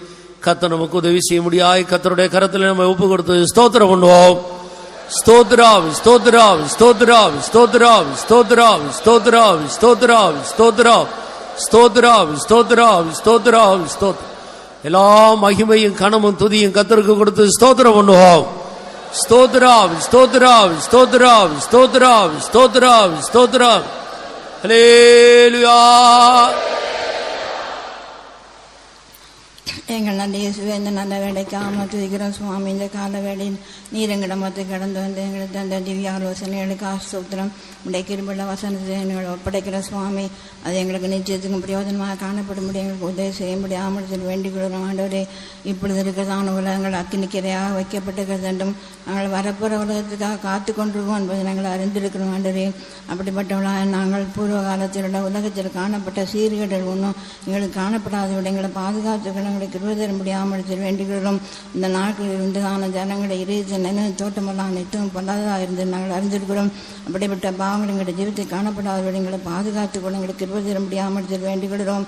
கர்த்தர் நமக்கு உதவி செய்ய முடியாது. கர்த்தருடைய கரத்தில் நம்ம ஒப்பு கொடுத்து ஸ்தோத்திரம் பண்ணுவோம். ஸ்தோத்திரம் ஸ்தோத்திரம் ஸ்தோத்திரம் ஸ்தோத்திரம் ஸ்தோத்திரம் ஸ்தோத்திரம் ஸ்தோத்திரம் ஸ்தோத்திரம் ஸ்தோத்திரம் ஸ்தோத்திரம் ஸ்தோத்திரம் ஸ்தோத்திரம். எல்லா மகிமையும் கனமும் துதியும் கர்த்தருக்கு கொடுத்து ஸ்தோத்திரம் பண்ணுவோம். ஸ்தோத்திரம் ஸ்தோத்திரம் ஸ்தோத்திரம் ஸ்தோத்திரம் ஸ்தோத்திரம் ஸ்தோத்திரம். ஹல்லேலூயா. எங்கள் நல்ல இயேசுவே, இந்த நல்ல வேலைக்காக துதிக்கிறோம் சுவாமி. இந்த கால வேளையில் நீர் எங்களிடம் மத்து கடந்து வந்து எங்களுக்கு அந்த திவ்ய ஆலோசனைகளுக்கு ஆசோத்திரம் உடைய கிருபுள்ள வசனத்தை எங்களை ஒப்படைக்கிற சுவாமி. அது எங்களுக்கு நிச்சயத்துக்கும் பிரயோஜனமாக காணப்படும்படி எங்களுக்கு உதவி செய்யும்படி ஆமடத்தில் வேண்டிக் கொள்கிறோம் ஆண்டவரே. இப்பொழுது இருக்கிறதான உலகங்கள் அக்கினிக்கிரையாக வைக்கப்பட்டிருக்கிறது என்றும் நாங்கள் வரப்புற உலகத்துக்காக காத்து கொண்டிருக்கோம் என்பதை நாங்கள் அறிந்திருக்கிறோம் ஆண்டவரே. அப்படிப்பட்டவளாக நாங்கள் பூர்வ காலத்தில் உள்ள உலகத்தில் காணப்பட்ட சீர்கேடுகள் ஒன்றும் எங்களுக்கு காணப்படாத விட எங்களை பாதுகாத்துக்கள் எங்களுக்கு இருபதர முடியாமல் வேண்டுகிறோம். இந்த நாட்களில் இருந்ததான ஜனங்களை இறைத்த நினைவு தோட்டமெல்லாம் அனைத்தும் பொல்லாததாக இருந்து நாங்கள் அறிந்திருக்கிறோம். அப்படிப்பட்ட பாவங்கள் எங்களுடைய ஜீவத்தை காணப்படாத எங்களை பாதுகாத்துக்கொள்ள எங்களுக்கு இருபதர முடியாமல் வேண்டுகிறோம்.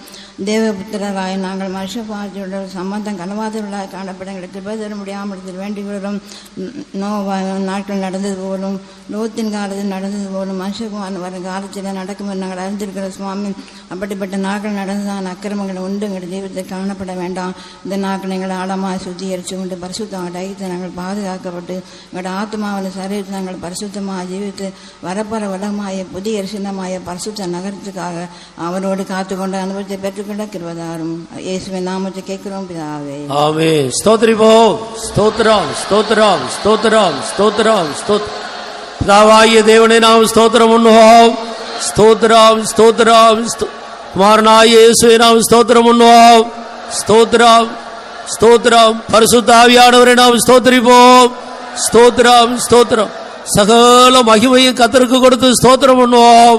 தேவபுத்திரராய் நாங்கள் மனுஷ பாதியோட சம்பந்தம் கனவாதவர்களாக காணப்பட எங்களுக்கு இருபதர முடியாமல் வேண்டுகிறோம். நாட்கள் நடந்தது போலும் லோத்தின் காலத்தில் நடந்தது போலும் மனுஷகுமாரன் வரும் காலத்தில் நடக்கும் என்று நாங்கள் அறிந்திருக்கிறோம் சுவாமி. அப்படிப்பட்ட நாட்கள் நடந்ததான அக்கிரமங்கள் உண்டு எங்களுடைய ஜீவத்தை காணப்பட வேண்டாம். இந்த நாட்கள் எங்களை ஆழமாக சுத்திகரித்து கொண்டு பரிசுத்தமாக அடைத்து நாங்கள் பாதுகாக்கப்பட்டு எங்களோட ஆத்மாவின் சரீரத்தை நாங்கள் பரிசுத்தமாக ஜீவித்து வரப்போற உலகமாய புதிய சின்னமாய பரிசுத்த நகரத்துக்காக அவரோடு காத்துக்கொண்டு அனுபவத்தை பெற்றுக்கொண்ட கிருபைதாரும் இயேசுவின் நாமத்தை கேட்கிறோம் பிதாவே. ஆமென். ஸ்தோத்திரிப்போம். ஸ்தோத்திரம் ஸ்தோத்திரம் ஸ்தோத்திரம் ஸ்தோத்திரம் ஸ்தோத்திரம். பிதாவாகிய தேவனே நாம் ஸ்தோத்திரம் பண்ணுவோம். ஸ்தோத்திரம் ஸ்தோத்திரம். குமாரனாகிய இயேசுவை நாம் ஸ்தோத்திரம் பண்ணுவோம். ஸ்தோத்திரம் ஸ்தோத்திரம். பரிசுத்த ஆவியானவரை நாம் ஸ்தோத்திரிப்போம். ஸ்தோத்திரம் ஸ்தோத்திரம். சகல மகிமையும் கர்த்தருக்கு கொடுத்து ஸ்தோத்திரம் பண்ணுவோம்.